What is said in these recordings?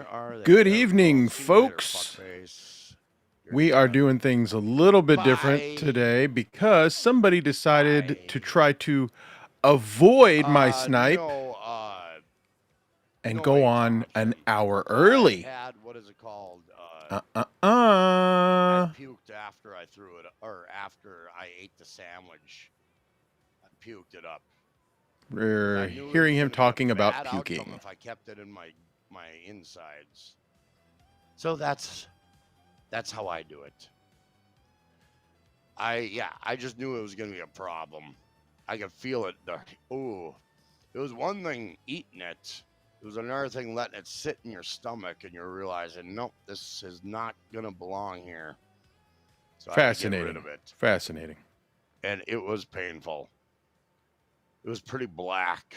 are they? Good There we evening, go. See you later, folks. fuckface. You're We are done. doing things a little bit different Bye. today because somebody decided to Bye. try to avoid my snipe and go Noise on an option. hour I early. had, what is it called? Uh, uh, I uh. puked after I threw it, or after I ate the sandwich. I puked it up. I We're knew it hearing was him gonna be a talking about bad outcome puking. if I kept it in my insides. So that's how I do it. I just knew it was gonna be a problem. I could feel it. Ooh, it was one thing eating it. It was another thing letting it sit in your stomach, and you're realizing, nope, this is not gonna belong here. So I had to get rid of it. Fascinating. And it was painful. It was pretty black.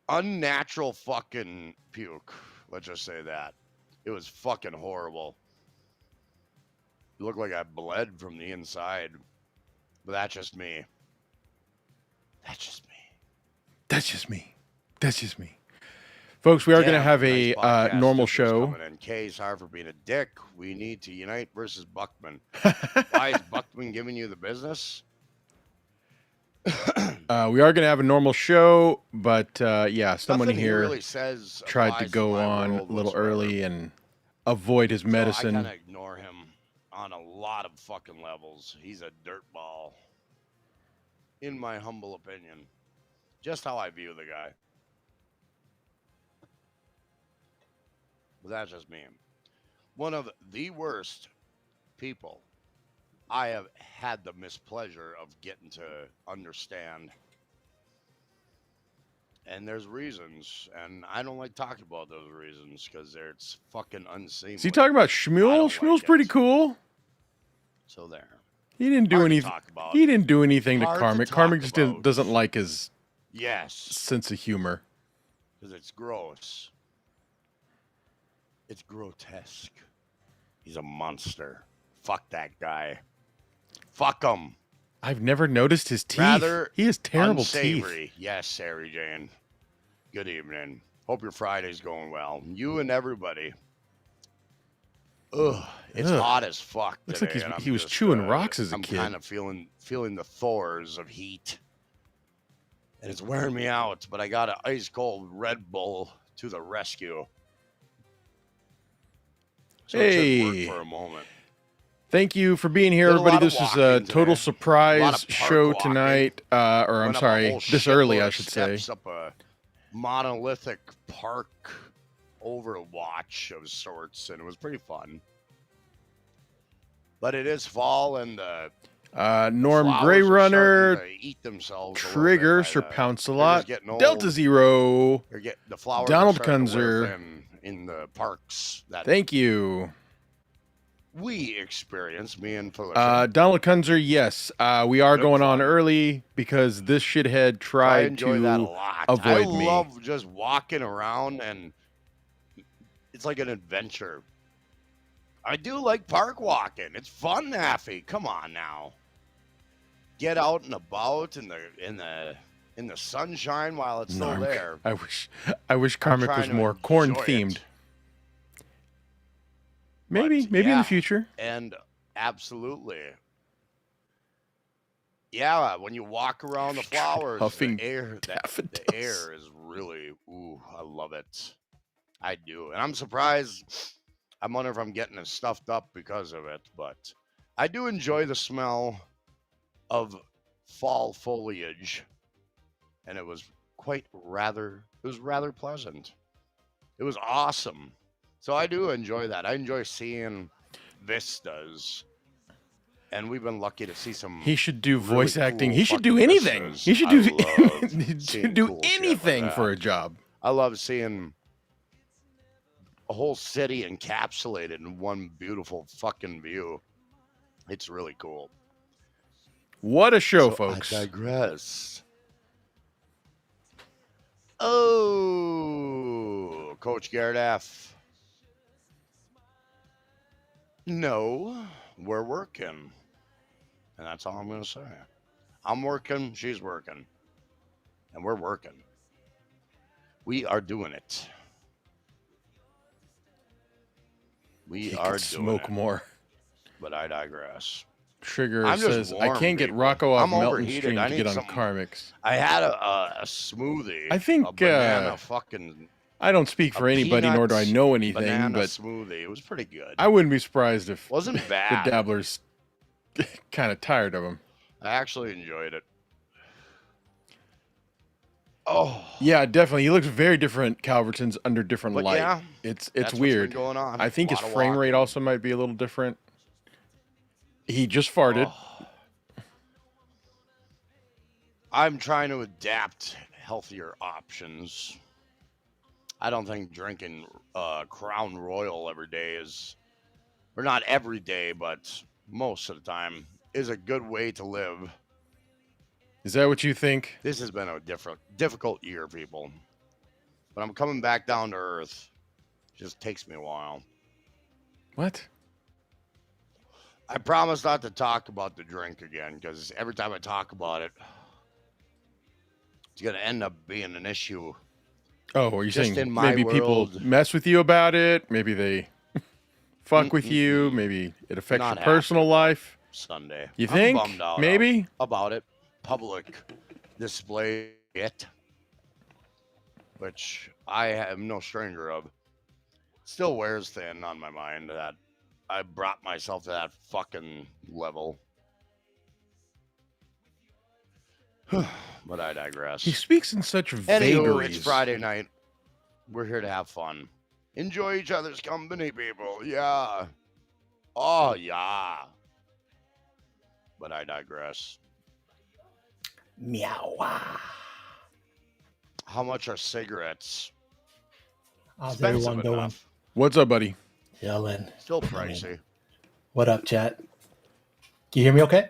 Unnatural fucking puke. Let's just say that. It was fucking horrible. It looked like I bled from the inside. But that's just me. That's just me. That's just me. That's just me. Folks, we are going to have Nice a normal show. Kay, sorry for being a dick. We need to unite versus Buckman. Why is Buckman giving you the business? We are going to have a normal show, but yeah, someone Nothing here really says tried to go on a little early and avoid his medicine. So I kind of ignore him on a lot of fucking levels. He's a dirtball, in my humble opinion. Just how I view the guy. But that's just me. One of the worst people I have had the mispleasure of getting to understand. And there's reasons, and I don't like talking about those reasons because it's fucking unseemly. Is he talking about Shmuel? Shmuel's pretty cool. So there. He didn't do anything. He didn't do anything to Karmic. Karmic just doesn't like his sense of humor. Because it's gross. It's grotesque. He's a monster. Fuck that guy. Fuck him. I've never noticed his teeth. He has terrible unsavory. teeth. Yes, Sarah Jane. Good evening. Hope your Friday's going well. You and everybody. Ugh, it's hot as fuck today. Looks like he was chewing rocks as a kid. I'm kind of feeling the Thors of heat. And it's wearing me out, but I got an ice cold Red Bull to the rescue. So hey. It should work for a moment. Thank you for being here, everybody. This is a total surprise show tonight. Or I'm sorry, this early, I should say. Up a monolithic park overwatch of sorts, and it was pretty fun. But it is fall, and Norm Gray Runner, eat themselves Trigger, Sir Pounce-a-Lot, Delta Zero, the flowers Donald Kunzer in the parks. Thank you. We experience, me and Felicia. Donald Kunzer, yes. We are going on early because this shithead tried to avoid me. I love just walking around, and it's like an adventure. I do like park walking. It's fun, Naffy. Come on now. Get out and about in the sunshine while it's still there. I wish Karmic was more corn themed. Maybe in the future. And absolutely. Yeah, when you walk around the flowers, the air is really, I love it. I do. And I'm surprised. I wonder if I'm getting stuffed up because of it, but I do enjoy the smell of fall foliage. And it was rather pleasant. It was awesome. So I do enjoy that. I enjoy seeing vistas. And we've been lucky to see some. He should do voice acting. He should do anything. He should do anything for a job. I love seeing a whole city encapsulated in one beautiful fucking view. It's really cool. What a show, folks. I digress. Oh, Coach Gardaff. No, we're working. And that's all I'm going to say. I'm working, she's working. And we're working. We are doing it. We are doing smoke more. But I digress. Trigger says, I can't get Rocco off Melton Stream to get on Karmix. I had a smoothie. I think a banana fucking. I don't speak for anybody, nor do I know anything, but smoothie. It was pretty good. I wouldn't be surprised if wasn't bad. The dabblers kind of tired of him. I actually enjoyed it. Oh yeah, definitely. He looks very different. Calverton's under different light. Yeah, it's weird. Going on. I think his frame rate also might be a little different. He just farted. I'm trying to adapt healthier options. I don't think drinking Crown Royal every day is, or not every day, but most of the time, is a good way to live. Is that what you think? This has been a difficult year, people. But I'm coming back down to earth. It just takes me a while. What? I promise not to talk about the drink again, because every time I talk about it, it's going to end up being an issue. Oh, are you saying maybe people mess with you about it? Maybe they fuck with you? Maybe it affects your personal life? Sunday. You think? Maybe? About it. Public display it, which I am no stranger of. Still wears thin on my mind that I brought myself to that fucking level. But I digress. He speaks in such vagaries. Anywho, it's Friday night. We're here to have fun. Enjoy each other's company, people. Yeah. Oh, yeah. But I digress. Meow. How much are cigarettes? How's everyone doing? What's up, buddy? Chilling. Still pricey. What up, chat? Can you hear me okay?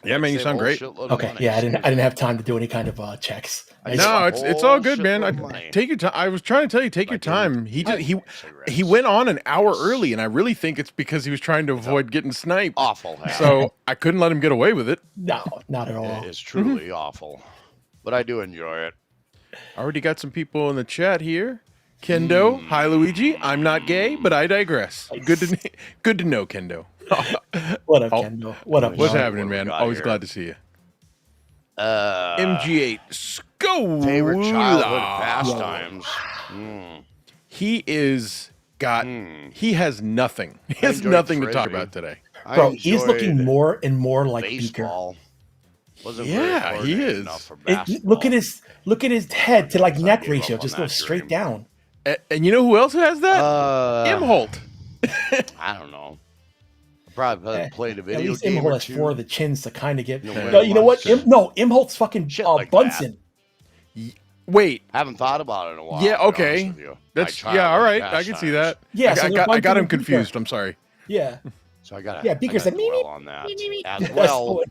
Yeah, man, you sound great. Okay, yeah, I didn't have time to do any kind of checks. No, it's all good, man. Take your time. I was trying to tell you, take your time. He went on an hour early, and I really think it's because he was trying to avoid getting sniped. Awful. So I couldn't let him get away with it. No, not at all. It is truly awful, but I do enjoy it. Already got some people in the chat here. Kendo, hi Luigi. I'm not gay, but I digress. Good to know, Kendo. What up, Kendo? What up? What's happening, man? Always glad to see you. MG8 Scola. Favorite childhood pastimes. He is got. He has nothing. He has nothing to talk about today. Bro, he's looking more and more like baseball. Beaker. Yeah, he is. Look at his head to like neck ratio. Just goes straight down. And you know who else has that? Imholt. I don't know. Probably played a video game. At least Imholt has four of the chins to kind of get. You know what? Imholt's fucking like Bunsen. Wait, I haven't thought about it in a while. Yeah, okay. That's all right. I can see that. Yeah, I got him confused. I'm sorry. Yeah. So I got. Yeah, Beaker said on that as well.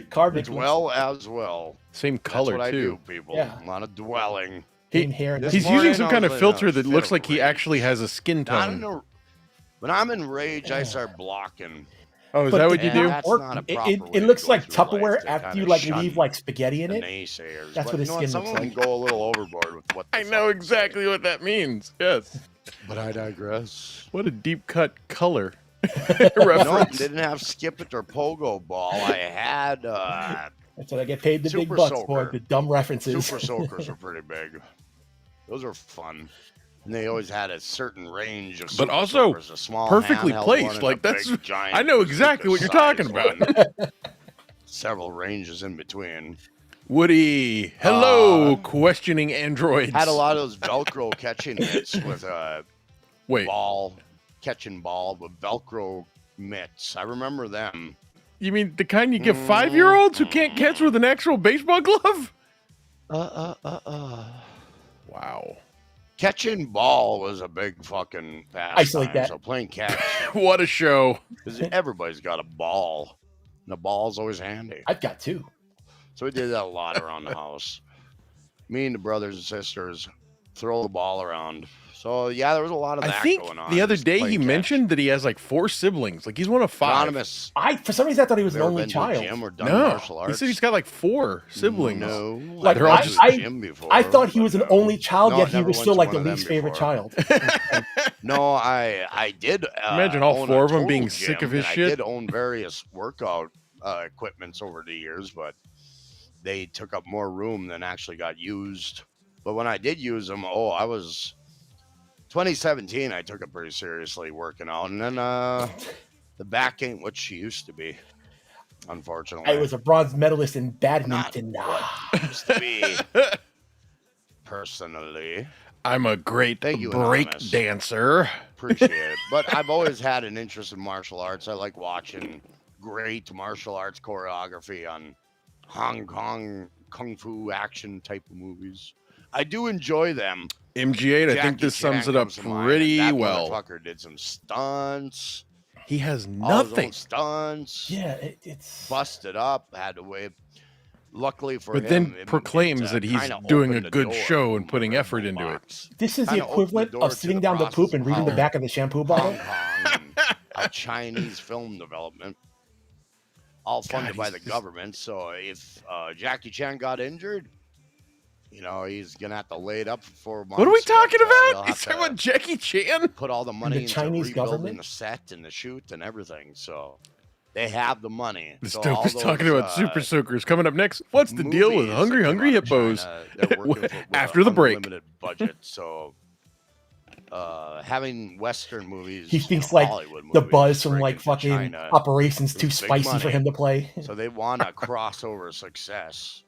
Carbon as well. Same color That's what too. I do, people. Yeah. A lot of dwelling. He's using some kind of filter that looks like he actually has a skin tone. When I'm in rage, I start blocking. Oh, is that what you do? It looks like Tupperware after you like leave like spaghetti in it. That's what his skin looks like. Go a little overboard with what I know exactly what that means. Yes. But I digress. What a deep cut color. No, I didn't have Skip It or Pogo Ball. I had that's what I get paid the big bucks for, the dumb references. Super Soakers were pretty big. Those are fun. And they always had a certain range of but also soakers, a small perfectly placed. Like that's giant I know exactly what you're talking about. Several ranges in between. Woody, hello, questioning androids. Had a lot of those Velcro catching mitts with catching ball with Velcro mitts. I remember them. You mean the kind you give 5-year-olds who can't catch with an actual baseball glove? Wow. Catching ball was a big fucking pastime. Isolate that. So playing catch. What a show. Because everybody's got a ball. And the ball's always handy. I've got two. So we did that a lot around the house. Me and the brothers and sisters throw the ball around. So yeah, there was a lot of that going on. The other day he mentioned that he has like 4 siblings. Like he's one of 5. Anonymous. For some reason I thought he was an only child. He said he's got like 4 siblings. No, like they're all just I thought he was an only child, yet he was still like the least favorite child. No, I did. Imagine all 4 of them being sick of his shit. I did own various workout equipments over the years, but they took up more room than actually got used. But when I did use them, I was 2017. I took it pretty seriously working out, and then the back ain't what she used to be. Unfortunately, I was a bronze medalist in badminton. Used to be. Personally, I'm a great break dancer. Appreciate it, but I've always had an interest in martial arts. I like watching great martial arts choreography on Hong Kong kung fu action type of movies. I do enjoy them. MG8, I think this sums it up pretty well. That motherfucker did some stunts. He has nothing. Stunts. Yeah, it's busted up. Had to wait. Luckily for him, but then proclaims that he's doing a good show and putting effort into it. This is the equivalent of sitting down to poop and reading the back of the shampoo bottle. A Chinese film development, all funded by the government. So if Jackie Chan got injured, he's gonna have to lay it up for 4 months. What are we talking about? He's talking about Jackie Chan. Put all the money into Chinese government, the set and the shoot and everything. So they have the money. This dope is talking about Super Soakers. Coming up next, what's the deal with Hungry Hippos? After the break. Limited budget, so having Western movies. He thinks like the buzz from like fucking China, Operation's too spicy for him to play. So they want a crossover success.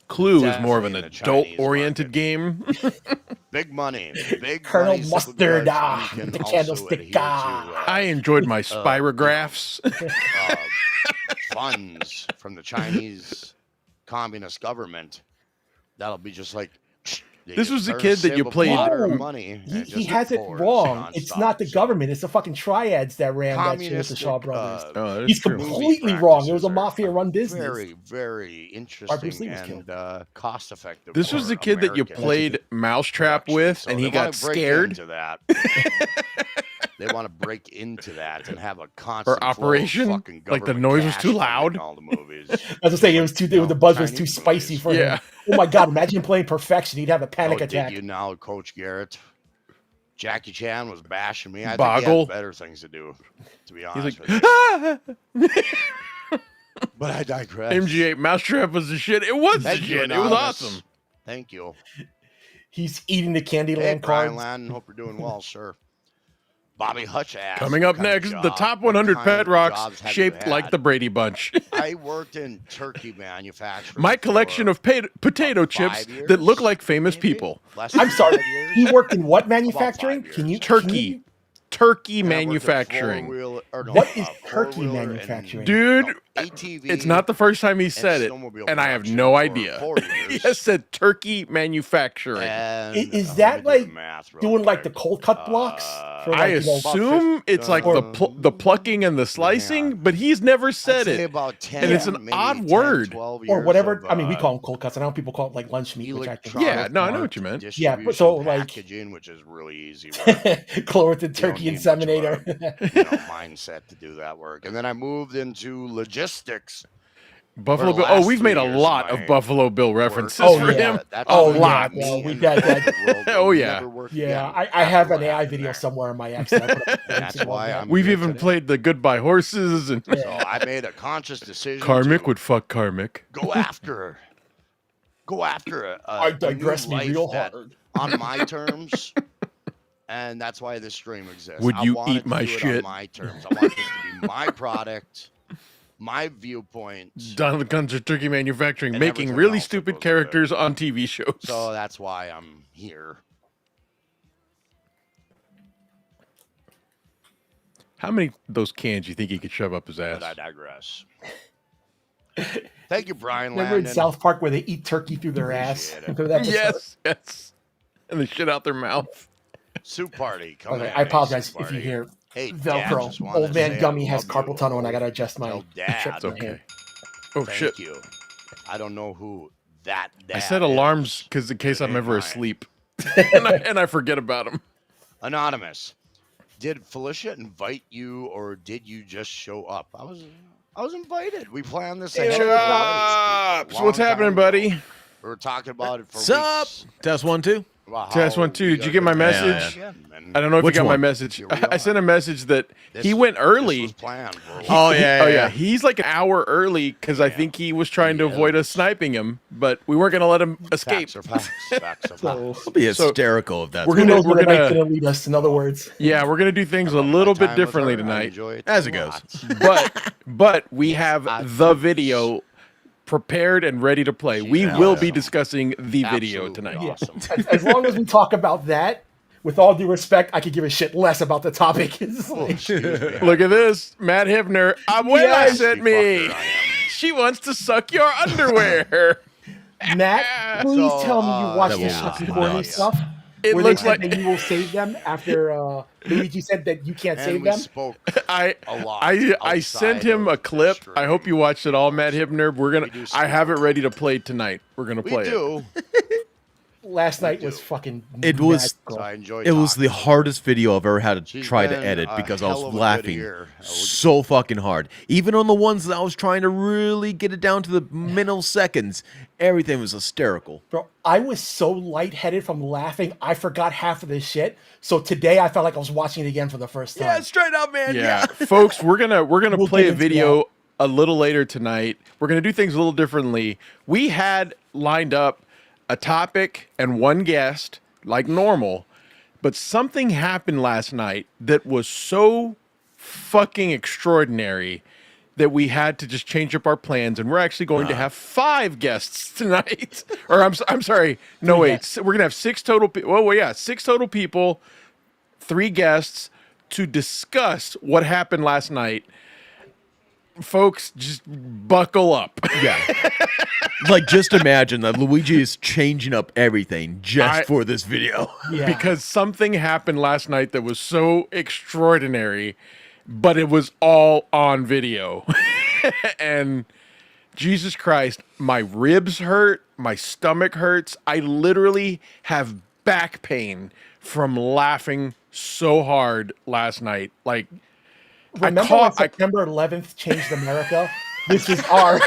Clue is more of an adult-oriented game. Big money. Big Colonel money Mustard, the candlestick. I enjoyed my spirographs. Funds from the Chinese Communist government. That'll be just like... This was the kid that you played. He has it wrong. It's not the government. It's the fucking triads that ran that shit with the Shaw brothers. He's completely wrong. It was a mafia-run business. Very, very interesting and cost-effective. This was the kid that you played Mousetrap with, and he got scared. They want to break into that and have a constant or Operation. Like the noise was too loud. All the movies. I was saying the buzz was too spicy for him. Oh my god! Imagine playing Perfection. He'd have a panic attack. Did you now, Coach Garrett? Jackie Chan was bashing me. I think he had better things to do. To be honest with you. But I digress. MG8 Mousetrap was the shit. It was the shit. It was awesome. Thank you. He's eating the Candyland cards. Brian Landon, hope you're doing well, sir. Bobby Hutch asked. Coming up next, the top 100 pet rocks shaped like the Brady Bunch. I worked in turkey manufacturing. My collection of potato chips that look like famous people. I'm sorry. He worked in what manufacturing? Can you turkey manufacturing. What is turkey manufacturing? Dude, it's not the first time he said it, and I have no idea. He has said turkey manufacturing. Is that like doing like the cold cut blocks? I assume it's like the plucking and the slicing, but he's never said it. And it's an odd word. Or whatever. I mean, we call them cold cuts. I know people call it like lunch meat. Which I think I know what you meant. Yeah, but so like packaging, which is really easy. Chlorotin turkey inseminator. Mindset to do that work, and then I moved into logistics. Buffalo Bill. Oh, we've made a lot of Buffalo Bill references for him. A lot. We got that. Oh yeah. Yeah, I have an AI video somewhere in my accent. That's why we've even played the Goodbye Horses, and so I made a conscious decision. Karmic would fuck Karmic. Go after I digress me real hard on my terms. And that's why this stream exists. Would you eat my shit? On my terms. I want this to be my product, my viewpoint. Donald Guns of Turkey Manufacturing, making really stupid characters on TV shows. So that's why I'm here. How many of those cans do you think he could shove up his ass? But I digress. Thank you, Brian. Remember in South Park where they eat turkey through their ass? Yes. And they shit out their mouth. Soup party. I apologize if you hear Velcro. Old man Gummy has carpal tunnel, and I gotta adjust my dad. Okay. Oh shit! Thank you. I don't know who that. Dad I set alarms because in case I'm ever asleep. and I forget about them. Anonymous. Did Felicia invite you, or did you just show up? I was invited. We planned this. Hey, so what's happening, buddy? We were talking about it for weeks. Test 1 2. Test 1 2. Did you get my message? Yeah. I don't know if you got my message. I sent a message that he went early. Yeah. He's like an hour early because I think he was trying to avoid us sniping him, but we weren't going to let him escape. Facts. It'll be hysterical if that's. We're gonna lead us. In other words, yeah, we're gonna do things a little bit differently tonight, as it goes. But we have the video prepared and ready to play. We will be discussing the video tonight. Awesome. As long as we talk about that, with all due respect, I could give a shit less about the topic. Look at this, Matt Hibner. Abuela sent me. She wants to suck your underwear. Matt, please tell me you watched the fucking corny stuff. It looks like that you will save them after Luigi said that you can't save them. I sent him a clip. I hope you watched it all, Matt Hibner. I have it ready to play tonight. We're gonna play it. Last night was fucking. It was the hardest video I've ever had to try to edit because I was laughing so fucking hard. Even on the ones that I was trying to really get it down to the milliseconds, everything was hysterical. Bro, I was so lightheaded from laughing, I forgot half of this shit. So today I felt like I was watching it again for the first time. Yeah, straight up, man. Yeah, folks, we're gonna play a video a little later tonight. We're gonna do things a little differently. We had lined up a topic and one guest like normal, but something happened last night that was so fucking extraordinary that we had to just change up our plans, and we're actually going to have 5 guests tonight. Or I'm sorry, no wait, we're gonna have 6 total. 6 total people, 3 guests to discuss what happened last night. Folks, just buckle up. Yeah. Like, just imagine that Luigi is changing up everything just for this video. Yeah. Because something happened last night that was so extraordinary, but it was all on video. And Jesus Christ, my ribs hurt, my stomach hurts. I literally have back pain from laughing so hard last night. Like, remember when September 11th changed America? This is our.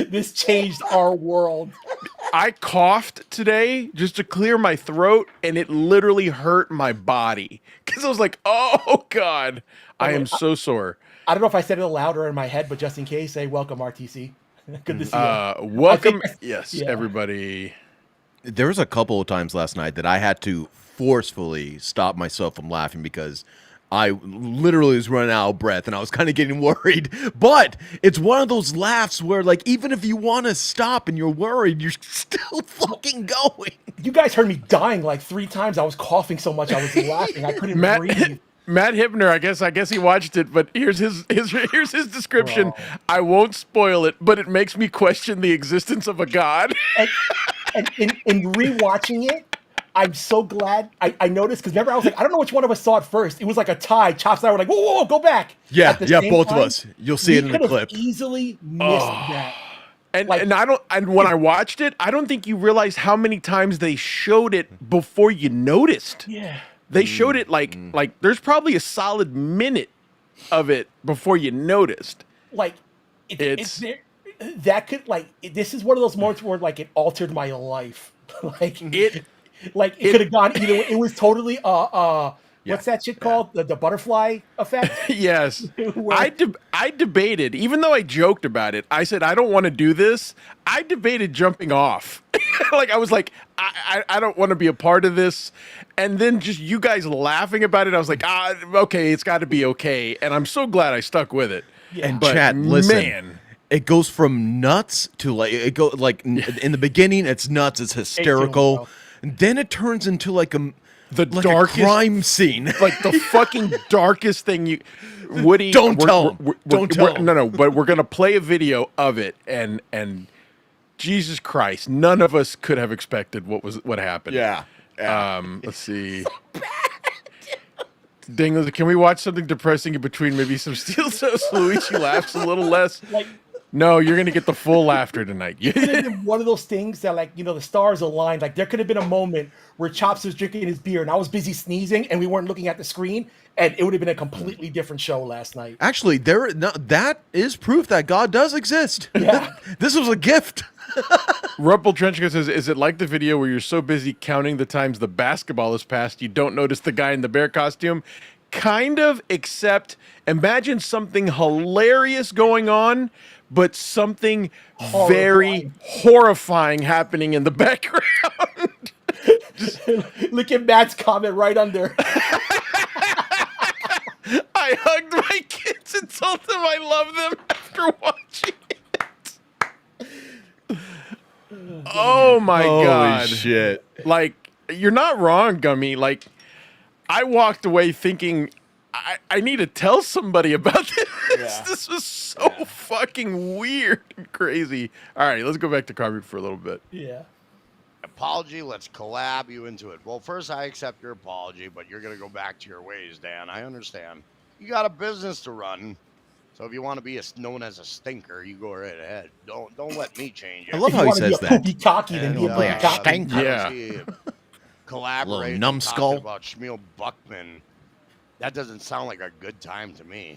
This changed our world. I coughed today just to clear my throat, and it literally hurt my body because I was like, "Oh God, I am so sore." I don't know if I said it louder in my head, but just in case, say welcome, RTC. Good to see you. Welcome, everybody. There was a couple of times last night that I had to forcefully stop myself from laughing because I literally was running out of breath and I was kind of getting worried. But it's one of those laughs where, like, even if you want to stop and you're worried, you're still fucking going. You guys heard me dying like 3 times. I was coughing so much I was laughing. I couldn't breathe. Matt Hibner, I guess he watched it, but here's his description. Bro. I won't spoil it, but it makes me question the existence of a god. And in rewatching it, I'm so glad I noticed, because remember I was like, I don't know which one of us saw it first. It was like a tie. Chops and I were like, whoa, go back. Yeah, both of us. You'll see it in the clip. Easily missed that. And when I watched it, I don't think you realize how many times they showed it before you noticed. Yeah. They showed it like there's probably a solid minute of it before you noticed. Like this is one of those moments where like it altered my life. It could have gone either way. It was totally what's that shit called? The butterfly effect? Yes. I debated, even though I joked about it, I said I don't want to do this. I debated jumping off. I was like, I don't want to be a part of this. And then just you guys laughing about it, I was like, okay, it's got to be okay. And I'm so glad I stuck with it. Yeah. And Chad, listen, it goes from nuts to in the beginning, it's nuts, it's hysterical. And then it turns into the darkest crime scene, like the fucking darkest thing. Woody, don't tell him. No, but we're gonna play a video of it, and Jesus Christ, none of us could have expected what happened. Yeah. Let's see. Dinglers, can we watch something depressing in between? Maybe some steel so Luigi laughs a little less. No, you're gonna get the full laughter tonight. It could have been one of those things that, like, the stars aligned. Like, there could have been a moment where Chops was drinking his beer and I was busy sneezing and we weren't looking at the screen, and it would have been a completely different show last night. Actually, that is proof that God does exist. Yeah. This was a gift. Rumpel Trenchcoat says, "Is it like the video where you're so busy counting the times the basketball is passed, you don't notice the guy in the bear costume?" Kind of, except imagine something hilarious going on, but something very horrifying happening in the background. Look at Matt's comment right under. I hugged my kids and told them I love them after watching it. Oh my God. Holy shit. Like, you're not wrong, Gummy. Like, I walked away thinking, I need to tell somebody about this. Yeah. This was so fucking weird and crazy. All right, let's go back to Karmic for a little bit. Yeah. Apology, let's collab you into it. Well, first, I accept your apology, but you're going to go back to your ways, Dan. I understand. You got a business to run. So if you want to be known as a stinker, you go right ahead. Don't let me change it. I love how he says that. Poopy cocky, then be a poopy cocky. Yeah. Collaborate. Little numbskull. About Shmuel Buckman. That doesn't sound like a good time to me.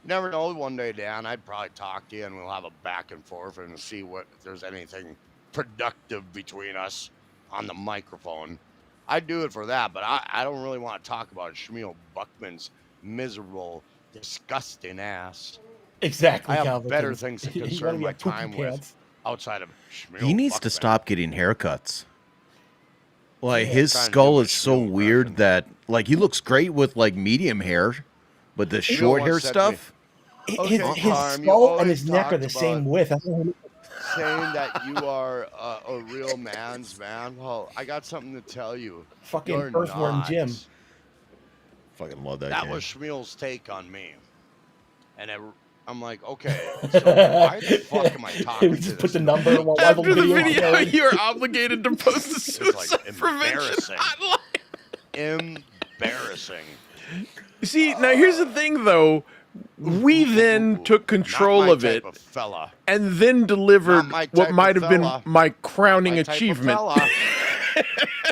You never know. One day, Dan, I'd probably talk to you, and we'll have a back and forth and see if there's anything productive between us on the microphone. I'd do it for that, but I don't really want to talk about Shmuel Buckman's miserable, disgusting ass. Exactly. I have Calvin. better things to You concern gotta my get poopy time pants. with outside of Shmuel He needs to Buckman. stop getting haircuts. Like, Yeah, his trying to skull do a is so Shmuel weird impression. that, like, he looks great with, like, medium hair, but the short once hair said to me, stuff. Okay, His Carm, you skull and always his neck are talked the same about width. I don't know. saying that you are a real man's man. Well, I got something to tell you. Fucking You're earthworm not. Jim. Fucking love that That game. was Shmuel's take on me. And I'm like, okay, so why the fuck am I talking to Just this put the guy? number while the After the video. video, you're obligated to post the It's like suicide prevention embarrassing. hotline. Embarrassing. See, now here's the thing, though. We then took control Not my of it type of fella. and then delivered Not my what type might of have been fella. my crowning My type of achievement. fella.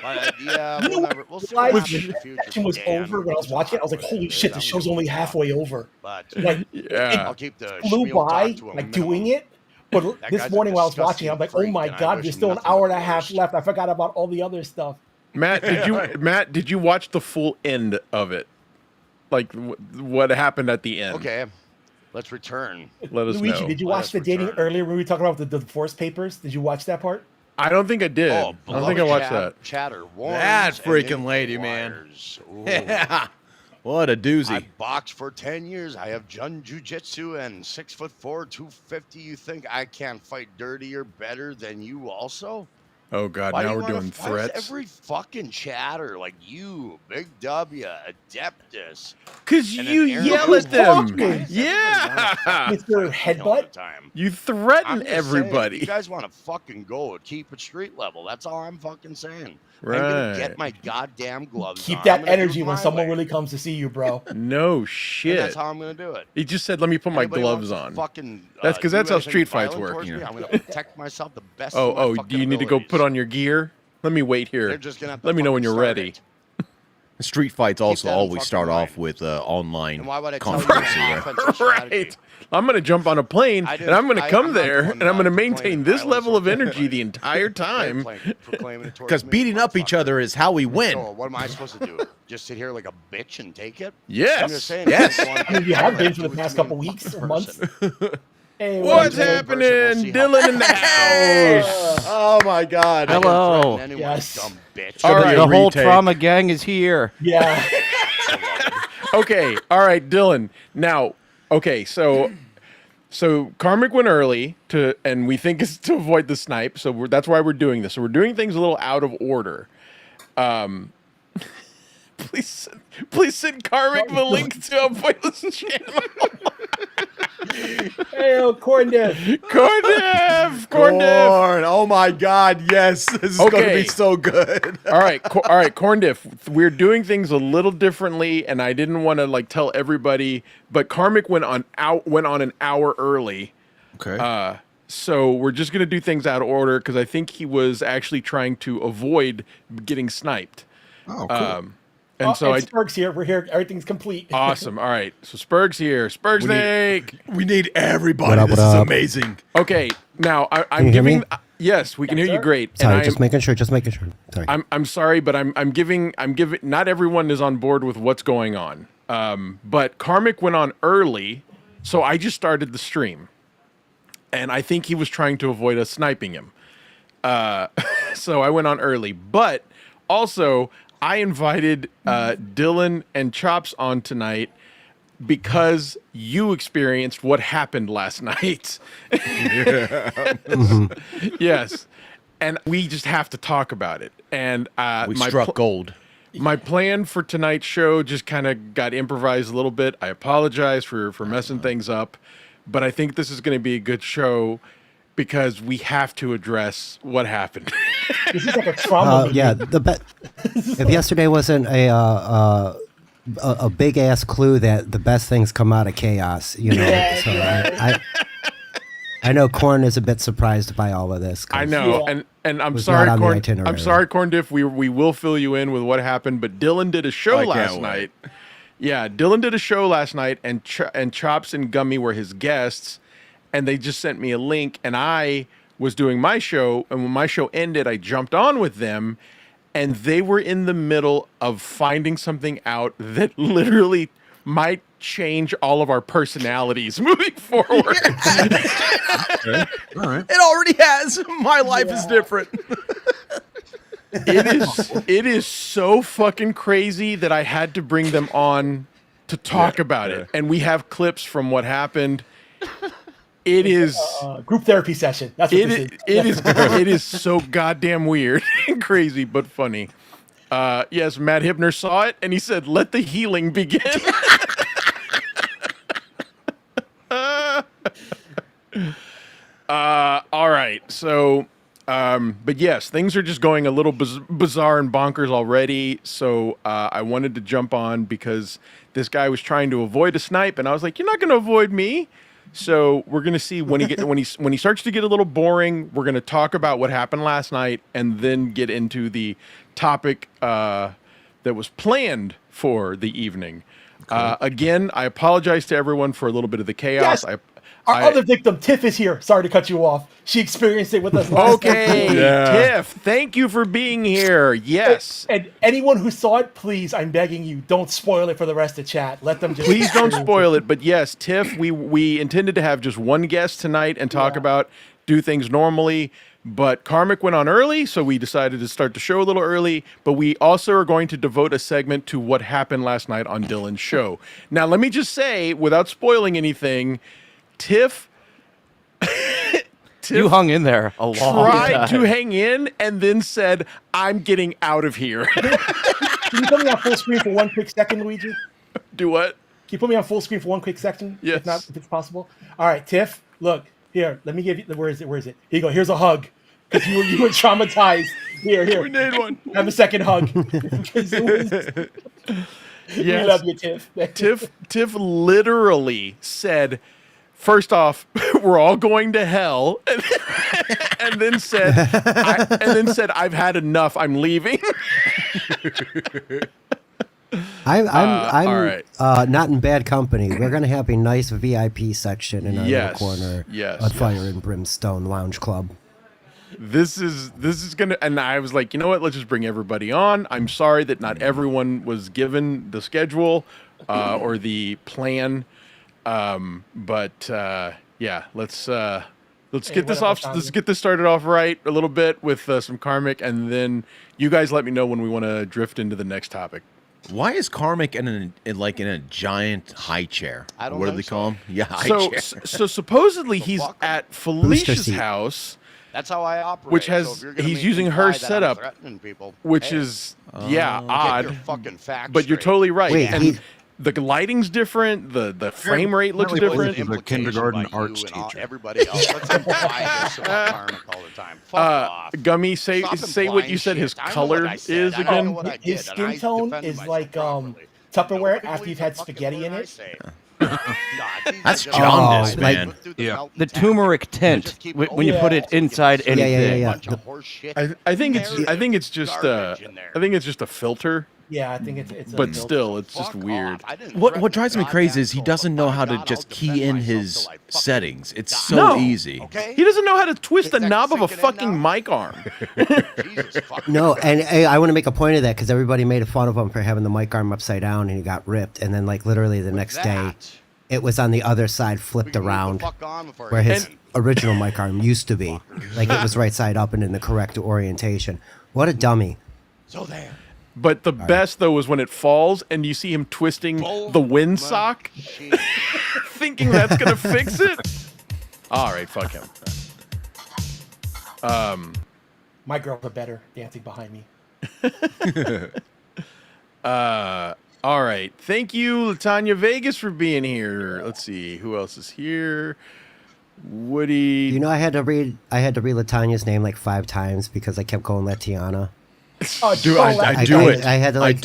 But, yeah, You know we'll what? see what Live happens in the future. action was Dan. over when I was watching it. I was like, holy shit, the show's only halfway over. But Like, Yeah. I'll keep the flew Shmuel by, talk to a like, doing minimum. it. But That this guy's a morning while I was watching, I'm like, oh disgusting my freak, and I God, wish there's him still an nothing hour but and a the half worst. left. I forgot about all the other stuff. Matt, did you watch the full end of it? Like what happened at the end? Okay, let's return. Let us Luigi, know. did you Let watch us the dating return. earlier when we were talking about the divorce papers? Did you watch that part? I don't think I did. Oh, I don't think I watched that. Chatter. That Warns and freaking lady, man. inquires. Ooh. Yeah. What a doozy. I boxed for 10 years. I have done jujitsu and 6'4", 250. You think I can't fight dirtier, better than you also? Oh God, Why do now you we're wanna doing fight threats. Every fucking chatter like you, Big W, Adeptus. Cause and you then yell Aaron at them. Fuck me. Yeah. Mr. all the Headbutt? time. You I'm threaten just saying, everybody. you guys want to fucking go keep it street level. That's all I'm fucking saying. I'm Right. gonna get my goddamn gloves Keep on. I'm that gonna do it energy when my someone way. really comes to see you, bro. No And shit. that's how I'm gonna do it. He just said, "Let me put my Anybody gloves wants to on." Fucking, That's 'cause do that's how anything street fights violent work, towards you me, know. I'm gonna protect myself the best. Oh, of my oh, do fucking you need to go abilities. put on your gear? Let me wait They're here. just gonna have to Let me know when fucking you're start ready. it. Street fights also that in always fucking start mind. off with online And why would I tell you controversy, an right? offensive strategy? Right. I'm going to jump on a plane I and didn't- I'm going to I'm come not there going and I'm going to to maintain claim this violence level or of energy anybody. the entire time. Proclaiming it towards Because me, beating up each motherfucker. other is how we win. So what am I supposed to do? Just sit here like a bitch and take it? I'm Yes. just saying. Yes. if you want I mean, you have been violent, for the do it past to me couple in weeks or person. months. Hey, What's up, happening? We'll see how- Dylan in the house. Oh my God. I didn't Hello. threaten anyone, Yes. dumb bitch. All right. The whole retake. trauma gang is here. Yeah. Okay. All right, Dylan. Now, okay, so Karmic went early and we think it's to avoid the snipe. So that's why we're doing this. So we're doing things a little out of order. Please send Karmic the link to a pointless channel. Hey, CORNdiff. CORNdiff. Corn. Oh my God. Yes. This is going to Okay. be so good. All right, CORNdiff. We're doing things a little differently, and I didn't want to like tell everybody, but Karmic went on an hour early. Okay. So we're just going to do things out of order because I think he was actually trying to avoid getting sniped. Oh, cool. And so Spurg's here. We're here. Everything's complete. Awesome. All right. So Spurg's here. Spurg's Snake. We need everybody. What This up? is amazing. Okay. Now I'm Can you hear giving. me? Yes, we can hear you great. Sorry, And just making sure. Sorry. I'm sorry, but I'm giving. Not everyone is on board with what's going on. But Karmic went on early, so I just started the stream, and I think he was trying to avoid us sniping him. So I went on early, but also I invited Dylan and Chops on tonight because you experienced what happened last night. Yes. And we just have to talk about it. And We struck gold. my plan for tonight's show just kind of got improvised a little bit. I apologize for messing things up, but I think this is going to be a good show because we have to address what happened. This is like a trauma. Yeah, if yesterday wasn't a big ass clue that the best things come out of chaos, you know. Yeah, so yeah. I know Corn is a bit surprised by all of this. I know, Yeah. and I'm Was sorry, not on the Corn. itinerary. I'm sorry, CORNdiff. We will fill you in with what happened. But Dylan did a show I can't last wait. night. Yeah, Dylan did a show last night, and Chops and Gummi were his guests, and they just sent me a link, and I was doing my show, and when my show ended, I jumped on with them, and they were in the middle of finding something out that literally might change all of our personalities moving forward. Okay. All right. It already has. My life is different. It is so fucking crazy that I had to bring them on to talk about it. And we have clips from what happened. It is Group therapy session. That's what this is. it is so goddamn weird and crazy but funny. Yes, Matt Hibner saw it and he said, "Let the healing begin." All right. So, but yes, things are just going a little bizarre and bonkers already. So I wanted to jump on because this guy was trying to avoid a snipe, and I was like, "You're not going to avoid me." So we're gonna see when he starts to get a little boring. We're gonna talk about what happened last night, and then get into the topic that was planned for the evening. Again, I apologize to everyone for a little bit of the chaos. Yes. Our other victim, Tiff, is here. Sorry to cut you off. She experienced it with us last Okay, Tiff, thank you for being here. Yes. And anyone who saw it, please, I'm begging you, don't spoil it for the rest of chat. Let them just Please don't spoil it. But yes, Tiff, we intended to have just one guest tonight and talk about do things normally. But Karmic went on early, so we decided to start the show a little early. But we also are going to devote a segment to what happened last night on Dylan's show. Now, let me just say, without spoiling anything, Tiff you hung in there a long tried time. to hang in and then said, "I'm getting out of here." Can you put me on full screen for one quick second, Luigi? Do what? Can you put me on full screen for one quick second? Yes. If it's possible. All right, Tiff, look, here, let me give you, where is it? Here you go. Here's a hug. Because you were traumatized. Here. We need one. Have a second hug. We love you, Tiff. Tiff literally said, first off, we're all going to hell, and then said, I've had enough. I'm leaving. I'm all right. Not in bad company. We're gonna have a nice VIP section in our little corner. Yes. At Fire and Brimstone Lounge Club. This is gonna, and I was like, you know what? Let's just bring everybody on. I'm sorry that not everyone was given the schedule or the plan, but yeah, let's get this off. Let's get this started off right a little bit with some Karmic, and then you guys let me know when we want to drift into the next topic. Why is Karmic in a giant high chair? I don't What do know, they call him? Yeah, high chair. So supposedly he's fuck? at Felicia's seat. house, That's how I operate. which So has if you're gonna he's make using me her cry that I'm setup, threatening people, which hey, is get your odd. fucking facts But you're straight. totally right. Wait, and the lighting's different. The frame rate looks Apparently different. the a kindergarten implication by arts you and all- teacher. Everybody else. Let's imply this about Karmic all the time. Fuck off. Gummy, say Stop what implying you said. shit. His I know what color I said. is I know again. what I His did, and skin I tone defended is myself like properly. Tupperware Nobody after you've believes had a fucking spaghetti word in I it. say. That's jaundice, like- man. Yeah. The turmeric tent when you put it inside anything. Yeah. I think it's just a filter. Yeah, I think it's. But still, it's just weird. What drives me crazy is he doesn't know how to just key in his settings. It's so easy. He doesn't know how to twist the knob of a fucking mic arm. No, and hey, I want to make a point of that because everybody made fun of him for having the mic arm upside down and he got ripped. And then, like, literally the next day, it was on the other side, flipped around, where his original mic arm used to be. Like, it was right side up and in the correct orientation. What a dummy. So there. But the best, though, was when it falls and you see him twisting the windsock, thinking that's going to fix it. All right, fuck him. My girls are better dancing behind me. All right. Thank you, Latanya Vegas, for being here. Let's see. Who else is here? Woody. You know, I had to read Latanya's name like 5 times because I kept going Latiana. I do it. I had to Latin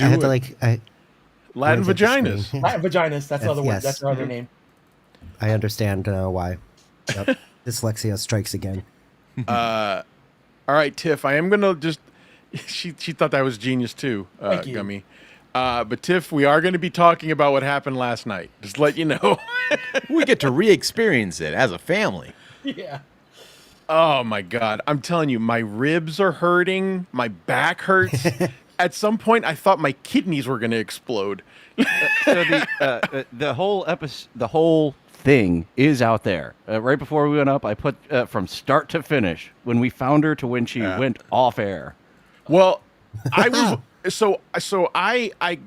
vaginas. Latin vaginas. That's another word. Yes. That's her other name. I understand why. Yep. Dyslexia strikes again. All right, Tiff. I am gonna just. She thought that was genius too, Thank you. Gummy. But Tiff, we are going to be talking about what happened last night. Just let you know. We get to re-experience it as a family. Yeah. Oh my God. I'm telling you, my ribs are hurting. My back hurts. At some point, I thought my kidneys were going to explode. So the whole thing is out there. Right before we went up, I put from start to finish when we found her to when she went off air. Well, I was so I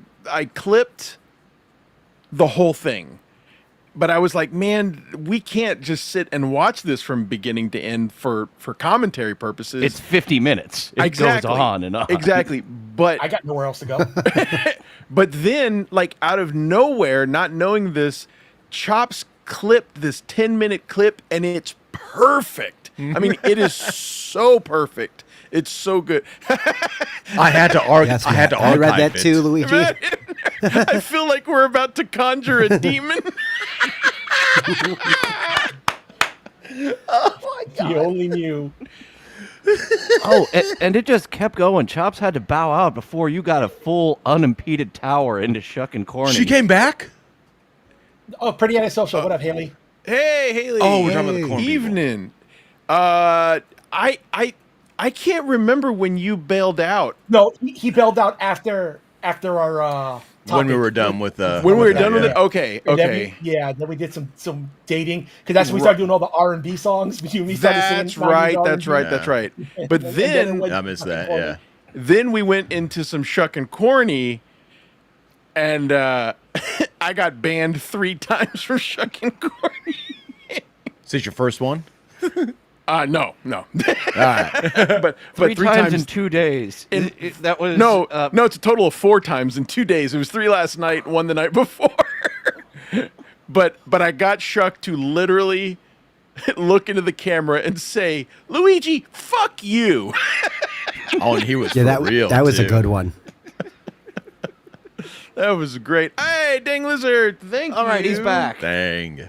clipped the whole thing. But I was like, man, we can't just sit and watch this from beginning to end for commentary purposes. It's 50 minutes. It goes on and on. Exactly. But I got nowhere else to go. but then, like, out of nowhere, not knowing this, Chops clipped this 10-minute clip, and it's perfect. I mean, it is so perfect. It's so good. I had to argue. Yes, I had to I archive read that it. too, Luigi. I feel like we're about to conjure a demon. Oh my God. You only knew. Oh, and it just kept going. Chops had to bow out before you got a full unimpeded tower into Shuck and Corny. She came back? Oh, Pretty Antisocial. What up, Haley? Hey, Haley. Oh, we're talking about the corn people. Evening. I can't remember when you bailed out. No, he bailed out after our When we topic. were done with When we were done with it? Okay, And then okay. then we did some dating because that's when we started doing all the R&B songs. We started singing That's right, 90s that's right, Yeah. that's right. But And then it then, went I missed that, fucking yeah. then we went into some Shuck and Corny, and I got banned 3 times for Shuck and Corny. Is this your first one? No. All right. but 3 3 times in 2 days. That was No, it's a total of 4 times in 2 days. It was 3 last night, 1 the night before. but I got Shuck to literally look into the camera and say, "Luigi, fuck you." Oh, and he was Yeah, for real. that was a too. good one. That was great. Hey, Dang Lizard, thank you. All right, he's back. Dang.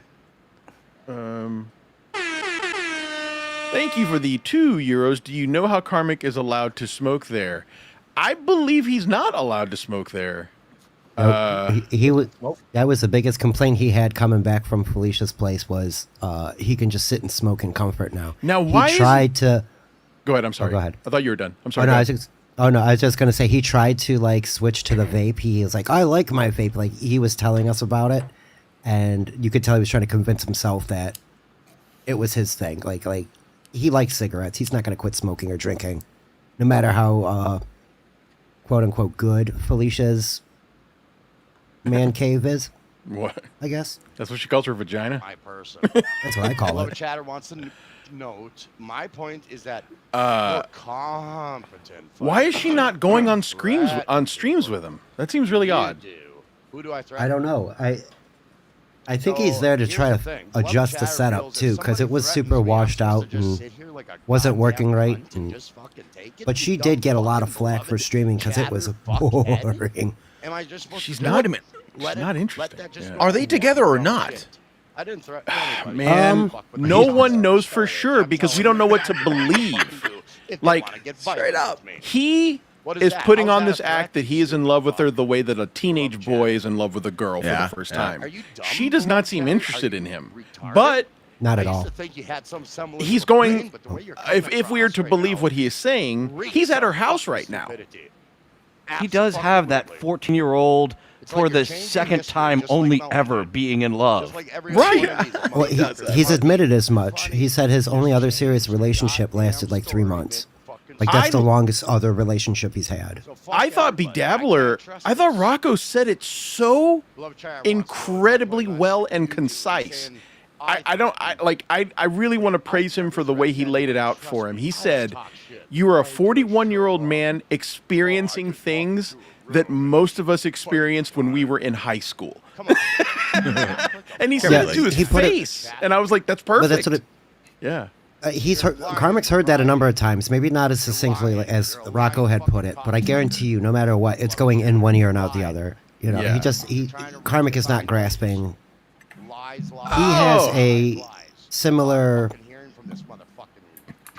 Thank you for the €2. Do you know how Karmic is allowed to smoke there? I believe he's not allowed to smoke there. He was. That was the biggest complaint he had coming back from Felicia's place was he can just sit and smoke in comfort now. Now, why he tried to? Go ahead. I'm sorry. go ahead. I thought you were done. I'm Oh sorry. no, go I ahead. was just gonna say he tried to like switch to the vape. He was like, I like my vape. Like he was telling us about it, and you could tell he was trying to convince himself that it was his thing. Like he likes cigarettes. He's not gonna quit smoking or drinking, no matter how quote unquote good Felicia's man cave is. What? I guess That's what she calls her vagina? My person. that's what I call Love it. Chatter wants to note. My point is that you're competent. Why is she not going on streams Brett, streams with him? That seems really you odd. do. Who do I threaten? I don't know. I think he's So, there to here's try the to thing. Love adjust the Chatter setup feels if too, because it somebody was threatens super me, I'm washed supposed out to just and sit here like a wasn't goddamn working right. cunt and And, just fucking take it, but you she dumb did get a lot of fucking flack for beloved streaming because it was Chatter fuckhead? boring. Am I just supposed She's to not. sit not interesting. Yeah. Are they together or not? I didn't threaten anybody. Man, no one knows for sure because we don't know what to believe. Like, straight up. he is putting on this act that he is in love with her the way that a teenage boy is in love with a girl for the first time. She does not seem interested in him, but Not at all. he's going, if we are to believe what he is saying, he's at her house right now. He does have that 14-year-old for the second time only ever being in love. Right. Well, he's admitted as much. He said his only other serious relationship lasted like 3 months. Like, that's the longest other relationship he's had. I thought I thought Rocco said it so incredibly well and concise. I really want to praise him for the way he laid it out for him. He said, you are a 41-year-old man experiencing things that most of us experienced when we were in high school. And he said it to his face. And I was like, that's perfect. But that's what yeah. He's heard, Karmic's heard that a number of times, maybe not as succinctly as Rocco had put it, but I guarantee you, no matter what, it's going in one ear and out the other. You know, Karmic is not grasping. He has a similar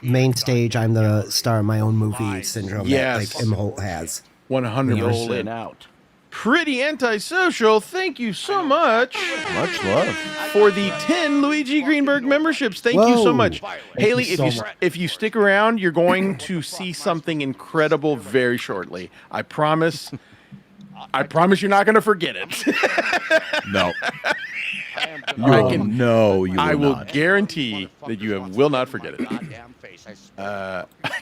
main stage, I'm the star of my own movie syndrome that like Imholt has. 100% out. Pretty antisocial. Thank you so much. Much love for the 10 Luigi Greenberg memberships. Thank you so much. Haley, if you stick around, you're going to see something incredible very shortly. I promise you're not going to forget it. No. I will guarantee that you will not forget it.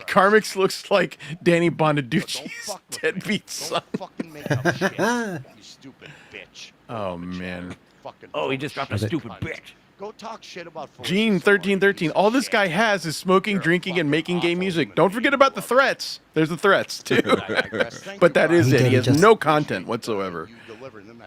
Karmix looks like Danny Bonaducci's deadbeat son. You stupid bitch. Oh, man. Oh, he just dropped a stupid bitch. Go talk shit about Gene 1313. All this guy has is smoking, drinking, and making gay music. Don't forget about the threats. There's the threats too. But that is it. He has no content whatsoever.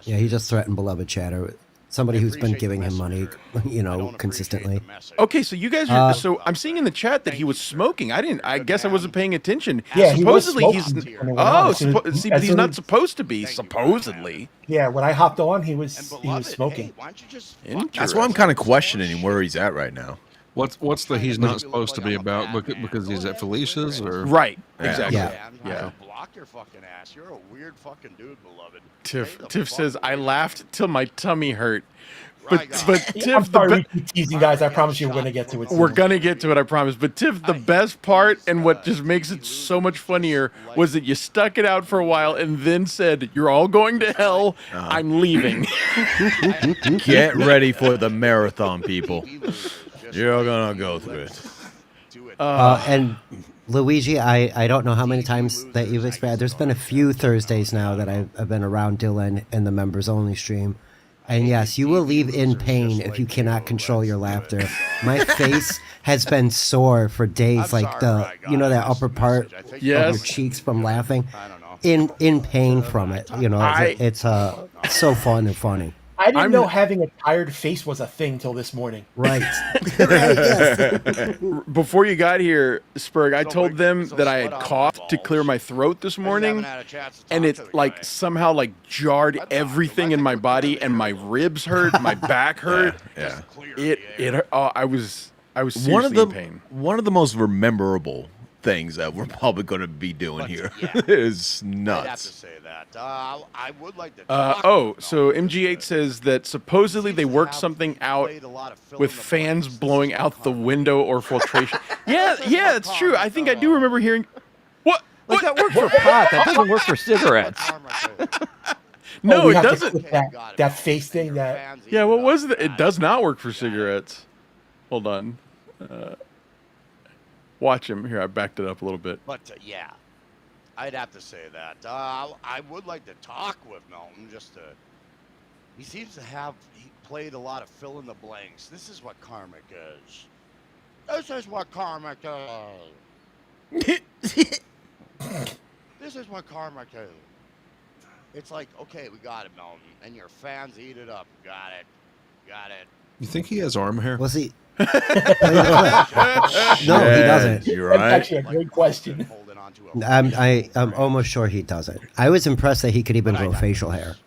Yeah, he just threatened beloved chatter. Somebody who's been giving him money, you know, consistently. Okay, so you guys are. So I'm seeing in the chat that he was smoking. I guess I wasn't paying attention. Yeah, supposedly he's. see, but he's not supposed to be. Supposedly. Yeah, when I hopped on, he was smoking. That's why I'm kind of questioning where he's at right now. What's the he's not supposed to be about because he's at Felicia's or right? Exactly. Yeah. Block your fucking ass. You're a weird fucking dude, beloved. Tiff says I laughed till my tummy hurt. But Tiff, I'm sorry, we keep teasing, guys. I promise you, we're gonna get to it. We're gonna get to it, I promise. But Tiff, the best part and what just makes it so much funnier was that you stuck it out for a while and then said, "You're all going to hell. I'm leaving." Get ready for the marathon, people. You're gonna go through it. And Luigi, I don't know how many times that you've experienced. There's been a few Thursdays now that I've been around Dylan in the members only stream. And yes, you will leave in pain if you cannot control your laughter. My face has been sore for days, like that upper part of your cheeks from laughing. In pain from it. You know, it's so fun and funny. I didn't know having a tired face was a thing till this morning. Right. Before you got here, Spurg, I told them that I had coughed to clear my throat this morning, and it like somehow like jarred everything in my body, and my ribs hurt, my back hurt. Yeah. I was seriously in pain. One of the most memorable things that we're probably going to be doing here is nuts. I'd have to say that. I would like to. So MG8 says that supposedly they worked something out with fans blowing out the window or filtration. yeah, it's true. I think I do remember hearing. What? Like that works for pot. That doesn't work for cigarettes. No, it doesn't. That face thing. Yeah, what was it? It does not work for cigarettes. Hold on. Watch him. Here, I backed it up a little bit. But, yeah, I'd have to say that. I would like to talk with Melton he seems to have played a lot of fill-in-the-blanks. This is what karmic is. This is what karmic is. This is what karmic is. It's like, okay, we got it, Melton. And your fans eat it up. Got it. You think he has arm hair? Was he? No, he doesn't. You're right. That's actually a great question. I'm almost sure he doesn't. I was impressed that he could even grow facial hair.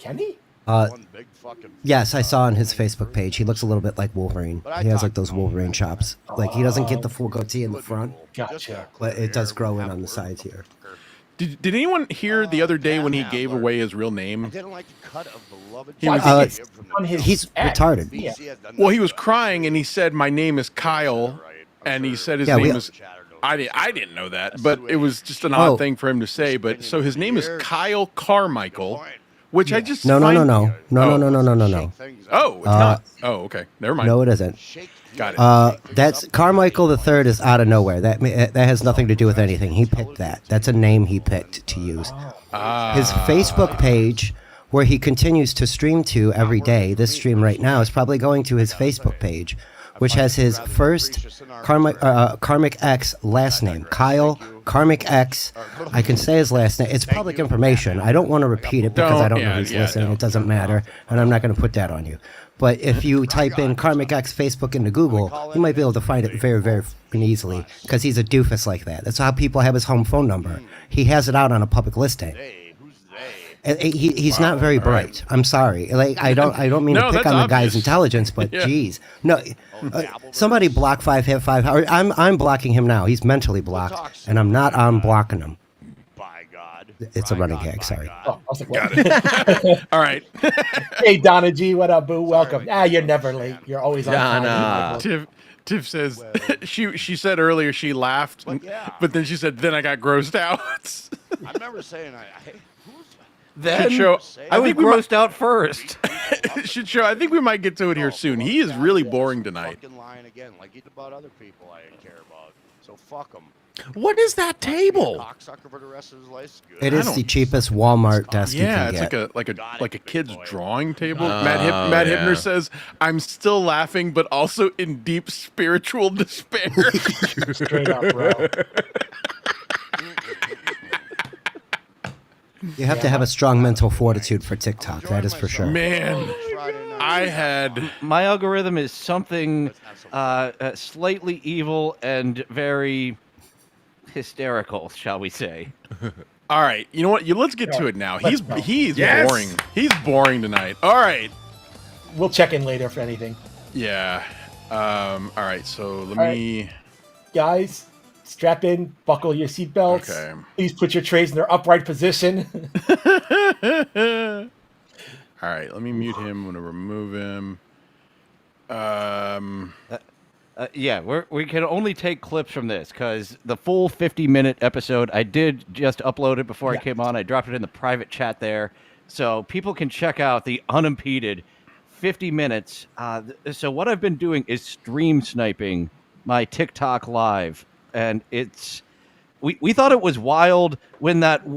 Can he? One big fucking Yes, I saw on his Facebook page. He looks a little bit like Wolverine. He has like those Wolverine chops. Like he doesn't get the full goatee in the front, Gotcha. but it does grow in on the sides here. Did anyone hear the other day when he gave away his real I name? didn't like the cut of the beloved. He was- I think it's on his He's act. retarded. Yeah. Well, he was crying and he said, "My name is Kyle," and he said his Yeah, name was. I didn't know that, but it was just an odd thing for him to say. But so his name is Kyle Carmichael, which I just No. Oh, Oh, it's not. Oh, okay. Never mind. No, it isn't. Got it. That's Carmichael the Third is out of nowhere. That has nothing to do with anything. He picked that. That's a name he picked to use. His Facebook page, where he continues to stream to every day. This stream right now is probably going to his Facebook page, which has his first Karmic X last name, Kyle Karmic X. I can say his last name. It's public information. I don't want to repeat it because I don't know who's listening. It doesn't matter, and I'm not going to put that on you. But if you type in Karmic X Facebook into Google, you might be able to find it very, very easily because he's a doofus like that. That's how people have his home phone number. He has it out on a public listing. He's not very bright. I'm sorry. Like I don't mean to pick on the guy's intelligence, but geez, no. Somebody block 5 hit 5. I'm blocking him now. He's mentally blocked, and I'm not unblocking him. By God. It's a running gag. Sorry. Oh, I was like, Got what? it. All right. Hey, Donna G, what up, boo? Welcome. You're never late. You're always on time. Tiff says she said earlier she laughed, but then she said then I got grossed out. I remember saying, Then show, I was grossed out first. Should show. I think we might get to it here soon. He is really boring tonight. Fucking lying again, like he's about other people I care about. So fuck him. What is that table? Cocksucker for the rest of his life. It is the cheapest Walmart desk you Yeah, can it's get. like a kid's drawing table. Matt Hibner says, "I'm still laughing, but also in deep spiritual despair." Straight up, bro. You have to have a strong mental fortitude for TikTok. That is for sure. Man, I had My algorithm is something slightly evil and very hysterical, shall we say? All right, you know what? Let's get to it now. He's boring. He's boring tonight. All right. We'll check in later for anything. Yeah. All right. So let me. Guys, strap in, buckle your seatbelts. Okay. Please put your trays in their upright position. All right. Let me mute him. I'm gonna remove him. We can only take clips from this because the full 50-minute episode, I did just upload it before I came on. I dropped it in the private chat there, so people can check out the unimpeded 50 minutes. So what I've been doing is stream sniping my TikTok live, and it's we thought it was wild when that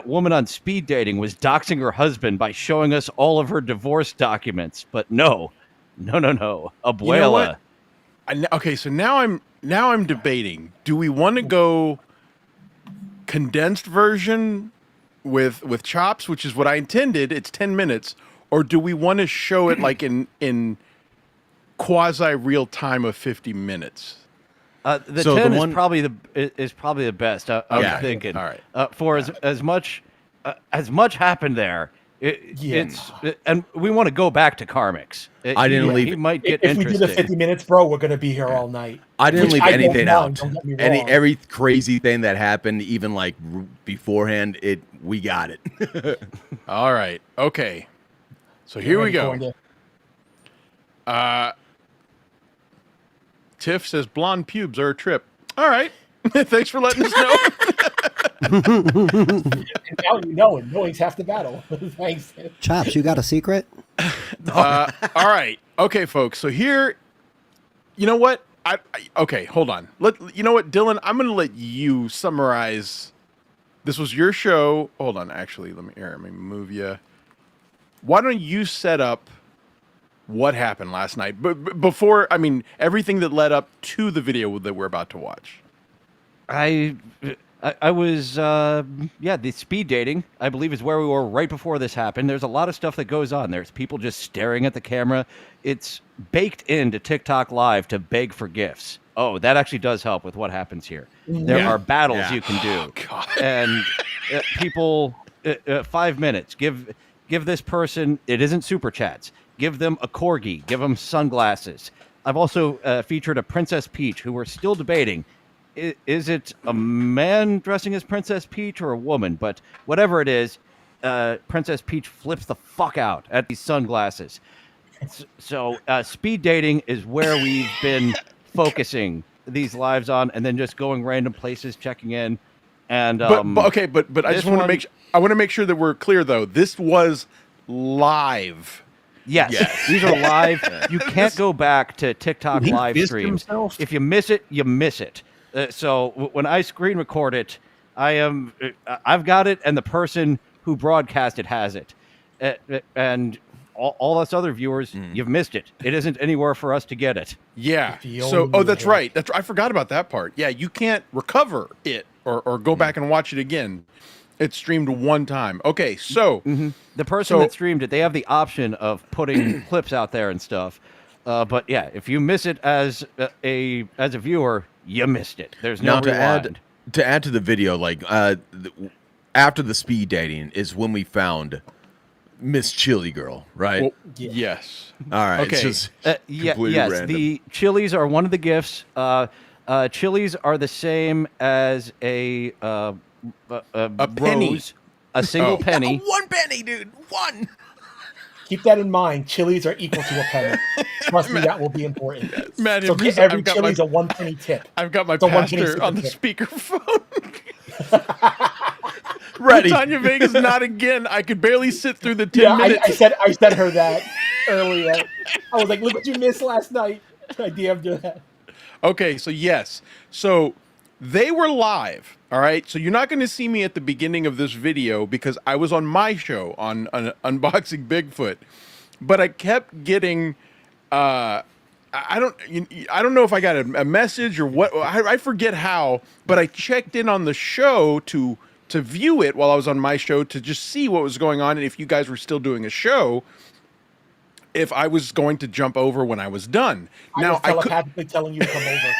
woman on speed dating was doxing her husband by showing us all of her divorce documents, but no, abuela. You know what? Okay, so now I'm debating. Do we want to go condensed version with chops, which is what I intended? It's 10 minutes, or do we want to show it like in quasi real time of 50 minutes? The 10 is probably the best. I'm thinking. All right. For as much happened there. And we want to go back to Karmics. I didn't leave. He might get if we interested. do the 50 minutes, bro, we're gonna be here all night. I didn't leave anything out. Don't get me wrong. Every crazy thing that happened, even like beforehand, we got it. All right. Okay. So here we go. Tiff says blonde pubes are a trip. All right. Thanks for letting us know. Now you know, and knowing's half the battle. Thanks. Chops, you got a secret? All right. Okay, folks. So here, you know what? Okay, hold on. You know what, Dylan? I'm going to let you summarize. This was your show. Hold on. Actually, let me move you. Why don't you set up what happened last night? But before, everything that led up to the video that we're about to watch. I was, the speed dating, I believe, is where we were right before this happened. There's a lot of stuff that goes on. There's people just staring at the camera. It's baked into TikTok Live to beg for gifts. Oh, that actually does help with what happens here. There are battles you can do. God. And people, 5 minutes. Give give this person, it isn't super chats, give them a corgi, give them sunglasses. I've also featured a Princess Peach who we're still debating. Is it a man dressing as Princess Peach or a woman? But whatever it is, Princess Peach flips the fuck out at these sunglasses. So speed dating is where we've been focusing these lives on, and then just going random places, checking in. And but I just want to make sure that we're clear though. This was live. Yes. These are live. You can't go back to TikTok live streams. If you miss it, you miss it. So when I screen record it, I've got it, and the person who broadcast it has it, and all us other viewers, you've missed it. It isn't anywhere for us to get it. Yeah. So, that's right. I forgot about that part. Yeah, you can't recover it or go back and watch it again. It's streamed one time. Okay, so the person that streamed it, they have the option of putting clips out there and stuff. But yeah, if you miss it as a viewer, you missed it. There's no rewind. To add to the video, like after the speed dating is when we found Miss Chili Girl, right? Well, yes. All right. Okay. It's just yes. random. The chilies are one of the gifts. Chilies are the same as a penny. rose, a single penny. 1 penny, dude. 1. Keep that in mind. Chilies are equal to a penny. Trust me, that will be important. Man, so every chili's a 1 penny tip. I've got my pastor on the speakerphone. Ready. Tanya Vegas, not again. I could barely sit through the 10 minutes. I said her that earlier. I was like, look what you missed last night. I DM'd her that. Okay, so yes. So they were live, all right? So you're not going to see me at the beginning of this video because I was on my show on Unboxing Bigfoot. But I kept getting I don't know if I got a message or what. I forget how, but I checked in on the show to view it while I was on my show to just see what was going on and if you guys were still doing a show, if I was going to jump over when I was done. I was telepathically telling you to come over.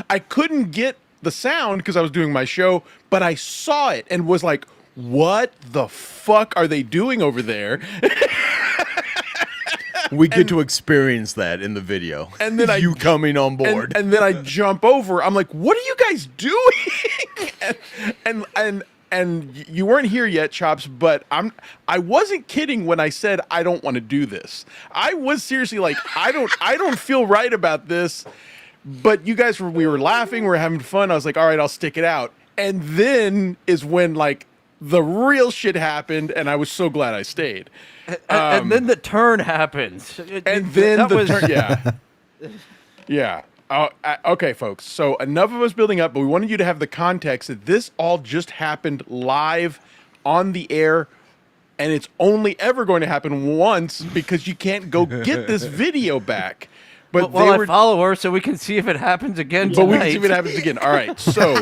I couldn't get the sound because I was doing my show, but I saw it and was like, what the fuck are they doing over there? We get to experience that in the video. And then you coming on board. And then I jump over. I'm like, what are you guys doing? and you weren't here yet, Chops, but I wasn't kidding when I said I don't want to do this. I was seriously like, I don't feel right about this. But you guys we were laughing, we were having fun. I was like, all right, I'll stick it out. And then is when like the real shit happened, and I was so glad I stayed. And then the turn happens. Yeah. Okay, folks. So enough of us building up, but we wanted you to have the context that this all just happened live on the air, and it's only ever going to happen once because you can't go get this video back. But I follow her so we can see if it happens again tonight. But we can see if it happens again. All right, so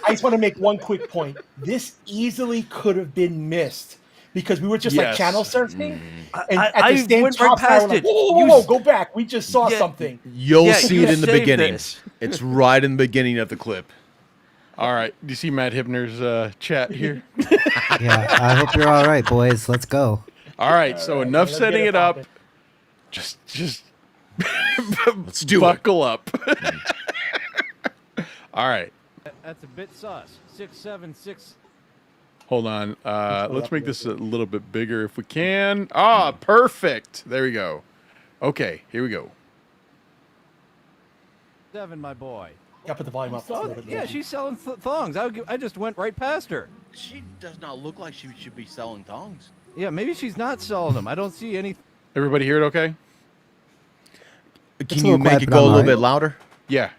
I just want to make one quick point. This easily could have been missed because we were just like channel surfing, and at the same time, like, whoa, go back. We just saw something. You'll see it in the beginning. It's right in the beginning of the clip. All right. Do you see Matt Hibner's chat here? Yeah, I hope you're all right, boys. Let's go. All right. So enough setting it up. Just let's do buckle up. All right. That's a bit sus. 676. Hold on. Let's make this a little bit bigger if we can. Ah, perfect. There we go. Okay, here we go. 7, my boy. Yeah, put the volume up. Yeah, she's selling thongs. I just went right past her. She does not look like she should be selling thongs. Yeah, maybe she's not selling them. I don't see any. Everybody hear it okay? Can you make it go a little bit louder? Yeah.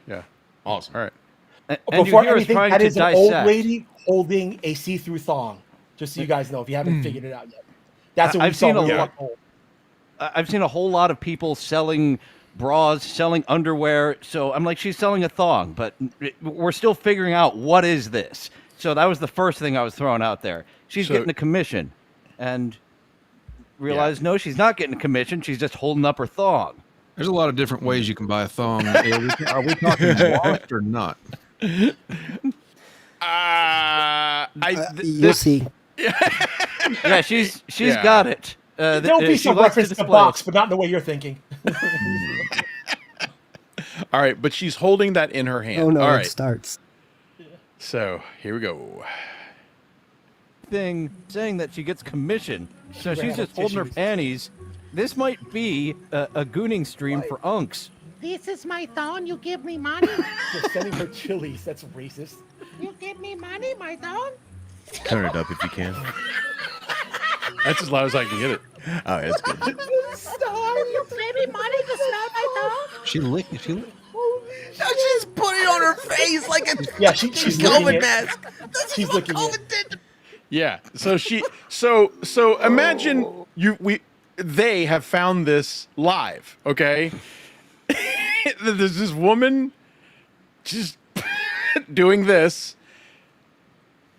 Awesome. All right. And before anything, that is an old lady holding a see-through thong. Just so you guys know, if you haven't figured it out yet. That's what I've seen I've seen a whole lot of people selling bras, selling underwear. So I'm like, she's selling a thong, but we're still figuring out what is this. So that was the first thing I was throwing out there. She's getting a commission, and realized no, she's not getting a commission. She's just holding up her thong. There's a lot of different ways you can buy a thong. Are we talking washed or not? You'll see. Yeah, she's Yeah. got it. There'll be some reference to the box, but not in the way you're thinking. All right, but she's holding that in her hand. Oh no, All it right. starts. So here we go. Thing saying that she gets commission, so she's ran just out of holding her tissues. panties. This might be a gooning stream for unks. This is my thorn. You give me money. Just sending her chilies. That's racist. You give me money, my thorn. Turn it up if you can. That's as loud as I can get it. Oh, that's good. You pay me money to smell my thorn. She licked. She licked. Now she's putting it on her face like a Yeah, she's licking it. She's licking it. Yeah. So so imagine they have found this live, okay? There's this woman just doing this.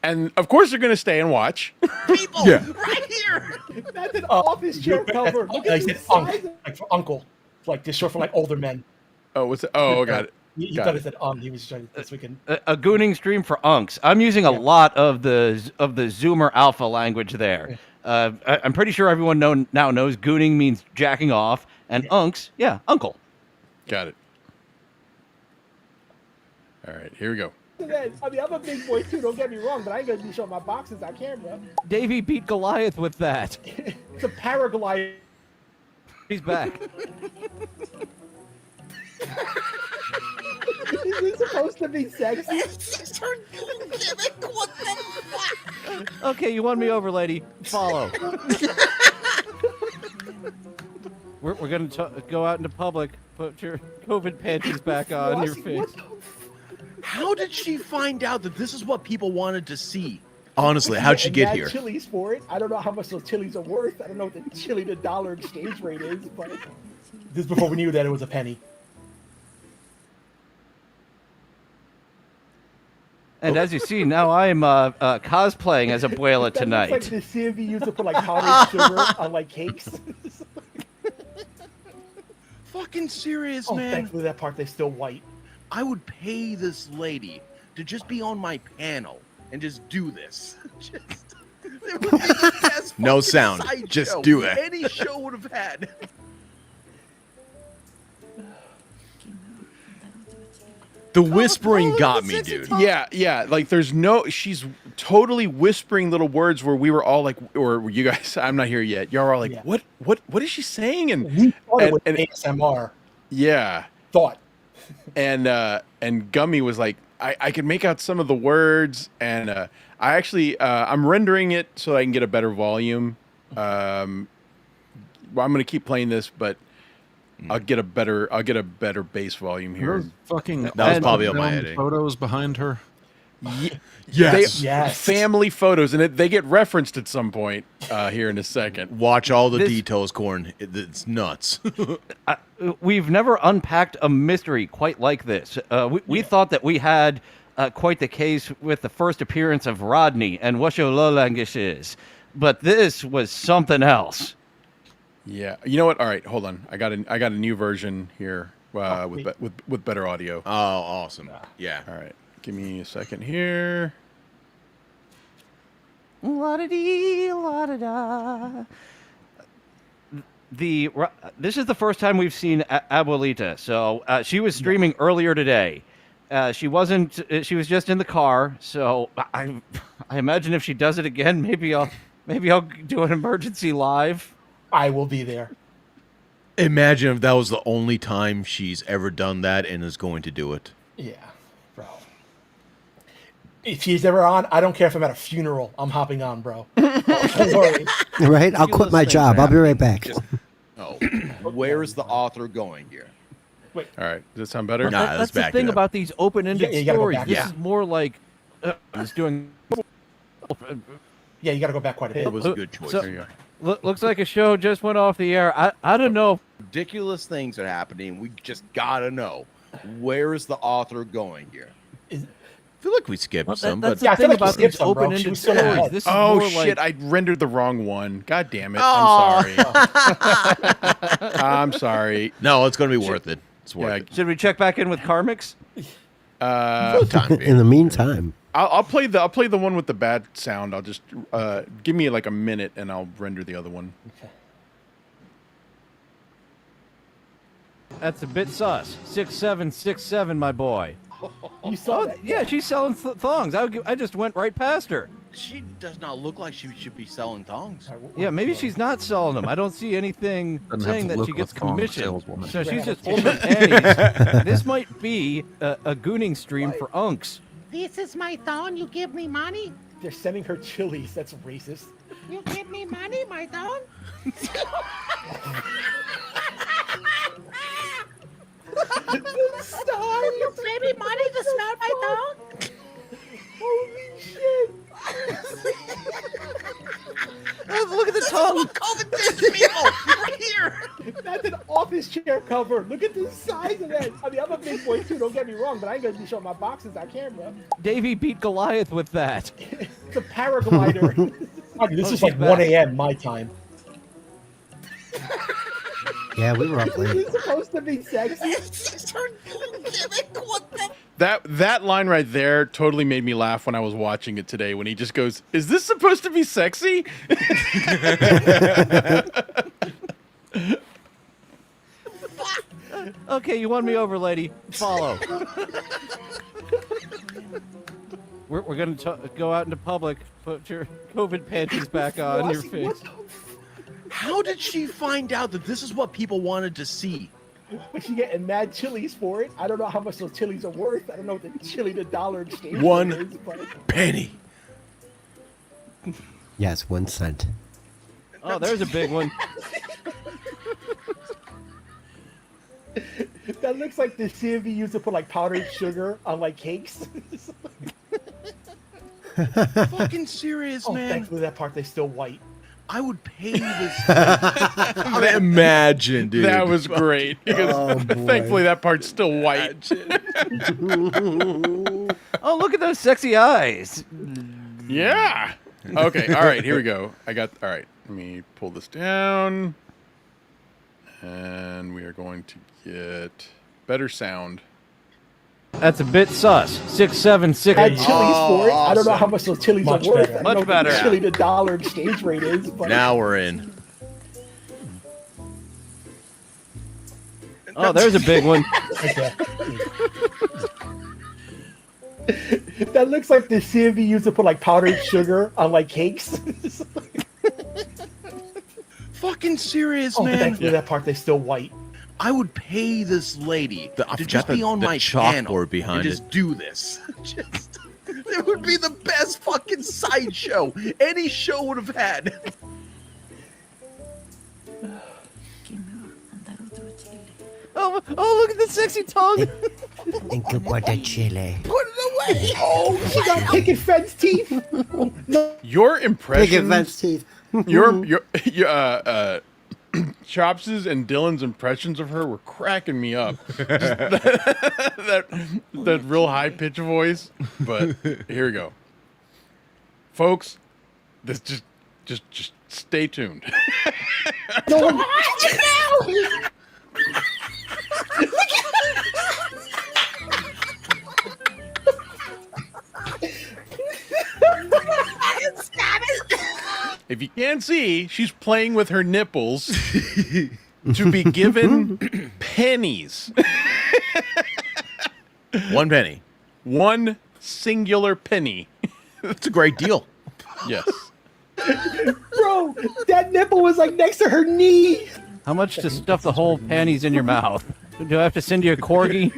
And of course they're gonna stay and watch. people right here. That's an office chair cover. Look at the size. Like for uncle. Like this short for like older men. Oh, what's it? Oh, got it. He Got thought it. it said He was trying to this weekend. A gooning stream for unks. I'm using a lot of the Zoomer alpha language there. I'm pretty sure everyone now knows gooning means jacking off, and unks, uncle. Got it. All right, here we go. I mean, I'm a big boy too. Don't get me wrong, but I ain't gonna be showing my boxes on camera. Davey beat Goliath with that. It's a paraglide. He's back. Is this supposed to be sexy? Okay, you won me over, lady. Follow. We're going to go out into public. Put your COVID panties back on your face. How did she find out that this is what people wanted to see? Honestly, how'd she get here? Chilies for it. I don't know how much those chilies are worth. I don't know what the chili to dollar exchange rate is, but this is before we knew that it was a penny. And as you see, now I'm cosplaying as Abuela tonight. That's like the CMV used to put like powdered sugar on like cakes. Fucking serious, Oh, man. thankfully that part they're still white. I would pay this lady to just be on my panel and just do this. It would be the best No fucking sound, sideshow just do it. Any show would have had. The whispering got me, dude. Yeah. Like she's totally whispering little words where we were all like, or you guys, I'm not here yet. Y'all are all like, what is she saying? And We thought it was ASMR. yeah. Thought. And Gummi was like, I can make out some of the words, and I actually I'm rendering it so I can get a better volume. Well, I'm gonna keep playing this, but I'll get a better bass volume here. Those fucking That was probably on my film editing. photos behind her. Yes. Yes. Family photos, and they get referenced at some point here in a second. Watch all the This- details, Corn. It's nuts. We've never unpacked a mystery quite like this. We thought that we had quite the case with the first appearance of Rodney and what your low language is, but this was something else. Yeah, you know what? All right, hold on. I got a new version here with better audio. Oh, awesome. Yeah. All right, give me a second here. La-da-dee, la-da-da. This is the first time we've seen Abuelita. So she was streaming earlier today. She wasn't. She was just in the car. So I imagine if she does it again, maybe I'll do an emergency live. I will be there. Imagine if that was the only time she's ever done that and is going to do it. Yeah, bro. If she's ever on, I don't care if I'm at a funeral. I'm hopping on, bro. Don't worry. Right? I'll quit my job. I'll be right back. Oh, where is the author going here? All right, does that sound better? Nah, let's That's the back thing it up. about these open-ended Yeah, you gotta go stories. back. This Yeah. is more like it's doing. Yeah, you got to go back quite a bit. It was a good choice. So- There you go. Looks like a show just went off the air. I don't know. Ridiculous things are happening. We just gotta know, where is the author going here? I feel like we skipped some, That's but the Yeah, I feel thing like you about skipped these some, bro. She open-ended was still stories. ahead. This is Oh more shit! like, I rendered the wrong one. God damn it! Aw. I'm sorry. I'm sorry. no, it's gonna be worth it. It's worth Yeah, it. should we check back in with Karmix? For the time In being. the meantime, I'll play the one with the bad sound. I'll just give me like a minute and I'll render the other one. Okay. That's a bit sus. 6767, my boy. You saw that? Yeah, she's selling thongs. I just went right past her. She does not look like she should be selling thongs. Yeah, maybe she's not selling them. I don't see anything saying that she gets commission. So she's just holding panties. This might be a gooning stream for unks. This is my thong. You give me money? They're sending her chilies. That's racist. You give me money, my thong? Stop! You pay me money to smell my thong? Holy shit! Look at the tongue. COVID people right here. That's an office chair cover. Look at the size of that. I mean, I'm a big boy too. Don't get me wrong, but I ain't gonna be showing my boxes on camera. Davey beat Goliath with that. It's a paraglider. This is like 1 a.m. my time. Yeah, we were up This late. is supposed to be sexy. That line right there totally made me laugh when I was watching it today. When he just goes, "Is this supposed to be sexy?" Okay, you won me over, lady. Follow. We're going to go out into public. Put your COVID panties back on your face. How did she find out that this is what people wanted to see? But she getting mad chilies for it. I don't know how much those chilies are worth. I don't know what the chili to dollar exchange One rate is, but penny. Yes, 1 cent. Oh, there's a big one. that looks like the CMV used to put like powdered sugar on like cakes. Fucking serious, Oh, man. thankfully that part they still white. I would pay this. Imagine, dude. That was great. Because thankfully that part's still white. Oh, look at those sexy eyes. Yeah. Okay. All right. Here we go. All right. Let me pull this down. And we are going to get better sound. That's a bit sus. 676. Add chilies for it. I don't know how much those chilies are worth. I don't know Much what better. the chili to dollar exchange rate is. But Now we're in. Oh, there's a big one. okay. That looks like the CMV used to put like powdered sugar on like cakes. Fucking serious, Oh, man. thankfully that part they still white. I would pay this lady I to forgot just be on the my chalkboard channel behind and just do this. It would be the best fucking sideshow any show would have had. Oh, look at the sexy tongue. Think about the chili. Put it away. Oh, she got picket fence teeth. Your Picket impression, fence teeth. your Chops's and Dylan's impressions of her were cracking me up. Just that real high pitch voice. But here we go, folks. This just stay tuned. No, If you can't see, she's playing with her nipples to be given pennies. 1 penny. One singular penny. That's a great deal. Yes. bro, that nipple was like next to her knee. How much to stuff the whole panties in your mouth? Do I have to send you a corgi?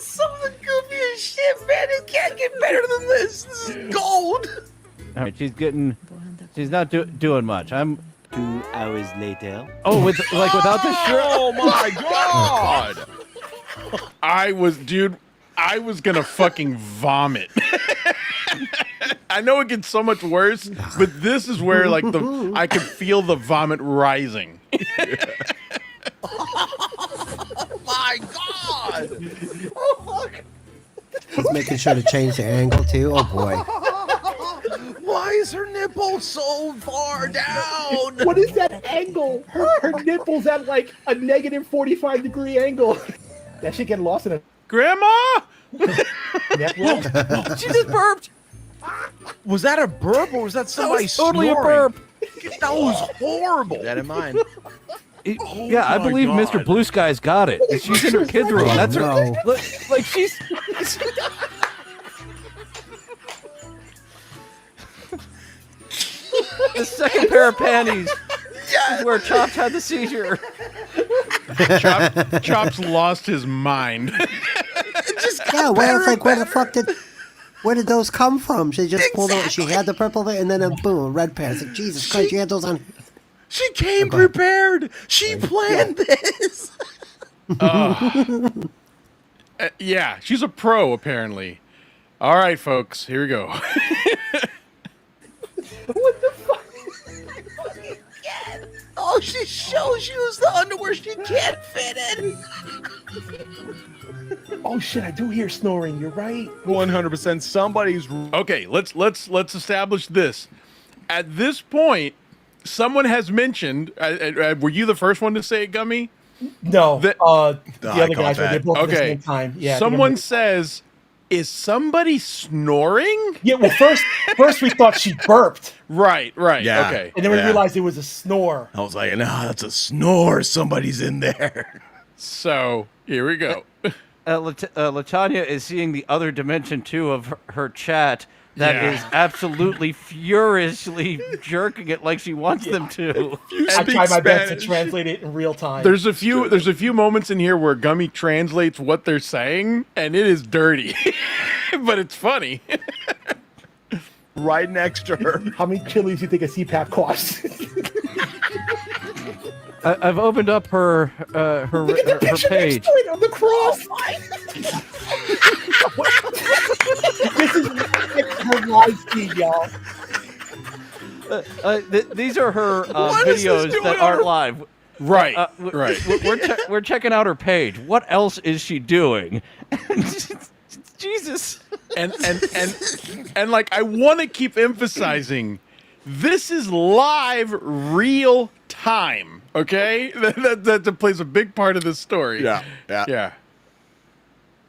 Some of the goofiest shit, man. It can't get better than this. This is gold. All right, she's not doing much. I'm 2 hours later. Oh, without the shirt. Oh my god. I was gonna fucking vomit. I know it gets so much worse, but this is where like I could feel the vomit rising. Oh my god. Oh fuck. He's making sure to change the angle too. Oh boy. Why is her nipple so far down? What is that angle? Her nipple's at like a negative 45-degree angle. That shit get lost in a Grandma. She just burped. Was that a burp or was that somebody Totally a snoring? burp. That was horrible. Keep that in mind. Yeah, I believe Mr. Blue Sky's got it. She's in her kid's room. That's her. Like she's. The second pair of panties is where Chops had the seizure. Chops lost his mind. Where did those come from? She just pulled out. She had the purple and then boom, a red pair. It's like, Jesus Christ, you had those on. She came prepared. She planned this. Yeah, she's a pro apparently. All right, folks, here we go. What the fuck? Oh, she shows you the underwear she can't fit in. Oh shit! I do hear snoring. You're right. 100%. Somebody's. Okay, let's establish this. At this point, someone has mentioned. Were you the first one to say it, Gummy? No, the other guys were. They both at the Okay. same time. Yeah. Someone says, "Is somebody snoring?" Yeah. Well, first we thought she burped. Right. Yeah. Okay. And then we realized it was a snore. I was like, no, that's a snore. Somebody's in there. So here we go. Latanya is seeing the other dimension too of her chat that is absolutely furiously jerking it like she wants them to. I try my best to translate it in real time. There's a few moments in here where Gummy translates what they're saying, and it is dirty, but it's funny. Right next to her. How many chilies do you think a CPAP costs? I've opened up her page. On the cross. This is her live feed, y'all. These are her videos that aren't live. Right. We're checking out her page. What else is she doing? Jesus. And like I want to keep emphasizing, this is live, real time. Okay, that plays a big part of this story. Yeah.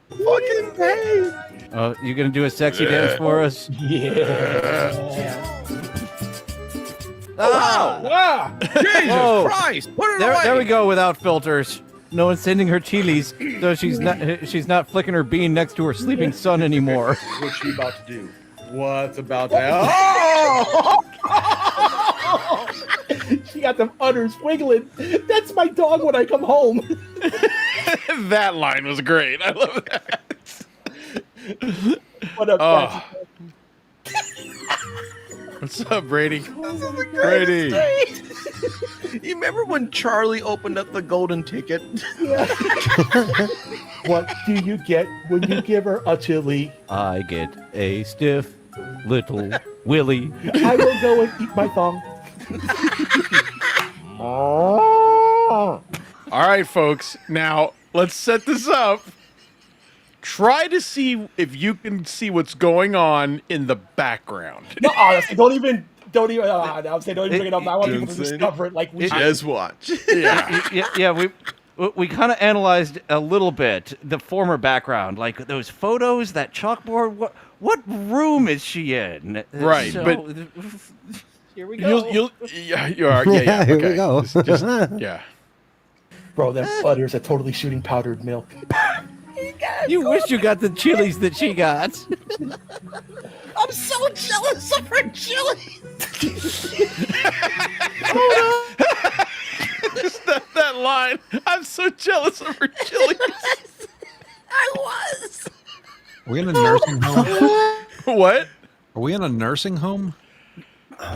Fucking pain. Oh, you gonna do a sexy dance for us? Yeah. Wow! Jesus Christ! Put it away! There we go. Without filters. No one's sending her chilies, so she's not flicking her bean next to her sleeping son anymore. What's she about to do? What's about to happen? She got them udders wiggling. That's my dog when I come home. That line was great. I love that. What up, What's up, Brady? Brady. You remember when Charlie opened up the golden ticket? Yeah. What do you get when you give her a chili? I get a stiff little willy. I will go and eat my thong. All right, folks. Now let's set this up. Try to see if you can see what's going on in the background. No, honestly, don't even bring it up. I want people to discover it like we just watch. Yeah. We kind of analyzed a little bit the former background, like those photos, that chalkboard. What room is she in? Right, but here we go. You are. Yeah. Here Okay. we go. Just, yeah. Bro, them butters are totally shooting powdered milk. You wish you got the chilies that she got. I'm so jealous of her chili. Just that line. I'm so jealous of her chili. I was. Are we in a nursing home? What? Are we in a nursing home?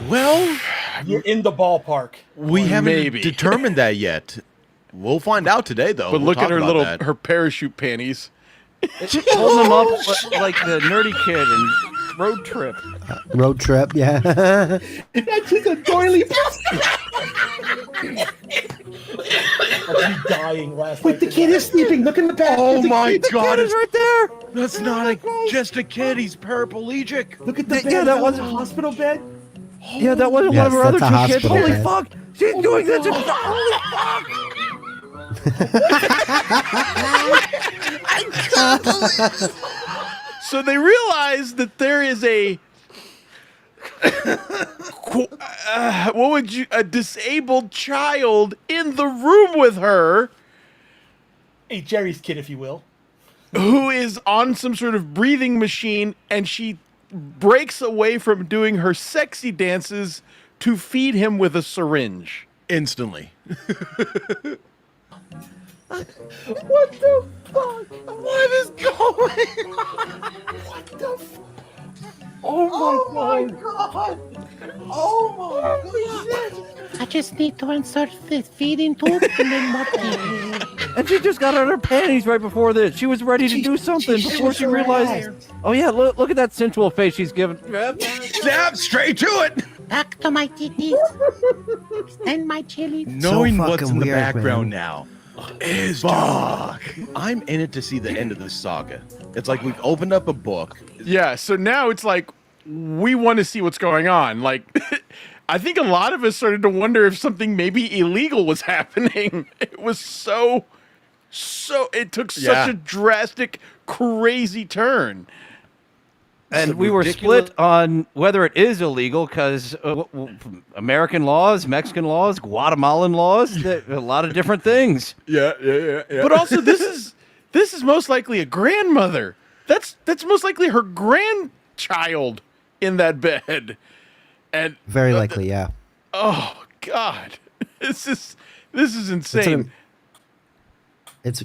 Well, You're in the ballpark. We haven't Maybe. determined that yet. We'll find out today, though. But We'll look at talk her about that. her parachute panties. Holding them up like the nerdy kid in Road Trip. Road trip, yeah. That's just a doily. I'm dying last night. Wait, the kid is sleeping. Look in the back. oh my God! It's right there. That's not just a kid. He's paraplegic. Look at the bed. Yeah, that was was- a hospital bed. Yeah, that wasn't Yes, one of her other that's a two kids. hospital Holy bed. fuck! She's doing that to. Holy I can't believe it. So they realize that there is a a disabled child in the room with her. A Jerry's kid, if you will. Who is on some sort of breathing machine, and she breaks away from doing her sexy dances to feed him with a syringe. Instantly. What the fuck? What is going on? What the fuck? Oh my god! Oh my god! I just need to insert the feeding tube and then what? And she just got out her panties right before this. She was ready to do something before she realized. Oh yeah, look at that sensual face she's giving. Snap straight to it. Back to my titties. Extend my chili. Knowing what's fucking in the weird, background man. now is fuck. I'm in it to see the end of the saga. It's like we've opened up a book. Yeah, so now it's like we want to see what's going on. Like, I think a lot of us started to wonder if something maybe illegal was happening. It was so it took such a drastic, crazy turn. And we were split on whether it is illegal because American laws, Mexican laws, Guatemalan laws, a lot of different things. Yeah. But also, this is most likely a grandmother. That's most likely her grandchild in that bed. And Very likely, yeah. oh God, this is insane. It's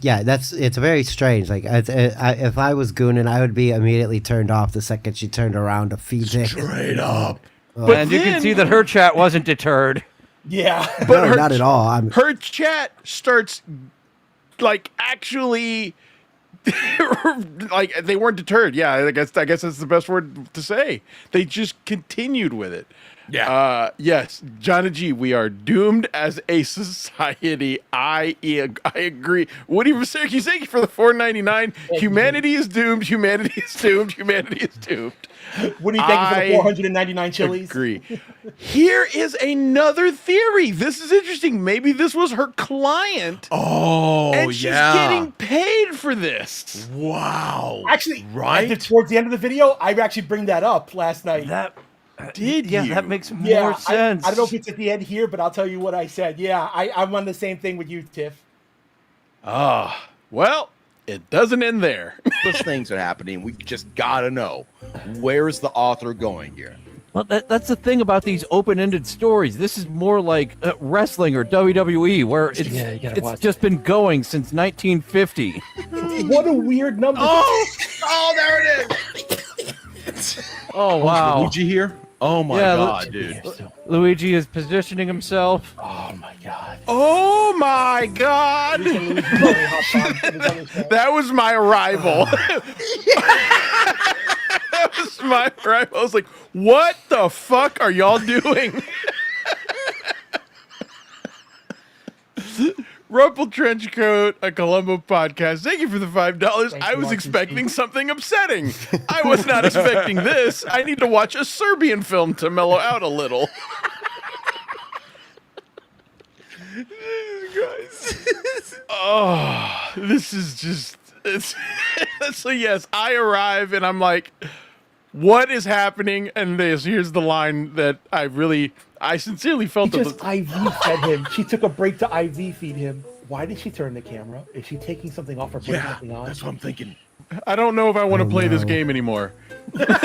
very strange. Like if I was gooning, I would be immediately turned off the second she turned around to feed it. Straight up. But and you then- can see that her chat wasn't deterred. Yeah. But No, not at all. her chat starts like actually like they weren't deterred. Yeah, I guess that's the best word to say. They just continued with it. Yeah. Yes, Johnny G, we are doomed as a society. I agree. Woody from Syracuse, thank you for the $4.99. Humanity is doomed. Humanity is doomed. Humanity is doomed. What do you think for the 499 chilies? Agree. Here is another theory. This is interesting. Maybe this was her client. Oh, and she's getting paid for this. Wow. Actually, right towards the end of the video, I actually bring that up last night. That makes more Yeah, sense. I don't know if it's at the end here, but I'll tell you what I said. Yeah, I'm on the same thing with you, Tiff. Well, it doesn't end there. Those things are happening. We just gotta know, where's the author going here? Well, that's the thing about these open-ended stories. This is more like wrestling or WWE, where it's just been going since 1950. What a weird number. Oh, there it is. Oh, wow. Luigi here? Oh my god, dude. Luigi is positioning himself. Oh my god. Oh my God. That was my arrival. That was my arrival. I was like, what the fuck are y'all doing? Rumple Trenchcoat, a Columbo podcast. Thank you for the $5. I was expecting something upsetting. I was not expecting this. I need to watch a Serbian film to mellow out a little. Oh, this is just... So yes, I arrive and I'm like, what is happening? And here's the line that I sincerely felt. She just IV fed him. She took a break to IV feed him. Why did she turn the camera? Is she taking something off or putting something on? That's what I'm thinking. I don't know if I want to play this game anymore. Look at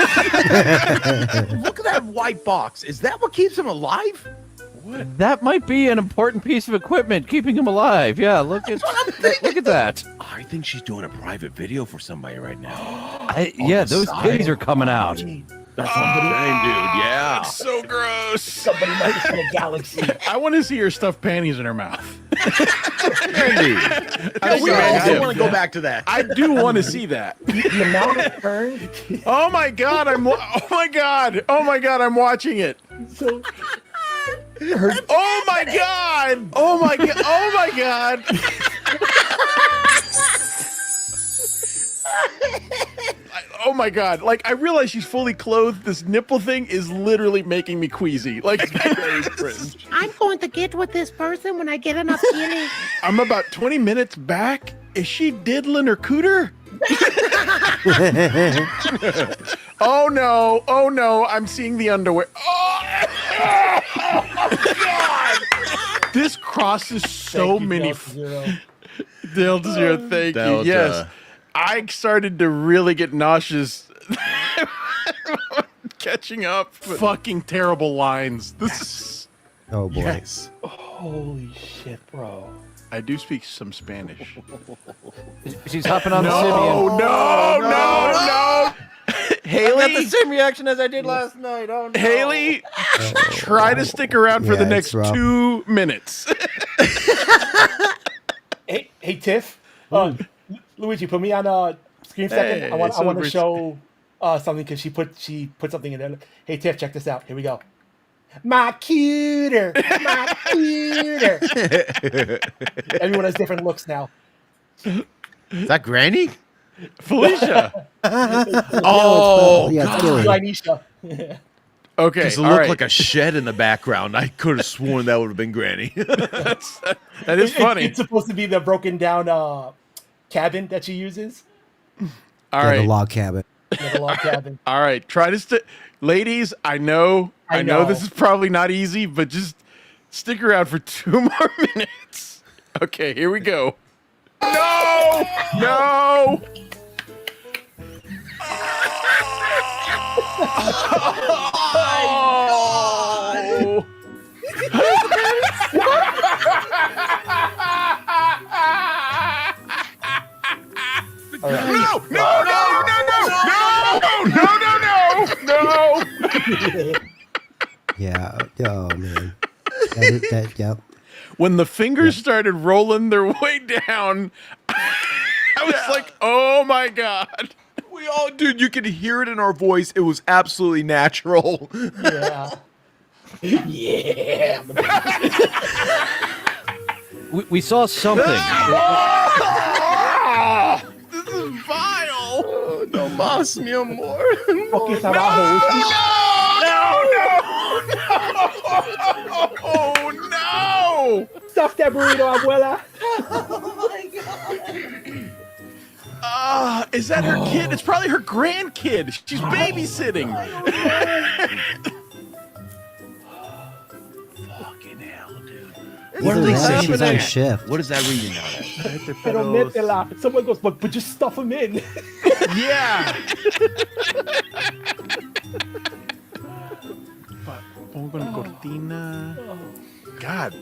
that white box. Is that what keeps him alive? That might be an important piece of equipment keeping him alive. Yeah, look at that. I think she's doing a private video for somebody right now. Those titties are coming out. That's what I'm saying, dude. Yeah. It's so gross. Somebody might have seen a galaxy. I want to see her stuff panties in her mouth. We also want to go back to that. I do want to see that. The amount of turn. Oh my god! I'm watching it. So. Oh my god! Oh my god! Oh my god! Oh my God. Like, I realize she's fully clothed. This nipple thing is literally making me queasy. Like, it's very cringe. I'm going to get with this person when I get enough feeling. I'm about 20 minutes back. Is she diddling her cooter? Oh no. Oh no. I'm seeing the underwear. Oh, God. This crosses so many. Delta Zero, thank you. Yes. I started to really get nauseous. Catching up. Fucking terrible lines. This is. Oh boy. Yes. Holy shit, bro. I do speak some Spanish. She's hopping on the No, Sibian. no. Haley, I got the same reaction as I did last night. Oh no. Haley, try to stick around for the next 2 minutes. Hey, Tiff. Luigi, put me on screen second. Hey, I want to show something because she put something in there. Hey, Tiff, check this out. Here we go. My cuter. Everyone has different looks now. Is that Granny? Felicia. Oh, yeah, it's Gilly. Glynisha. Okay, Because it looked like a shed in the background. I could have sworn that would have been Granny. That is funny. It's supposed to be the broken down cabin that she uses. All right. The log cabin. Yeah, the log cabin. All right. Try to ladies, I know this is probably not easy, but just stick around for 2 more minutes. Okay, here we go. No! Oh! No! Yeah. Oh man. Yep. When the fingers started rolling their way down, I was like, "Oh my God!" We all, dude, you could hear it in our voice. It was absolutely natural. Yeah. Yeah. We saw something. This is vile. No más, mi amor. Poquito abajo. Oh no! Stuff that burrito, abuela. Is that her kid? It's probably her grandkid. She's babysitting. Fucking hell, dude. What are they saying? She's on shift. What is that reading out at? Pero métela. Someone goes, but just stuff them in. Yeah. Pongo en cortina. God.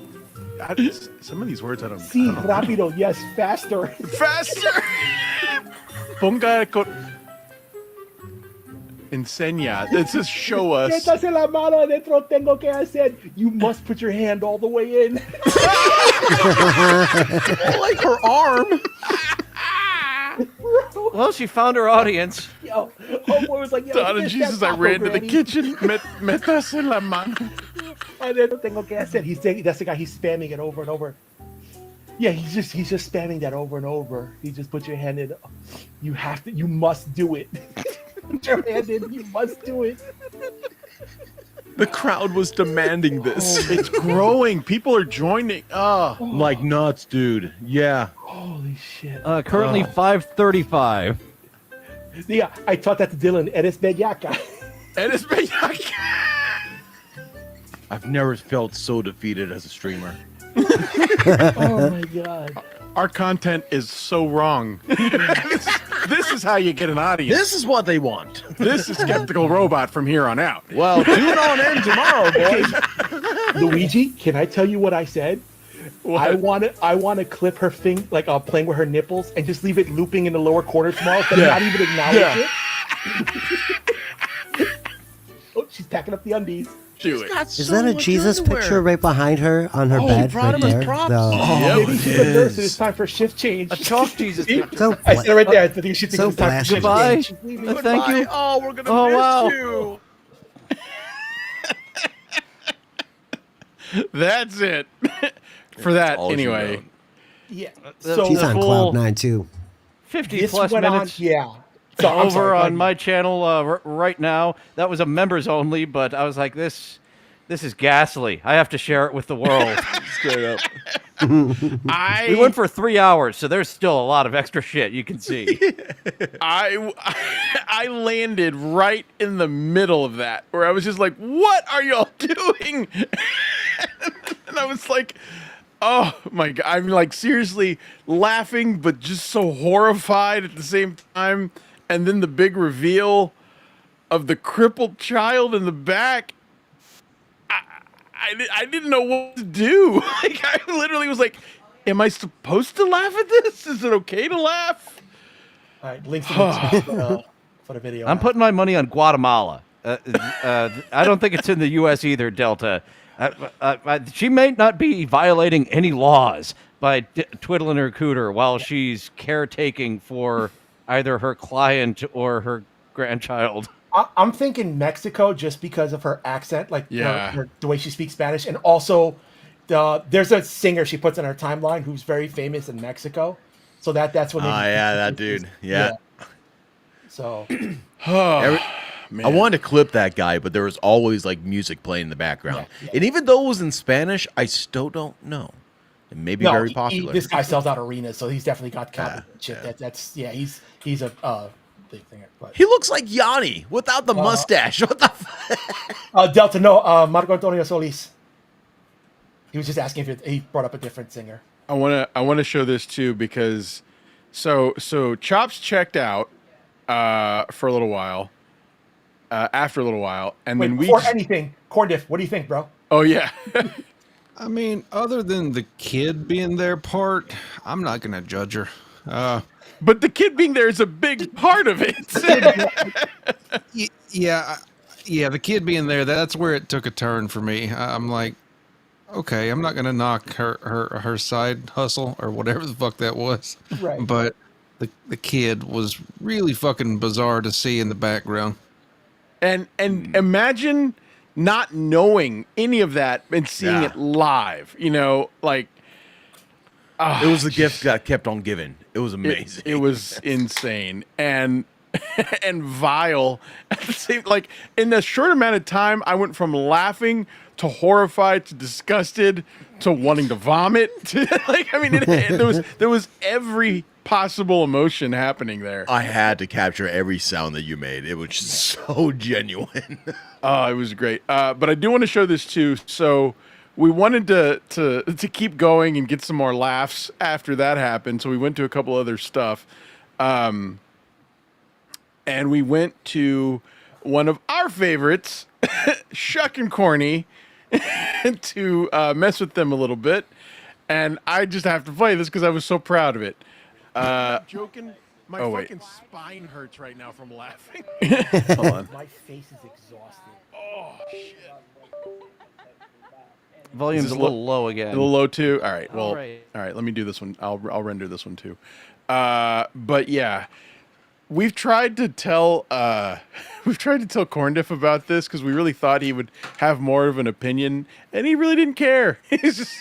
Some of these words I don't know. Sí, rápido. Yes, faster. Faster. Ponga enseña. It says show us. Métase la mano adentro, tengo que hacer. You must put your hand all the way in. Like her arm. Well, she found her audience. Yo, homeboy was like, yo, Don and Jesus, I ran to the kitchen. Métase la mano. Adentro, tengo que hacer. He's saying, that's the guy, he's spamming it over and over. Yeah, he's just spamming that over and over. He just put your hand in. You must do it. Put your hand in, you must do it. The crowd was demanding this. Oh, it's growing. People are joining. Like nuts, dude. Yeah. Holy shit. Currently 5:35. Yeah, I taught that to Dylan. Eres bellaca. Eres bellaca. I've never felt so defeated as a streamer. Oh my God. Our content is so wrong. This is how you get an audience. This is what they want. This is Skeptical Robot from here on out. Well, tune on in tomorrow, boys. Luigi, can I tell you what I said? What? I want to clip her thing, like playing with her nipples, and just leave it looping in the lower corner tomorrow, but not even acknowledge it. Oh, she's packing up the undies. Do it. Is that a Jesus picture right behind her on her bed right there? Maybe she's a nurse and it's time for shift change. A chalk Jesus. So I said it right there. I think she thinks so it's time for shift Goodbye. change. Thank you. Oh, we're gonna miss you. That's it. For that, all she anyway. wrote. Yeah. she's on cloud 9 too. 50 this plus went minutes. on. Yeah. So I'm over sorry, on my channel right now. That was a members only, but I was like, this is ghastly. I have to share it with the world. Straight up. We went for 3 hours, so there's still a lot of extra shit you can see. I landed right in the middle of that, where I was just like, "What are y'all doing?" And I was like, "Oh my god!" I'm like seriously laughing, but just so horrified at the same time. And then the big reveal of the crippled child in the back. I didn't know what to do. Like, I literally was like, am I supposed to laugh at this? Is it okay to laugh? All right, links in the chat for the video. I'm putting my money on Guatemala. I don't think it's in the U.S. either, Delta. She may not be violating any laws by twiddling her cooter while she's caretaking for either her client or her grandchild. I'm thinking Mexico just because of her accent, like Yeah. the way she speaks Spanish, and also there's a singer she puts on her timeline who's very famous in Mexico, so that's what. That dude. Yeah. So, I wanted to clip that guy, but there was always like music playing in the background, and even though it was in Spanish, I still don't know. It may be very popular. This guy sells out arenas, so he's definitely got copy shit. He's a big thing. But He looks like Yanni without the mustache. What the fuck? Delta, no, Marco Antonio Solis. He was just asking if he brought up a different singer. I wanna show this too because so Chops checked out for a little while. After a little while, and then we before anything, CORNdiff, what do you think, bro? Oh yeah. I mean, other than the kid being there part, I'm not gonna judge her. But the kid being there is a big part of it. Yeah, the kid being there, that's where it took a turn for me. I'm like, okay, I'm not gonna knock her side hustle or whatever the fuck that was. Right. But the kid was really fucking bizarre to see in the background. And imagine not knowing any of that and seeing it live. You know, like It was the gift that kept on giving. It was amazing. It was insane and vile at the same. Like in a short amount of time, I went from laughing to horrified to disgusted to wanting to vomit. To, like I mean, there was every possible emotion happening there. I had to capture every sound that you made. It was just so genuine. It was great. But I do want to show this too. So we wanted to keep going and get some more laughs after that happened. So we went to a couple other stuff. And we went to one of our favorites, Shuck and Corny, to mess with them a little bit. And I just have to play this because I was so proud of it. I'm joking. My fucking spine hurts right now from laughing. Hold on. My face is exhausted. Oh, shit. Volume's a little low again. A little low too. All right. Well, All right. Let me do this one. I'll render this one too. But yeah, we've tried to tell CORNdiff about this because we really thought he would have more of an opinion, and he really didn't care. He's just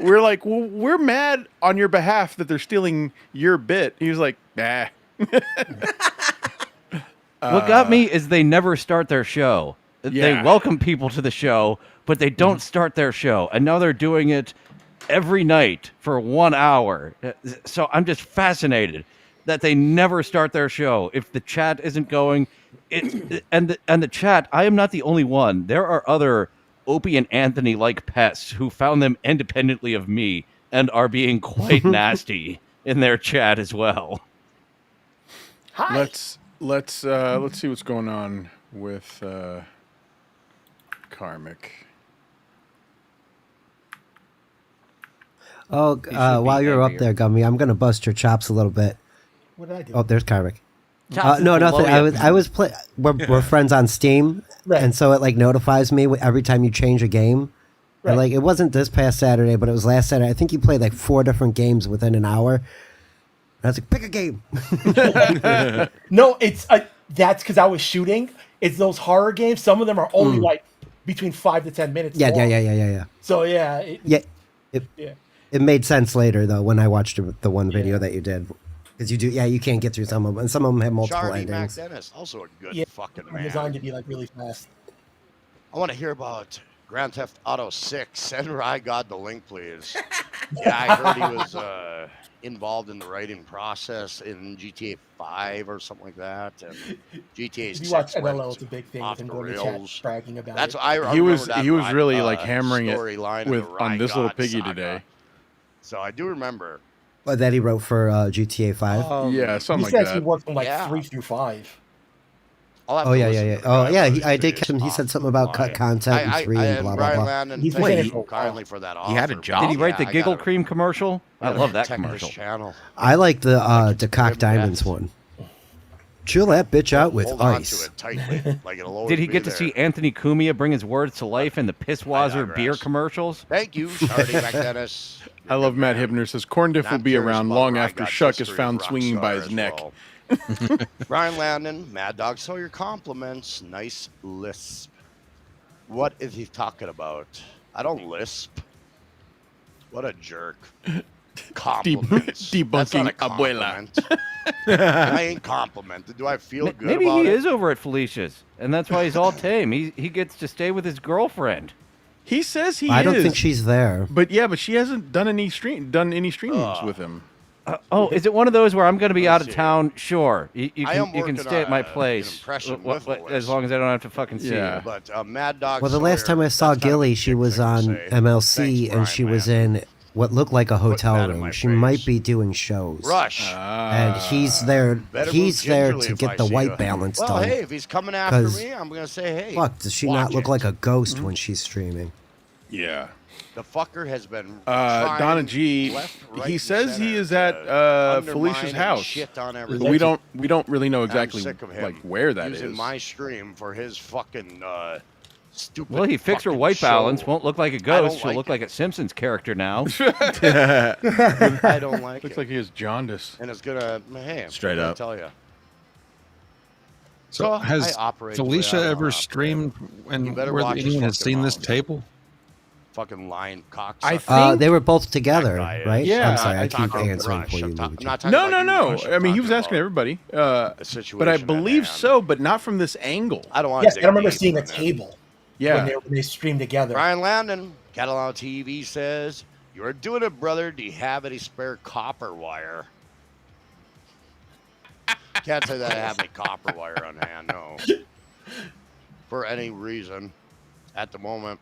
we're like, well, we're mad on your behalf that they're stealing your bit. He was like, nah. What got me is they never start their show. They welcome people to the show, but they don't start their show. And now they're doing it every night for 1 hour. So I'm just fascinated that they never start their show. If the chat isn't going, and the chat, I am not the only one. There are other Opie and Anthony-like pests who found them independently of me and are being quite nasty in their chat as well. Hi. Let's see what's going on with Karmic. Oh, while you're up there, Gummy, I'm gonna bust your chops a little bit. What did I do? Oh, there's Karmic. Chops No, is nothing. below you. I was play. We're friends on Steam, Right. and so it like notifies me every time you change a game. Right. And, like it wasn't this past Saturday, but it was last Saturday. I think you played like 4 different games within an hour. And I was like, pick a game. No, it's that's because I was shooting. It's those horror games. Some of them are only like between 5 to 10 minutes. Yeah. long. So It made sense later though when I watched the one video that you did. Because you do, yeah, you can't get through some of them, and some of them have multiple Shardy Mac endings. Dennis, also a good fucking man. Designed to be like really fast. I want to hear about Grand Theft Auto 6. Send Rye God the link, please. Yeah, I heard he was involved in the writing process in GTA 5 or something like that. And GTA 6 If you watch NLL, went it's a big thing off with him the going to chat rails. bragging about That's it. what I He was remember that he was Rye- really like hammering it storyline in with the on Rye this little God piggy saga. today. So I do remember. But that he wrote for GTA 5. Yeah, something He like says he that. worked from like Yeah. 3 through 5. I'll have Oh to yeah, listen yeah, to yeah. the Oh guy, yeah, but I he's did pretty catch him. He said something about cut content in 3 and blah blah Brian blah. Landon, He's thank been you in for a kindly for that offer. He had a job? Did he write Yeah, the I Giggle gotta- Cream commercial? I love that protect this commercial. channel. I like the Decock him Diamonds best. one. Chill that bitch out with Hold on ice. to it tightly, like it'll always Did he be get to there. see Anthony Cumia bring his words to life in the Pisswazer beer digress. commercials? Thank you, Shardy Dennis. I love Matt Hibner says CORNdiff will Not be curious around about long Rye after God's Shuck is history found of swinging by Rockstar his as neck. well. Brian Landon, Mad Dog, so your compliments. Nice lisp. What is he talking about? I don't lisp. What a jerk. Compliments. That's not a Debunking abuela. compliment. I ain't complimented. Do I feel good Maybe about he it? is over at Felicia's, and that's why he's all tame. He gets to stay with his girlfriend. He says he I is. don't think she's there. But yeah, but she hasn't done any streamings with him. Oh, is it one of those where I'm going to be Let's out of see. town? Sure, you I can am you can working stay at on my an place impression wh- with wh- Lois. as long as I don't have to fucking see Yeah. you. But Mad Dog. Well, the last Sawyer, time I saw that's kind of a Gilly, she dick was thing to on say. MLC Thanks, and she Brian was Landon. in what looked like a hotel that in my room. She face. might be doing shows. Rush. And he's there. Better He's move there gingerly to if get I the see white ya. balance Well, done. hey, if he's coming after 'Cause- me, I'm gonna say, hey. Fuck, does she watch not look it. like a ghost when she's streaming? Yeah. The fucker has been. Donna trying G. left, right, He and says he center is to at undermine Felicia's and house. shit on But everything. we don't really know I'm exactly sick of him like where that is. using my stream for his fucking stupid. Well, he fixed her fucking white show. balance. Won't look like a I ghost. don't She'll like look it. like a Simpsons character now. I don't like Looks it. like he has jaundice. And it's gonna. Hey, Straight I'm gonna up. Tell you. So I has operate the way Felicia I wanna ever operate. streamed You and better where watch his anyone has fucking seen this mouth. table? Fucking lying cocksucker. I think They were both together, That guy is- right? Yeah, I'm sorry, I I'm keep talking answering Rush. for you, I'm Luigi. not talking No, about no, you, no. Rush. I'm I mean, he was talking asking about everybody. the But I situation at believe hand. so, but not from this angle. I don't want Yes, to. I remember seeing a table Yeah. when they streamed together. Brian Landon, Catalan TV says, "You are doing it, brother. Do you have any spare copper wire?" Can't say that I have any copper wire on hand, no. For any reason, at the moment,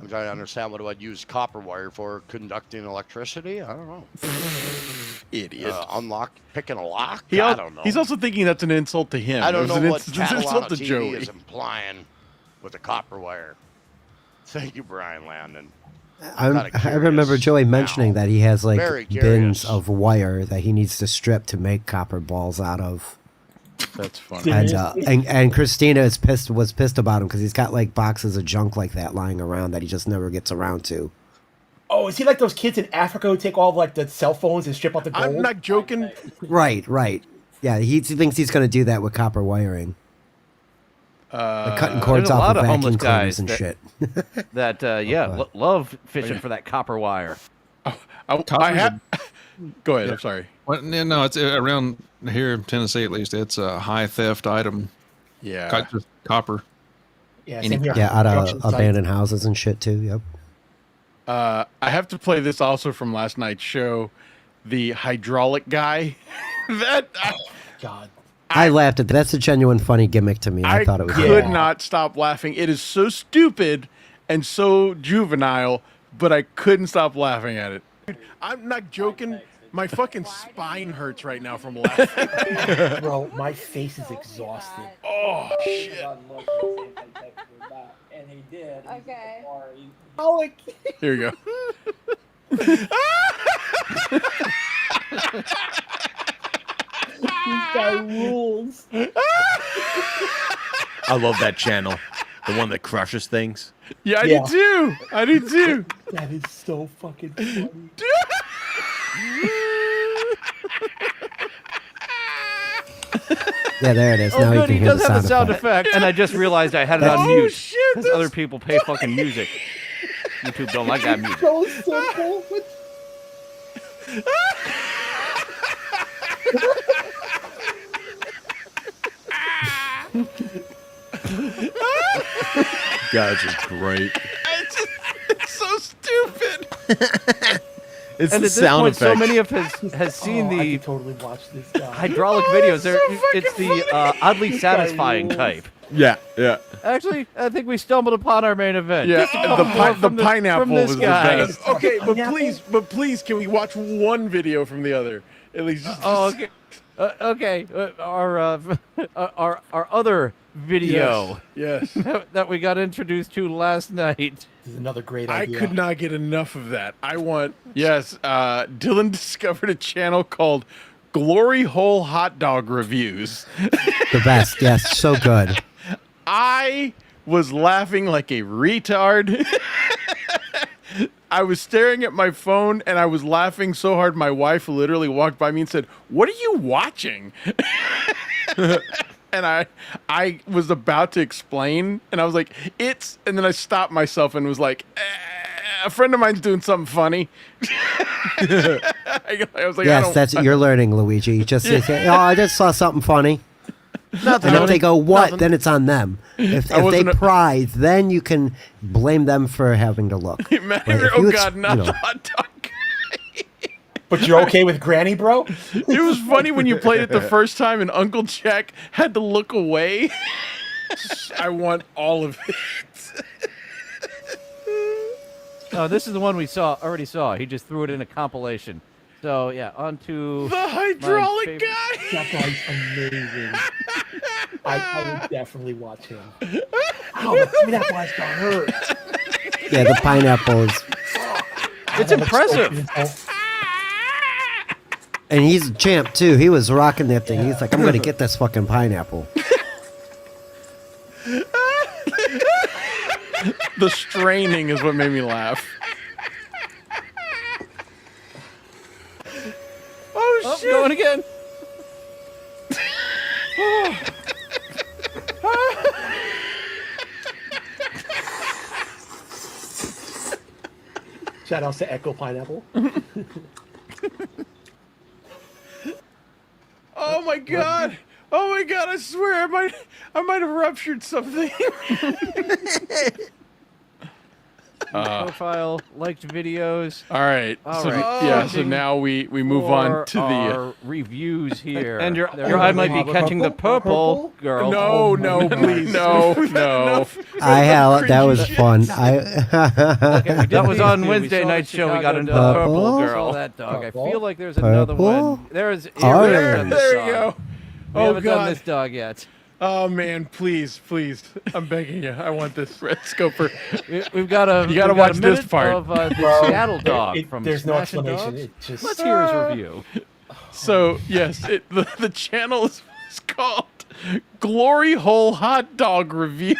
I'm trying to understand what do I use copper wire for? Conducting electricity? I don't know. Idiot. Picking a lock? He I don't know. He's also thinking that's an insult to him. I don't It's an know what it's an insult Catalana to TV Joey. is implying with the copper wire. Thank you, Brian Landon. I remember Joey mentioning that he has like Very bins curious. of wire that he needs to strip to make copper balls out of. That's funny. And Christina was pissed about him because he's got like boxes of junk like that lying around that he just never gets around to. Oh, is he like those kids in Africa who take all of, like the cell phones and strip out the gold? I'm not joking. Right. Yeah, he thinks he's going to do that with copper wiring. Like cutting cords There's a off lot of of homeless vacuum cleaners guys and that- shit. That love fishing for that copper wire. I have. Go ahead. I'm sorry. Well, no, it's around here in Tennessee at least. It's a high theft item. Yeah. Just copper. Yeah, Any- same here. Yeah, out of Construction sites. abandoned houses and shit too. Yep. I have to play this also from last night's show. The hydraulic guy. God. I laughed at that. That's a genuine funny gimmick to me. I thought it was could funny. not stop laughing. It is so stupid and so juvenile, but I couldn't stop laughing at it. Dude, I'm not joking. My fucking spine hurts right now from laughing. Bro, my face is exhausted. Oh, shit. And he did. Okay. Oh, Here you go. this guy rules. I love that channel. The one that crushes things. Yeah, I Yeah. do too. I do too. That is so fucking funny. Yeah, there it is. Oh, now you good. can He hear does the have sound a sound effect. effect, and I just realized I had it on Oh, mute shit, because other people pay fucking music. YouTube don't like that music. So simple. Guys are great. It's so stupid. It's And the at this sound point, effect. so many of us has seen I the could totally watch this guy. hydraulic videos. It's the oddly satisfying rules. type. Yeah, yeah. Actually, I think we stumbled upon our main event. Yeah, Just a couple more the from pineapple from this was guy. the best. Okay, but Pineapple? please, can we watch one video from the other? At least. Oh, okay. Okay. Our other video Yes. that we got introduced to last night. This is another great I idea. could not get enough of that. I want. Yes. Dylan discovered a channel called Glory Hole Hot Dog Reviews. The best. Yes, so good. I was laughing like a retard. I was staring at my phone and I was laughing so hard my wife literally walked by me and said, "What are you watching?" And I was about to explain and I was like, and then I stopped myself and was like, a friend of mine's doing something funny. I was like, Yes, you're learning, Luigi. You just say, "Oh, I just saw something funny." Nothing. And if they go, "What?" Nothing. then it's on them. If they wasn't pry, then you can blame them for having to look. But if Oh you God, not you know, the hot dog. But you're okay with Granny, bro? It was funny when you played it the first time and Uncle Jack had to look away. I want all of it. Oh, this is the one we already saw. He just threw it in a compilation. So yeah, on to The hydraulic favorite- guy. That guy's amazing. I would definitely watch him. Ow, the pineapple has got hurt. yeah, the pineapple is, It's impressive. and he's a champ too. He was rocking that thing. He's like, "I'm gonna get this fucking pineapple." The straining is what made me laugh. Oh, shit. going again. Shout outs to Echo Pineapple. Oh my God. Oh my God, I swear I might have ruptured something. Profile, liked videos. All right. All So right. yeah, so now we move on to the our reviews here. And your There eye we might go. be catching the purple girl. No, no, please. No. That was fun. That was on Wednesday saw night the show. We got into the Purple? purple Saw girl. that dog. I Purple? feel like there's another Purple? one. There's Orange. we haven't done this There you dog. go. We Oh haven't done God. this dog yet. Oh man, please. I'm begging you. I want this red scoper. We've got a. You gotta we've got watch a this minute part. of the Bro, Seattle dog from there's no Smashing explanation. Dogs. It just Let's hear his review. So yes, the channel is called Glory Hole Hot Dog Review.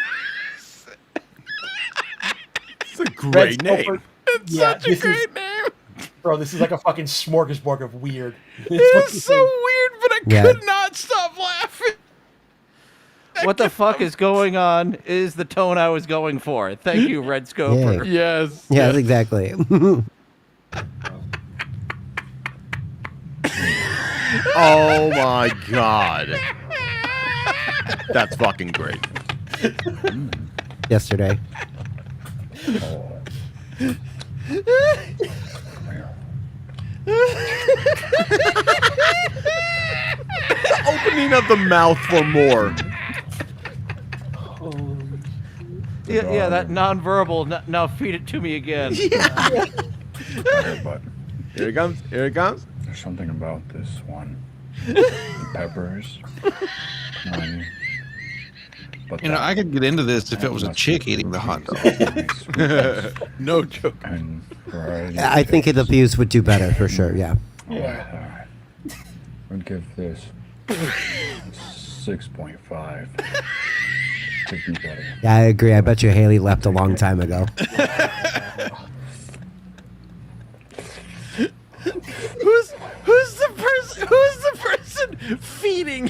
It's a great Red name. Scoper- It's Yeah, such a this is- great name. Bro, this is like a fucking smorgasbord of weird. It's so weird, but I Yeah. could not stop laughing. What the fuck is going on? Is the tone I was going for. Thank you, Red Scoper. Yes. Yes, exactly. Oh my God. That's fucking great. Yesterday. Opening of the mouth for more. Yeah, that nonverbal. Now feed it to me again. But Here it comes. Here it comes. there's something about this one. The peppers. onion, but You know, that- I could get into this if it was a that chick must eating the hot dog. be sweetness No joke. and variety of I think the tastes. views would do better for sure. Yeah. All right. I'd give this 6.5. Could be better. Yeah, I agree. I bet you Haley left a long time ago. Who's the person feeding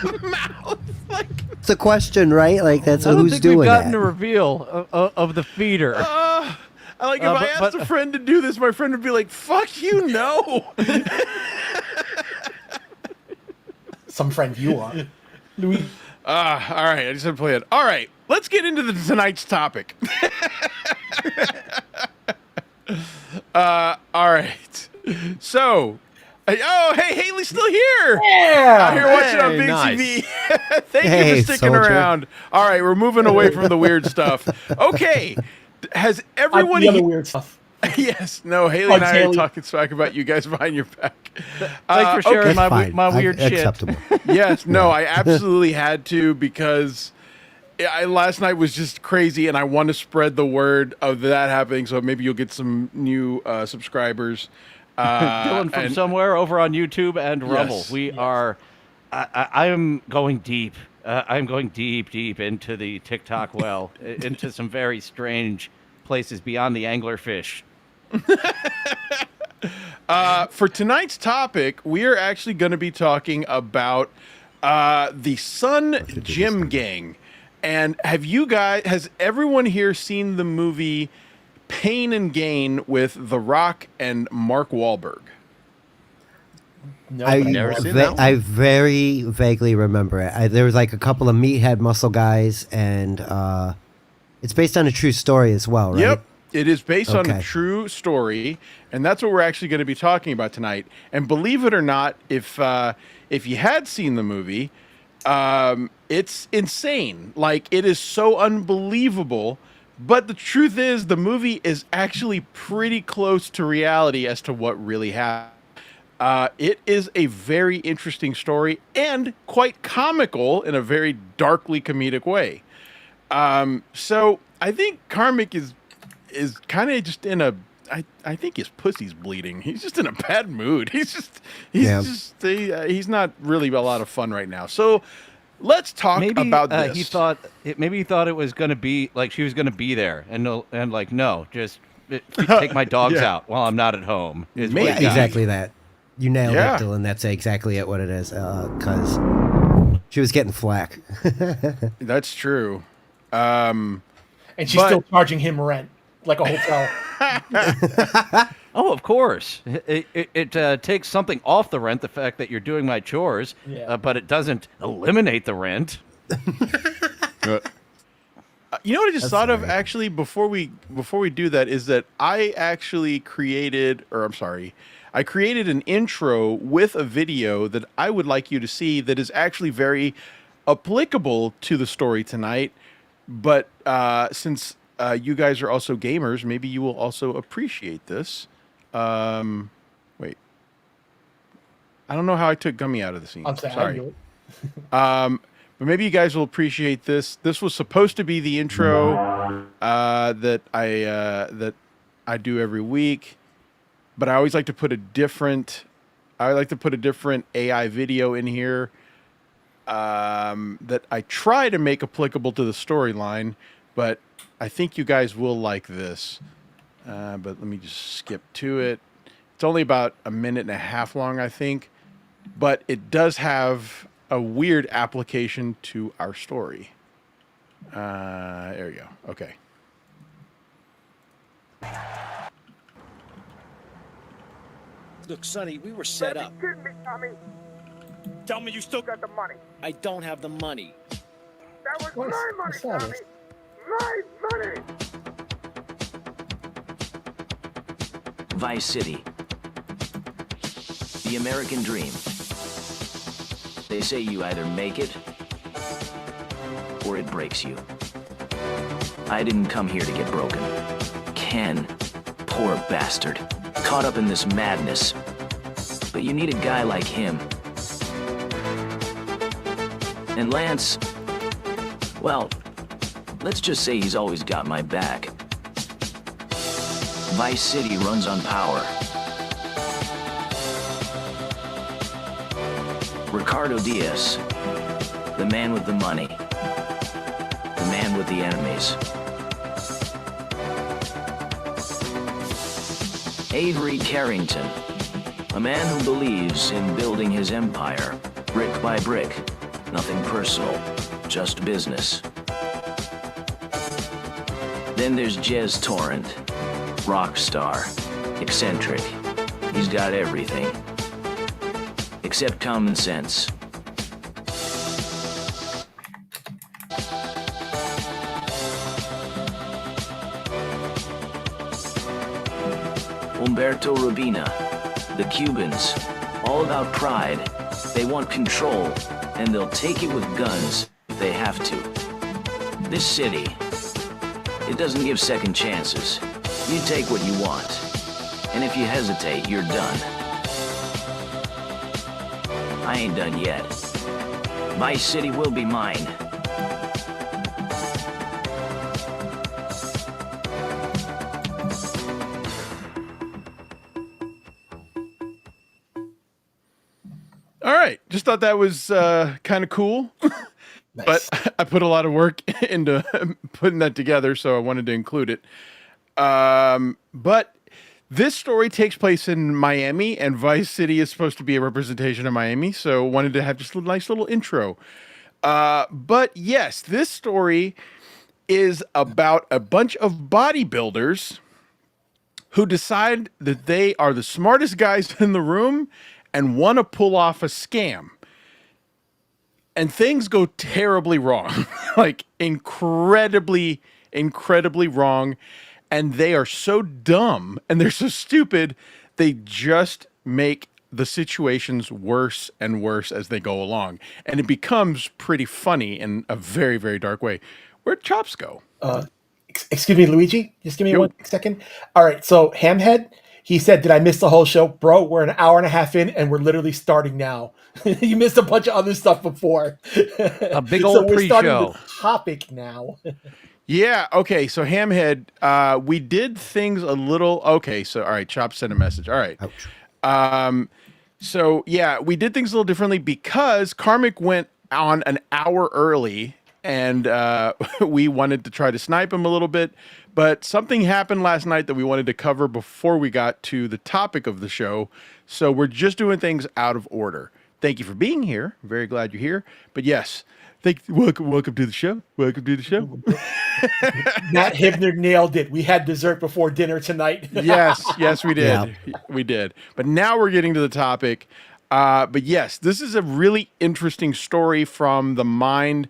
the mouth? Like, It's a question, right? Like that's I don't who's think doing we've gotten that. a reveal of the feeder. if I asked but- a friend to do this, my friend would be like, "Fuck you, no." some friend you are. Louis. All right, I just had to play it. All right, let's get into tonight's topic. All right. So, hey, Haley's still here. Yeah. Out here watching on Big nice. TV. Thank you for sticking soldier. around. All right, we're moving away from the weird stuff. Okay, has everyone? The other weird stuff. Yes. No, Haley and I are Haley. talking smack about you guys behind your back. Thanks for sharing That's my, fine. my weird shit. Acceptable. Yes. No, I absolutely had to because last night was just crazy, and I want to spread the word of that happening. So maybe you'll get some new subscribers. Dylan from somewhere over on YouTube and Rumble. Yes. We are. I am going deep. I'm going deep into the TikTok well, into some very strange places beyond the anglerfish. For tonight's topic, we are actually going to be talking about the Sun Gym Gang. And has everyone here seen the movie Pain and Gain with The Rock and Mark Wahlberg? No, I very vaguely remember it. There was like a couple of meathead muscle guys, and it's based on a true story as well, right? Yep. It is based on a Okay. true story, and that's what we're actually going to be talking about tonight. And believe it or not, if you had seen the movie, it's insane. Like, it is so unbelievable. But the truth is, the movie is actually pretty close to reality as to what really happened. It is a very interesting story and quite comical in a very darkly comedic way. So I think Karmic is kind of just in a. I think his pussy's bleeding. He's just in a bad mood. He's not really a lot of fun right now. So let's talk about this. He thought it was going to be like she was going to be there, and like no, just take my dogs out while I'm not at home. Is what he got. Exactly that. You nailed Yeah. it, Dylan. That's exactly what it is. Because she was getting flack. That's true. And she's still charging him rent like a hotel. Oh, of course. It takes something off the rent, the fact that you're doing my chores, but it doesn't eliminate the rent. You know what I just thought of actually before we do that is that I created an intro with a video that I would like you to see that is actually very applicable to the story tonight. But since you guys are also gamers, maybe you will also appreciate this. Wait. I don't know how I took Gummy out of the scene. I'm saying, sorry. But maybe you guys will appreciate this. This was supposed to be the intro that I do every week, but I always like to put a different AI video in here that I try to make applicable to the storyline. But I think you guys will like this. But let me just skip to it. It's only about a minute and a half long, I think, but it does have a weird application to our story. There you go. Okay. Look, Sonny, we were set up. Kidding me, Tommy? Tell me you still Got the money. I don't have the money. That was What's- my money, what's that? Tommy. My money. Vice City. The American dream. They say you either make it or it breaks you. I didn't come here to get broken. Ken, poor bastard, caught up in this madness. But you need a guy like him. And Lance, well, let's just say he's always got my back. Vice City runs on power. Ricardo Diaz, the man with the money, the man with the enemies. Avery Carrington, a man who believes in building his empire, brick by brick, nothing personal, just business. Then there's Jez Torrent, rock star, eccentric. He's got everything. Except common sense. Humberto Rubina, the Cubans, all about pride. They want control, and they'll take it with guns if they have to. This city, it doesn't give second chances. You take what you want, and if you hesitate, you're done. I ain't done yet. My city will be mine. All right, just thought that was kind of cool. Nice. But I put a lot of work into putting that together, so I wanted to include it. But this story takes place in Miami, and Vice City is supposed to be a representation of Miami, so wanted to have just a nice little intro. But yes, this story is about a bunch of bodybuilders who decide that they are the smartest guys in the room and want to pull off a scam. And things go terribly wrong, like incredibly wrong. And they are so dumb and they're so stupid, they just make the situations worse and worse as they go along. And it becomes pretty funny in a very, very dark way. Where'd Chops go? Excuse me, Luigi. Just give me 1 second. All right, so Hamhead, he said, did I miss the whole show? Bro, we're an hour and a half in, and we're literally starting now. You missed a bunch of other stuff before. A big old pre-show. We're starting the topic now. Yeah, okay, so Hamhead, we did things a little... Okay, so, all right, Chop sent a message. All right. So, yeah, we did things a little differently because Karmic went on an hour early, and we wanted to try to snipe him a little bit, but something happened last night that we wanted to cover before we got to the topic of the show, so we're just doing things out of order. Thank you for being here. I'm very glad you're here. But yes, welcome to the show. Welcome to the show. Matt Hibner nailed it. We had dessert before dinner tonight. Yes, we did. Yeah. We did. But now we're getting to the topic. But yes, this is a really interesting story from the mind.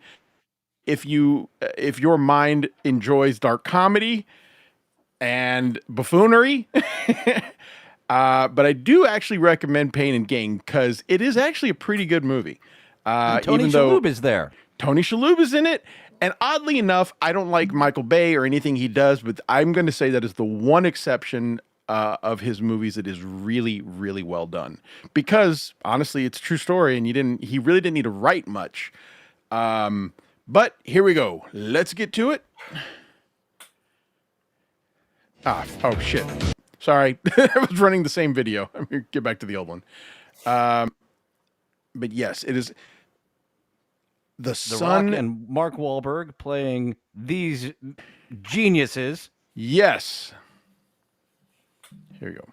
If your mind enjoys dark comedy and buffoonery, but I do actually recommend Pain and Gain because it is actually a pretty good movie. Tony Shalhoub is there. Tony Shalhoub is in it. And oddly enough, I don't like Michael Bay or anything he does, but I'm going to say that is the one exception of his movies that is really, really well done. Because honestly, it's a true story, and he really didn't need to write much. But here we go. Let's get to it. Oh shit. Sorry. I was running the same video. I'm going to get back to the old one. But yes, it is the Sun Rock and Mark Wahlberg playing these geniuses. Yes. Here you go.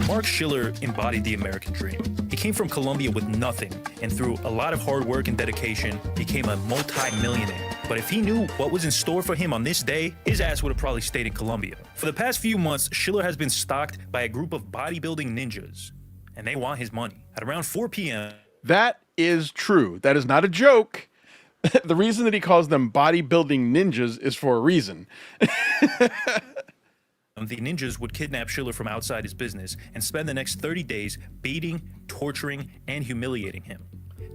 Mark Schiller embodied the American dream. He came from Colombia with nothing, and through a lot of hard work and dedication, became a multi-millionaire. But if he knew what was in store for him on this day, his ass would have probably stayed in Colombia. For the past few months, Schiller has been stalked by a group of bodybuilding ninjas, and they want his money. At around 4 p.m. That is true. That is not a joke. The reason that he calls them bodybuilding ninjas is for a reason. The ninjas would kidnap Schiller from outside his business and spend the next 30 days beating, torturing, and humiliating him.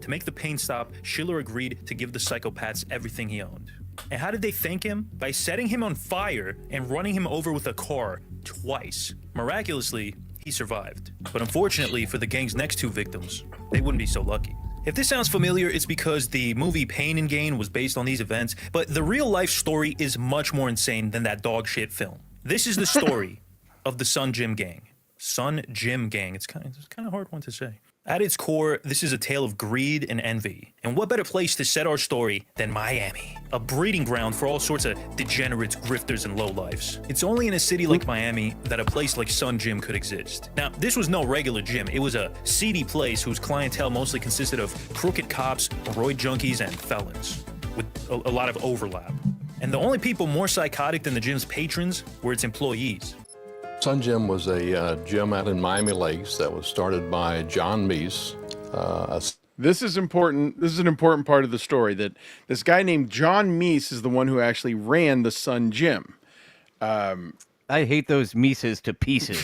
To make the pain stop, Schiller agreed to give the psychopaths everything he owned. And how did they thank him? By setting him on fire and running him over with a car twice. Miraculously, he survived. But unfortunately for the gang's next 2 victims, they wouldn't be so lucky. If this sounds familiar, it's because the movie Pain and Gain was based on these events, but the real life story is much more insane than that dog shit film. This is the story of the Sun Gym Gang. Sun Gym Gang. It's kind of a hard one to say. At its core, this is a tale of greed and envy. And what better place to set our story than Miami? A breeding ground for all sorts of degenerates, grifters, and lowlifes. It's only in a city like Miami that a place like Sun Gym could exist. Now, this was no regular gym. It was a seedy place whose clientele mostly consisted of crooked cops, roid junkies, and felons, with a lot of overlap. And the only people more psychotic than the gym's patrons were its employees. Sun Gym was a gym out in Miami Lakes that was started by John Meese. This is important. This is an important part of the story, that this guy named John Meese is the one who actually ran the Sun Gym. I hate those Mises to pieces.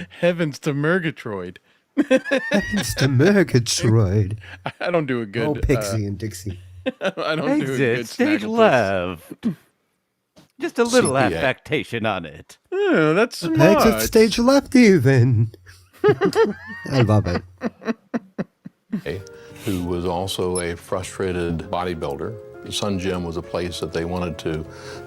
Heavens to Murgatroyd. Heavens to Murgatroyd. I don't do a good... Oh, Pixie and Dixie. I don't do a good stage snaggle left. Just a little CPA. affectation on it. Oh, that's smart. Exit stage left even. I love it. Who was also a frustrated bodybuilder. The Sun Gym was a place that they wanted to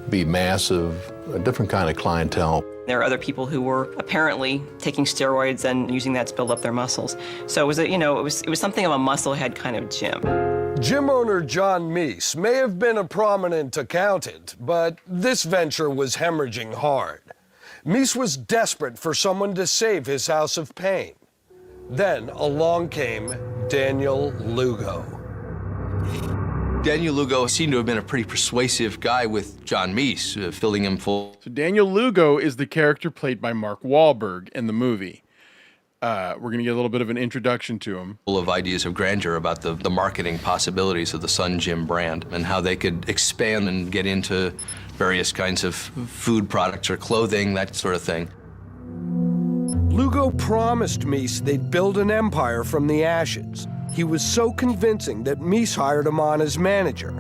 be massive, a different kind of clientele. There are other people who were apparently taking steroids and using that to build up their muscles. So it was it was something of a musclehead kind of gym. Gym owner John Meese may have been a prominent accountant, but this venture was hemorrhaging hard. Meese was desperate for someone to save his house of pain. Then along came Daniel Lugo. Daniel Lugo seemed to have been a pretty persuasive guy with John Meese, filling him full. So Daniel Lugo is the character played by Mark Wahlberg in the movie. We're going to get a little bit of an introduction to him. Full of ideas of grandeur about the marketing possibilities of the Sun Gym brand and how they could expand and get into various kinds of food products or clothing, that sort of thing. Lugo promised Meese they'd build an empire from the ashes. He was so convincing that Meese hired him on as manager.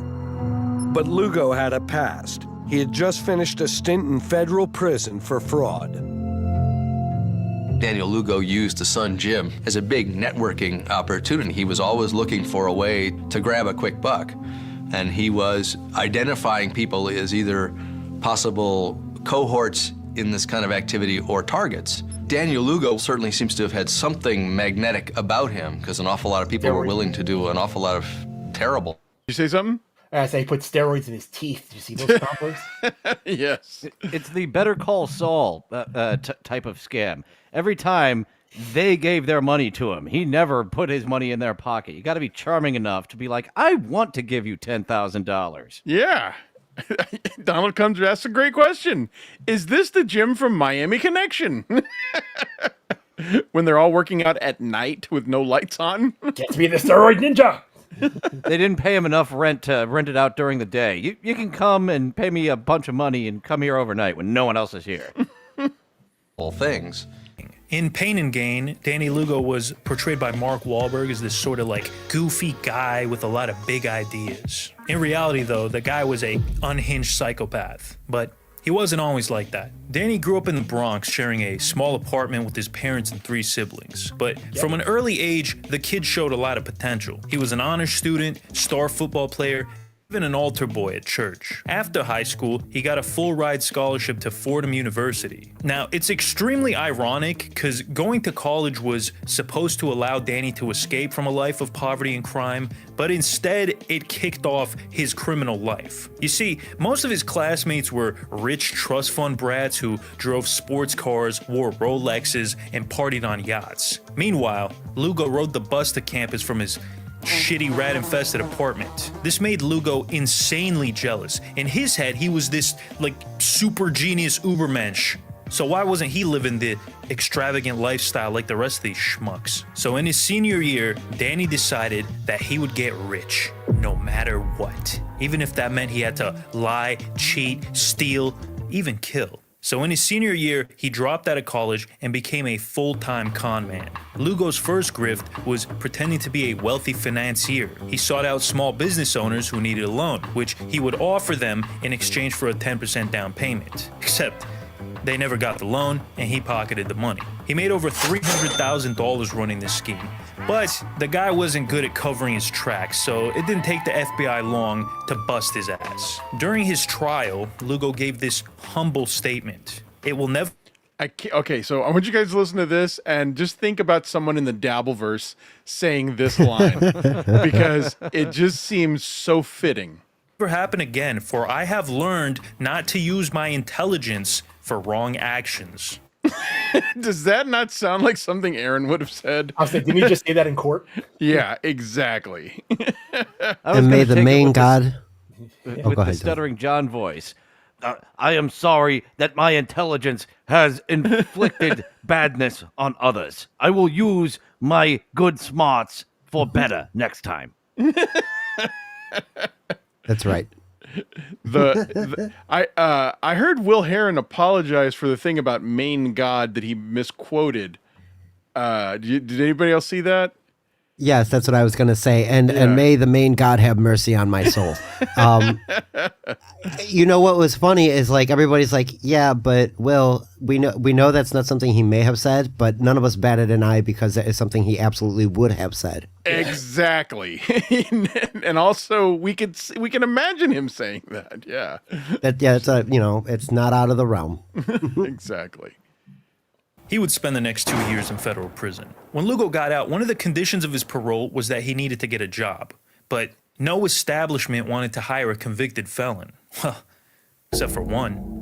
But Lugo had a past. He had just finished a stint in federal prison for fraud. Daniel Lugo used the Sun Gym as a big networking opportunity. He was always looking for a way to grab a quick buck. And he was identifying people as either possible cohorts in this kind of activity or targets. Daniel Lugo certainly seems to have had something magnetic about him, because an awful lot of people were willing to do an awful lot of terrible. You say something? I say he put steroids in his teeth. Did you see those combos? Yes. It's the Better Call Saul type of scam. Every time they gave their money to him, he never put his money in their pocket. You got to be charming enough to be like, I want to give you $10,000. Yeah. Donald comes asks a great question. Is this the gym from Miami Connection? When they're all working out at night with no lights on? Get to be the steroid ninja. They didn't pay him enough rent to rent it out during the day. You can come and pay me a bunch of money and come here overnight when no one else is here. All things. In Pain and Gain, Danny Lugo was portrayed by Mark Wahlberg as this sort of like goofy guy with a lot of big ideas. In reality, though, the guy was a unhinged psychopath, but he wasn't always like that. Danny grew up in the Bronx, sharing a small apartment with his parents and 3 siblings. But from an early age, the kid showed a lot of potential. He was an honor student, star football player, even an altar boy at church. After high school, he got a full-ride scholarship to Fordham University. Now, it's extremely ironic because going to college was supposed to allow Danny to escape from a life of poverty and crime, but instead, it kicked off his criminal life. You see, most of his classmates were rich trust fund brats who drove sports cars, wore Rolexes, and partied on yachts. Meanwhile, Lugo rode the bus to campus from his shitty rat-infested apartment. This made Lugo insanely jealous. In his head, he was this, like, super genius ubermensch. So why wasn't he living the extravagant lifestyle like the rest of these schmucks? So in his senior year, Danny decided that he would get rich, no matter what. Even if that meant he had to lie, cheat, steal, even kill. So in his senior year, he dropped out of college and became a full-time con man. Lugo's first grift was pretending to be a wealthy financier. He sought out small business owners who needed a loan, which he would offer them in exchange for a 10% down payment. Except they never got the loan, and he pocketed the money. He made over $300,000 running this scheme. But the guy wasn't good at covering his tracks, so it didn't take the FBI long to bust his ass. During his trial, Lugo gave this humble statement. It will never... Okay, so I want you guys to listen to this and just think about someone in the Dabbleverse saying this line, because it just seems so fitting. Never happen again, for I have learned not to use my intelligence for wrong actions. Does that not sound like something Aaron would have said? I was like, didn't he just say that in court? Yeah, exactly. And may the main God... With the stuttering John voice. I am sorry that my intelligence has inflicted badness on others. I will use my good smarts for better next time. That's right. I heard Will Heron apologize for the thing about main god that he misquoted. Did anybody else see that? Yes, that's what I was going to say. And may the main God have mercy on my soul. You know what was funny is like everybody's like, yeah, but Will, we know that's not something he may have said, but none of us batted an eye because that is something he absolutely would have said. Exactly. And also we can imagine him saying that. Yeah. It's not out of the realm. Exactly. He would spend the next 2 years in federal prison. When Lugo got out, one of the conditions of his parole was that he needed to get a job. But no establishment wanted to hire a convicted felon. Well, except for one.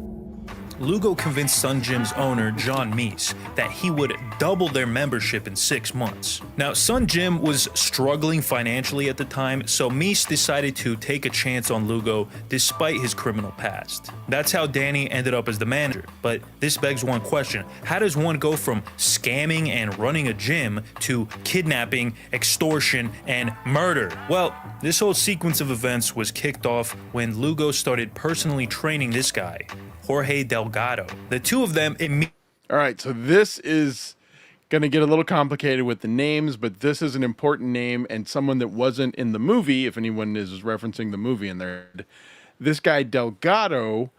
Lugo convinced Sun Gym's owner, John Meese, that he would double their membership in 6 months. Now, Sun Gym was struggling financially at the time, so Meese decided to take a chance on Lugo despite his criminal past. That's how Danny ended up as the manager. But this begs one question. How does one go from scamming and running a gym to kidnapping, extortion, and murder? Well, this whole sequence of events was kicked off when Lugo started personally training this guy, Jorge Delgado. The two of them All right, so this is going to get a little complicated with the names, but this is an important name and someone that wasn't in the movie, if anyone is referencing the movie in there. This guy Delgado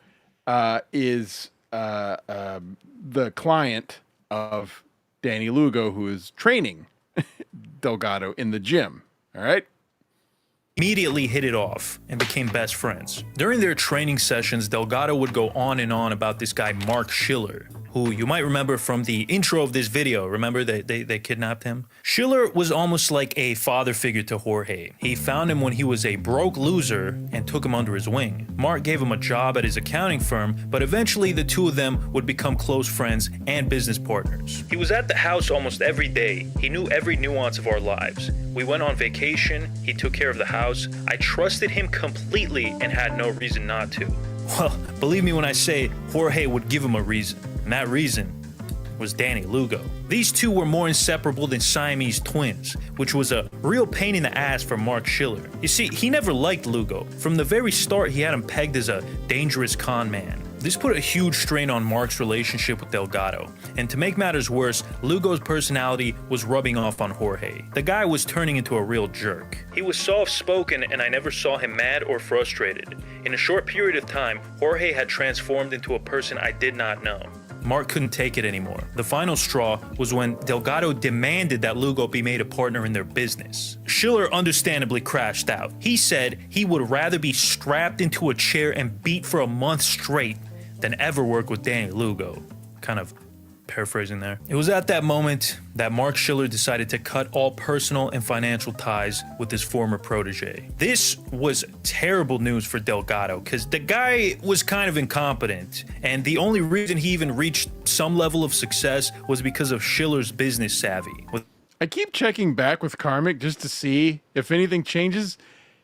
is the client of Danny Lugo, who is training Delgado in the gym. All right? immediately hit it off and became best friends. During their training sessions, Delgado would go on and on about this guy Mark Schiller, who you might remember from the intro of this video. Remember they kidnapped him? Schiller was almost like a father figure to Jorge. He found him when he was a broke loser and took him under his wing. Mark gave him a job at his accounting firm, but eventually the two of them would become close friends and business partners. He was at the house almost every day. He knew every nuance of our lives. We went on vacation, he took care of the house. I trusted him completely and had no reason not to. Well, believe me when I say Jorge would give him a reason, and that reason was Danny Lugo. These two were more inseparable than Siamese twins, which was a real pain in the ass for Mark Schiller. You see, he never liked Lugo. From the very start, he had him pegged as a dangerous con man. This put a huge strain on Mark's relationship with Delgado, and to make matters worse, Lugo's personality was rubbing off on Jorge. The guy was turning into a real jerk. He was soft-spoken, and I never saw him mad or frustrated. In a short period of time, Jorge had transformed into a person I did not know. Mark couldn't take it anymore. The final straw was when Delgado demanded that Lugo be made a partner in their business. Schiller understandably crashed out. He said he would rather be strapped into a chair and beat for a month straight than ever work with Danny Lugo. Kind of paraphrasing there. It was at that moment that Mark Schiller decided to cut all personal and financial ties with his former protege. This was terrible news for Delgado because the guy was kind of incompetent, and the only reason he even reached some level of success was because of Schiller's business savvy. I keep checking back with Karmic just to see if anything changes.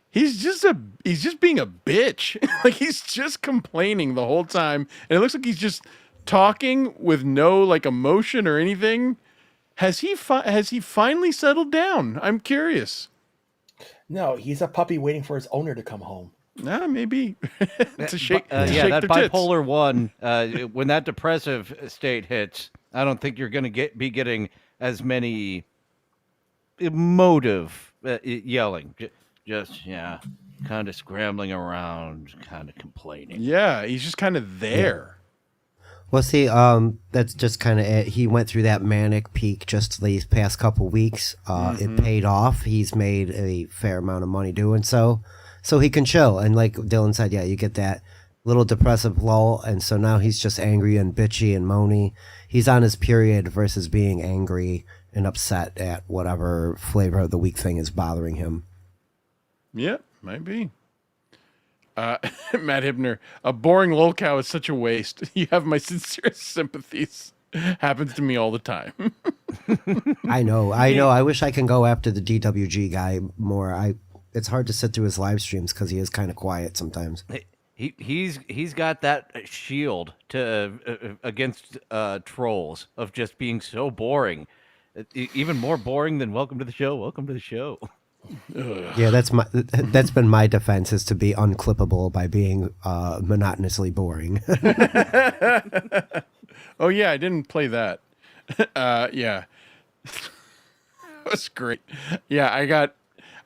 He's just being a bitch. Like, he's just complaining the whole time, and it looks like he's just talking with no like emotion or anything. Has he finally settled down? I'm curious. No, he's a puppy waiting for his owner to come home. Nah, maybe to shake. Yeah, that bipolar one. When that depressive state hits, I don't think you're going to be getting as many emotive yelling. Just kind of scrambling around, kind of complaining. Yeah, he's just kind of there. Well, see, that's just kind of it. He went through that manic peak just these past couple weeks. It paid off. He's made a fair amount of money doing so he can chill. And like Dylan said, yeah, you get that little depressive lull, and so now he's just angry and bitchy and moany. He's on his period versus being angry and upset at whatever flavor of the week thing is bothering him. Yeah, might be. Matt Hibner, a boring lolcow is such a waste. You have my sincerest sympathies. Happens to me all the time. I know. I wish I can go after the DWG guy more. It's hard to sit through his live streams because he is kind of quiet sometimes. He's got that shield to against trolls of just being so boring, even more boring than Welcome to the Show. Welcome to the show. Yeah, that's been my defense, is to be unclippable by being monotonously boring. Oh yeah, I didn't play that. Yeah, that's great. Yeah,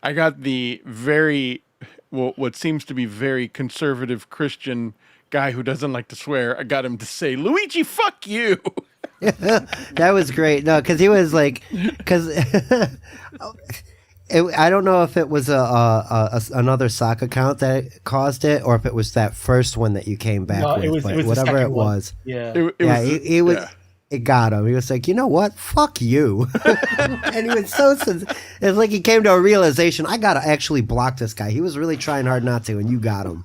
I got the very what seems to be very conservative Christian guy who doesn't like to swear. I got him to say, "Luigi, fuck you." That was great. No, because he was like, because I don't know if it was another sock account that caused it, or if it was that first one that you came back with. It was whatever it was. Yeah, it was. Yeah. It got him. He was like, you know what? Fuck you. And he was it's like he came to a realization, I gotta actually block this guy. He was really trying hard not to, and you got him.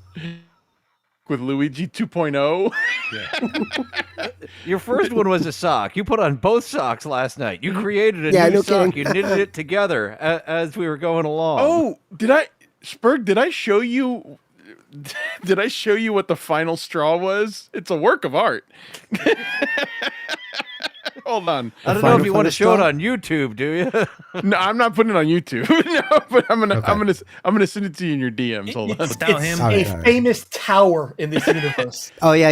With Luigi 2.0. Yeah. Your first one was a sock. You put on both socks last night. You created a new sock. You knitted it together as we were going along. Oh, did I show you? Did I show you what the final straw was? It's a work of art. Hold on. I don't know if you want to show it on YouTube, do you? No, I'm not putting it on YouTube. No, but I'm gonna send it to you in your DMs. Hold on. It's a famous tower in this universe. Oh yeah.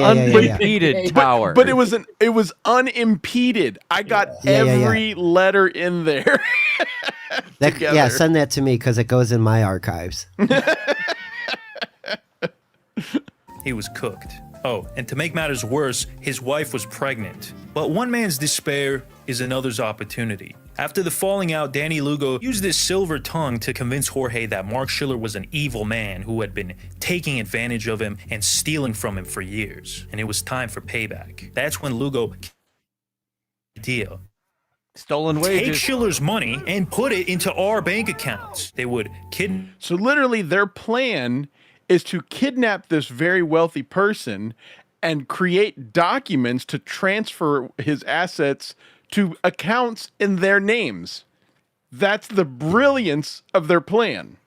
Unimpeded tower. But it was unimpeded. I got every letter in there. Yeah, send that to me because it goes in my archives. He was cooked. Oh, and to make matters worse, his wife was pregnant. But one man's despair is another's opportunity. After the falling out, Danny Lugo used his silver tongue to convince Jorge that Mark Schiller was an evil man who had been taking advantage of him and stealing from him for years. And it was time for payback. That's when Lugo deal. Stolen wages. Take Schiller's money and put it into our bank accounts. They would So literally their plan is to kidnap this very wealthy person and create documents to transfer his assets to accounts in their names. That's the brilliance of their plan.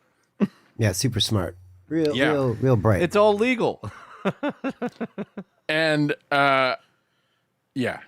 Yeah, super smart. Real bright. It's all legal. And yeah.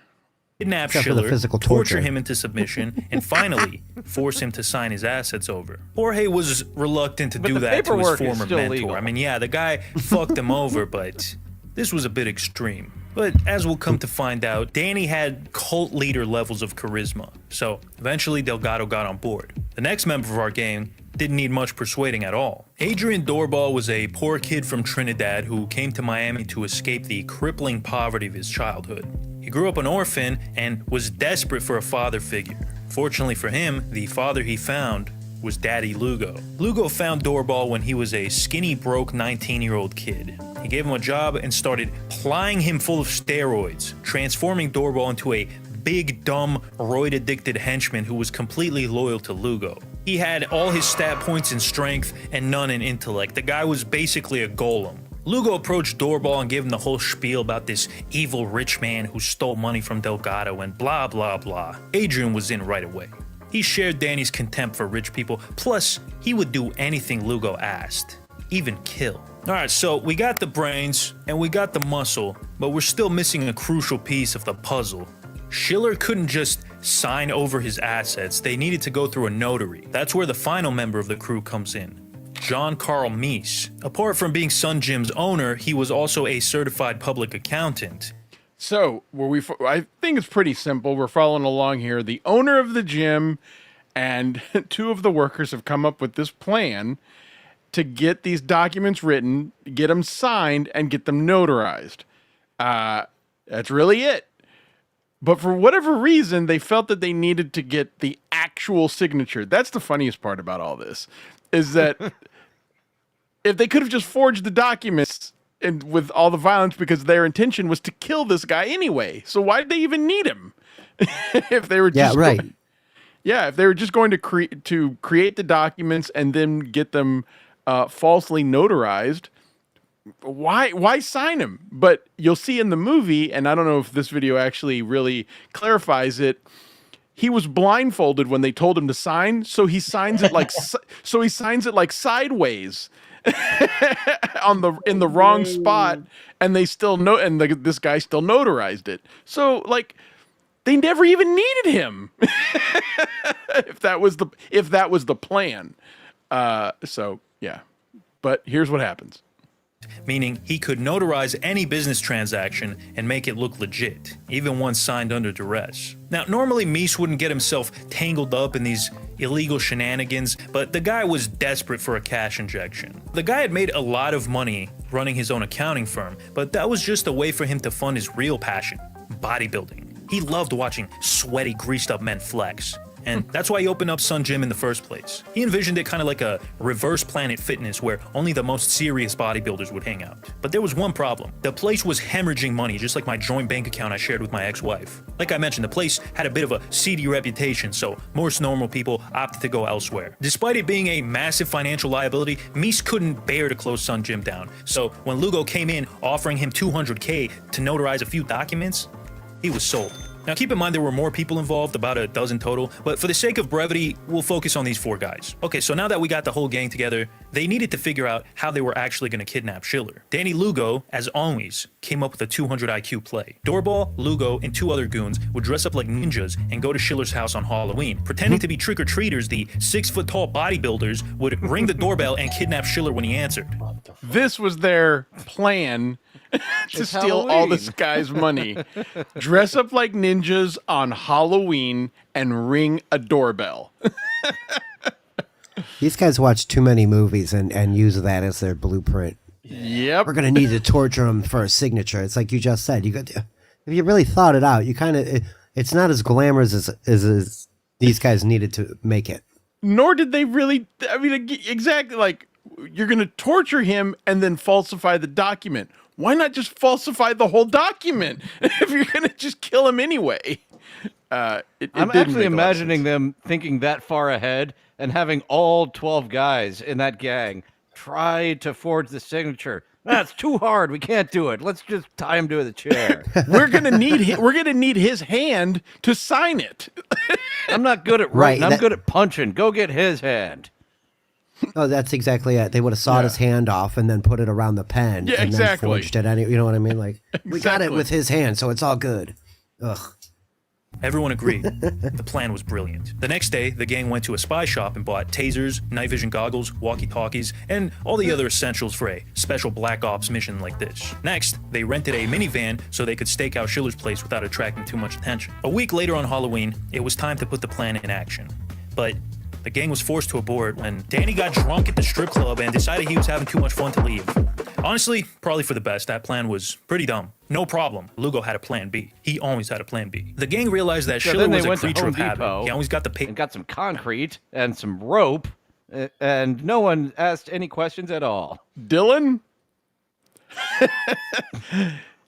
Kidnap Schiller, torture him into submission, and finally force him to sign his assets over. Jorge was reluctant to do that to his former mentor. Legal. I mean, yeah, the guy fucked him over, but this was a bit extreme. But as we'll come to find out, Danny had cult leader levels of charisma, so eventually Delgado got on board. The next member of our gang didn't need much persuading at all. Adrian Doorbal was a poor kid from Trinidad who came to Miami to escape the crippling poverty of his childhood. He grew up an orphan and was desperate for a father figure. Fortunately for him, the father he found was Daddy Lugo. Lugo found Doorbal when he was a skinny, broke 19-year-old kid. He gave him a job and started plying him full of steroids, transforming Doorbal into a big, dumb, roid-addicted henchman who was completely loyal to Lugo. He had all his stat points in strength and none in intellect. The guy was basically a golem. Lugo approached Doorbal and gave him the whole spiel about this evil rich man who stole money from Delgado and blah blah blah. Adrian was in right away. He shared Danny's contempt for rich people, plus he would do anything Lugo asked, even kill. Alright, so we got the brains and we got the muscle, but we're still missing a crucial piece of the puzzle. Schiller couldn't just sign over his assets, they needed to go through a notary. That's where the final member of the crew comes in. John Carl Meese. Apart from being Sun Gym's owner, he was also a certified public accountant. So, I think it's pretty simple. We're following along here. The owner of the gym and two of the workers have come up with this plan to get these documents written, get them signed, and get them notarized. That's really it. But for whatever reason, they felt that they needed to get the actual signature. That's the funniest part about all this, is that if they could have just forged the documents and with all the violence, because their intention was to kill this guy anyway. So why did they even need him? If they were just if they were just going to create the documents and then get them falsely notarized, why sign him? But you'll see in the movie, and I don't know if this video actually really clarifies it, he was blindfolded when they told him to sign, so he signs it like sideways. in the wrong spot, and they still know, and this guy still notarized it. So like, they never even needed him. if that was the plan. So yeah, but here's what happens. Meaning he could notarize any business transaction and make it look legit, even one signed under duress. Now, normally Meese wouldn't get himself tangled up in these illegal shenanigans, but the guy was desperate for a cash injection. The guy had made a lot of money running his own accounting firm, but that was just a way for him to fund his real passion, bodybuilding. He loved watching sweaty, greased up men flex. And that's why he opened up Sun Gym in the first place. He envisioned it kind of like a reverse Planet Fitness where only the most serious bodybuilders would hang out. But there was one problem. The place was hemorrhaging money, just like my joint bank account I shared with my ex-wife. Like I mentioned, the place had a bit of a seedy reputation, so most normal people opted to go elsewhere. Despite it being a massive financial liability, Meese couldn't bear to close Sun Gym down. So when Lugo came in offering him $200K to notarize a few documents, he was sold. Now keep in mind there were more people involved, about a dozen total, but for the sake of brevity, we'll focus on these 4 guys. Okay, so now that we got the whole gang together, they needed to figure out how they were actually going to kidnap Schiller. Danny Lugo, as always, came up with a 200 IQ play. Doorball, Lugo, and 2 other goons would dress up like ninjas and go to Schiller's house on Halloween. Pretending to be trick-or-treaters, the 6-foot-tall bodybuilders would ring the doorbell and kidnap Schiller when he answered. This was their plan to steal all this guy's money. Dress up like ninjas on Halloween and ring a doorbell. These guys watch too many movies and use that as their blueprint. Yep. We're going to need to torture them for a signature. It's like you just said. If you really thought it out, you kind of... It's not as glamorous as these guys needed to make it. Nor did they really... I mean, exactly, like, you're going to torture him and then falsify the document. Why not just falsify the whole document if you're going to just kill him anyway? I'm actually imagining them thinking that far ahead and having all 12 guys in that gang try to forge the signature. That's too hard. We can't do it. Let's just tie him to the chair. We're gonna need his hand to sign it. I'm not good at writing. I'm good at punching. Go get his hand. Oh, that's exactly it. They would have sawed his hand off and then put it around the pen and then forged it. You know what I mean? Like, we got it with his hand, so it's all good. Ugh. Everyone agreed. The plan was brilliant. The next day, the gang went to a spy shop and bought tasers, night vision goggles, walkie-talkies, and all the other essentials for a special black ops mission like this. Next, they rented a minivan so they could stake out Schiller's place without attracting too much attention. A week later on Halloween, it was time to put the plan in action. But the gang was forced to abort when Danny got drunk at the strip club and decided he was having too much fun to leave. Honestly, probably for the best. That plan was pretty dumb. No problem. Lugo had a plan B. He always had a plan B. The gang realized that Schiller was a creature of habit. He always got the and got some concrete and some rope, and no one asked any questions at all. Dylan?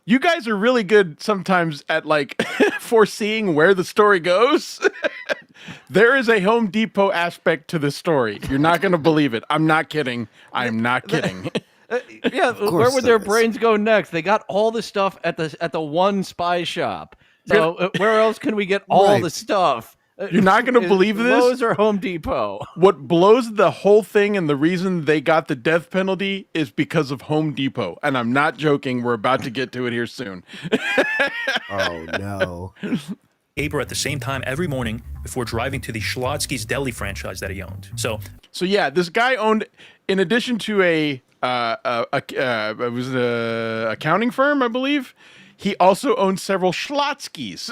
You guys are really good sometimes at like foreseeing where the story goes. There is a Home Depot aspect to this story. You're not going to believe it. I'm not kidding. I'm not kidding. Yeah, where would their brains go next? They got all the stuff at the one spy shop. So where else can we get all the stuff? You're not going to believe this? Lowe's or Home Depot. What blows the whole thing and the reason they got the death penalty is because of Home Depot. And I'm not joking. We're about to get to it here soon. Oh, no. Paper at the same time every morning before driving to the Schlotsky's Deli franchise that he owned. So yeah, this guy owned, in addition to it was an accounting firm, I believe. He also owned several Schlotsky's.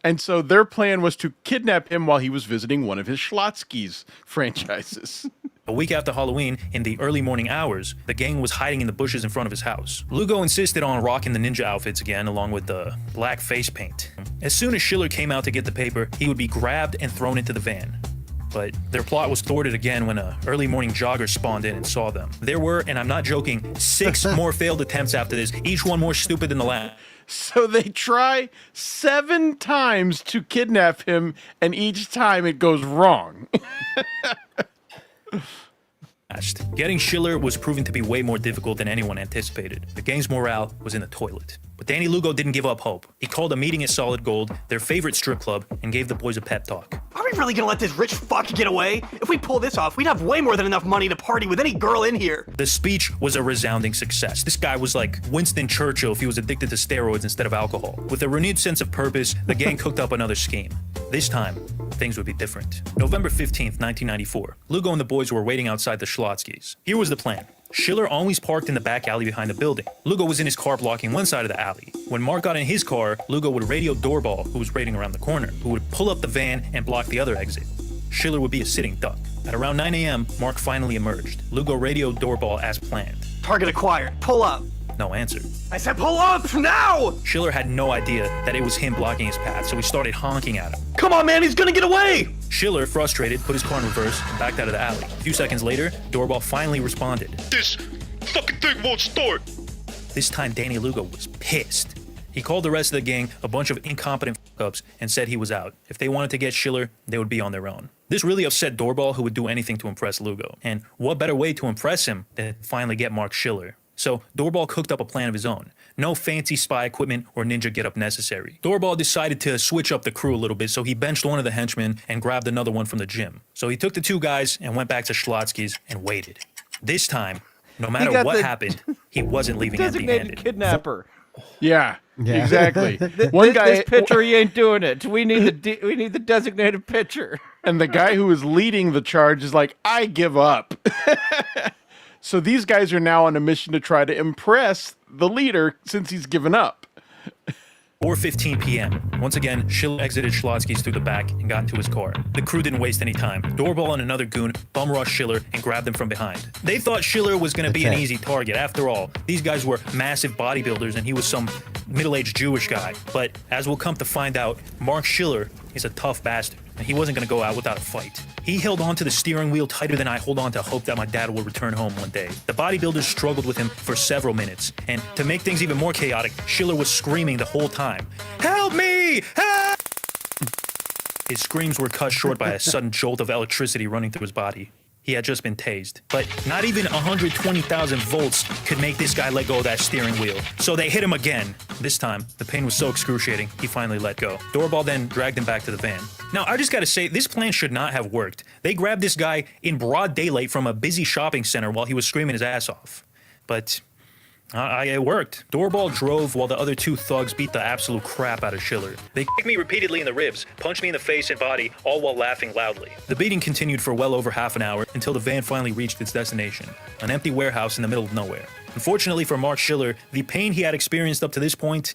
And so their plan was to kidnap him while he was visiting one of his Schlotsky's franchises. A week after Halloween, in the early morning hours, the gang was hiding in the bushes in front of his house. Lugo insisted on rocking the ninja outfits again, along with the black face paint. As soon as Schiller came out to get the paper, he would be grabbed and thrown into the van. But their plot was thwarted again when an early morning jogger spawned in and saw them. There were, and I'm not joking, 6 more failed attempts after this, each one more stupid than the last. So they try 7 times to kidnap him, and each time it goes wrong. Getting Schiller was proving to be way more difficult than anyone anticipated. The gang's morale was in the toilet. But Danny Lugo didn't give up hope. He called a meeting at Solid Gold, their favorite strip club, and gave the boys a pep talk. Are we really gonna let this rich fuck get away? If we pull this off, we'd have way more than enough money to party with any girl in here. The speech was a resounding success. This guy was like Winston Churchill if he was addicted to steroids instead of alcohol. With a renewed sense of purpose, the gang cooked up another scheme. This time, things would be different. November 15th, 1994. Lugo and the boys were waiting outside the Schlotzky's. Here was the plan. Schiller always parked in the back alley behind the building. Lugo was in his car blocking one side of the alley. When Mark got in his car, Lugo would radio Doorball, who was waiting around the corner, who would pull up the van and block the other exit. Schiller would be a sitting duck. At around 9 a.m., Mark finally emerged. Lugo radioed Doorball as planned. Target acquired. Pull up. No answer. I said pull up now! Schiller had no idea that it was him blocking his path, so he started honking at him. Come on, man, he's gonna get away! Schiller, frustrated, put his car in reverse and backed out of the alley. A few seconds later, Doorball finally responded. This fucking thing won't start! This time, Danny Lugo was pissed. He called the rest of the gang a bunch of incompetent f***ups and said he was out. If they wanted to get Schiller, they would be on their own. This really upset Doorball, who would do anything to impress Lugo. And what better way to impress him than to finally get Mark Schiller? So Doorball cooked up a plan of his own. No fancy spy equipment or ninja getup necessary. Doorball decided to switch up the crew a little bit, so he benched one of the henchmen and grabbed another one from the gym. So he took the two guys and went back to Schlotzky's and waited. This time, no matter what happened, he wasn't leaving empty-handed. Designated kidnapper. Yeah, exactly. One guy, this pitcher, he ain't doing it. We need the designated pitcher. And the guy who was leading the charge is like, I give up. So these guys are now on a mission to try to impress the leader since he's given up. 4:15 p.m. Once again, Schiller exited Schlotzky's through the back and got into his car. The crew didn't waste any time. Doorball and another goon bum rushed Schiller and grabbed him from behind. They thought Schiller was going to be an easy target. After all, these guys were massive bodybuilders and he was some middle-aged Jewish guy. But as we'll come to find out, Mark Schiller is a tough bastard, and he wasn't going to go out without a fight. He held on to the steering wheel tighter than I hold on to hope that my dad will return home one day. The bodybuilders struggled with him for several minutes, and to make things even more chaotic, Schiller was screaming the whole time, "Help me! Help!" His screams were cut short by a sudden jolt of electricity running through his body. He had just been tased. But not even 120,000 volts could make this guy let go of that steering wheel. So they hit him again. This time, the pain was so excruciating, he finally let go. Doorball then dragged him back to the van. Now, I just gotta say, this plan should not have worked. They grabbed this guy in broad daylight from a busy shopping center while he was screaming his ass off. But it worked. Doorball drove while the other two thugs beat the absolute crap out of Schiller. They kicked me repeatedly in the ribs, punched me in the face and body, all while laughing loudly. The beating continued for well over half an hour until the van finally reached its destination, an empty warehouse in the middle of nowhere. Unfortunately for Mark Schiller, the pain he had experienced up to this point,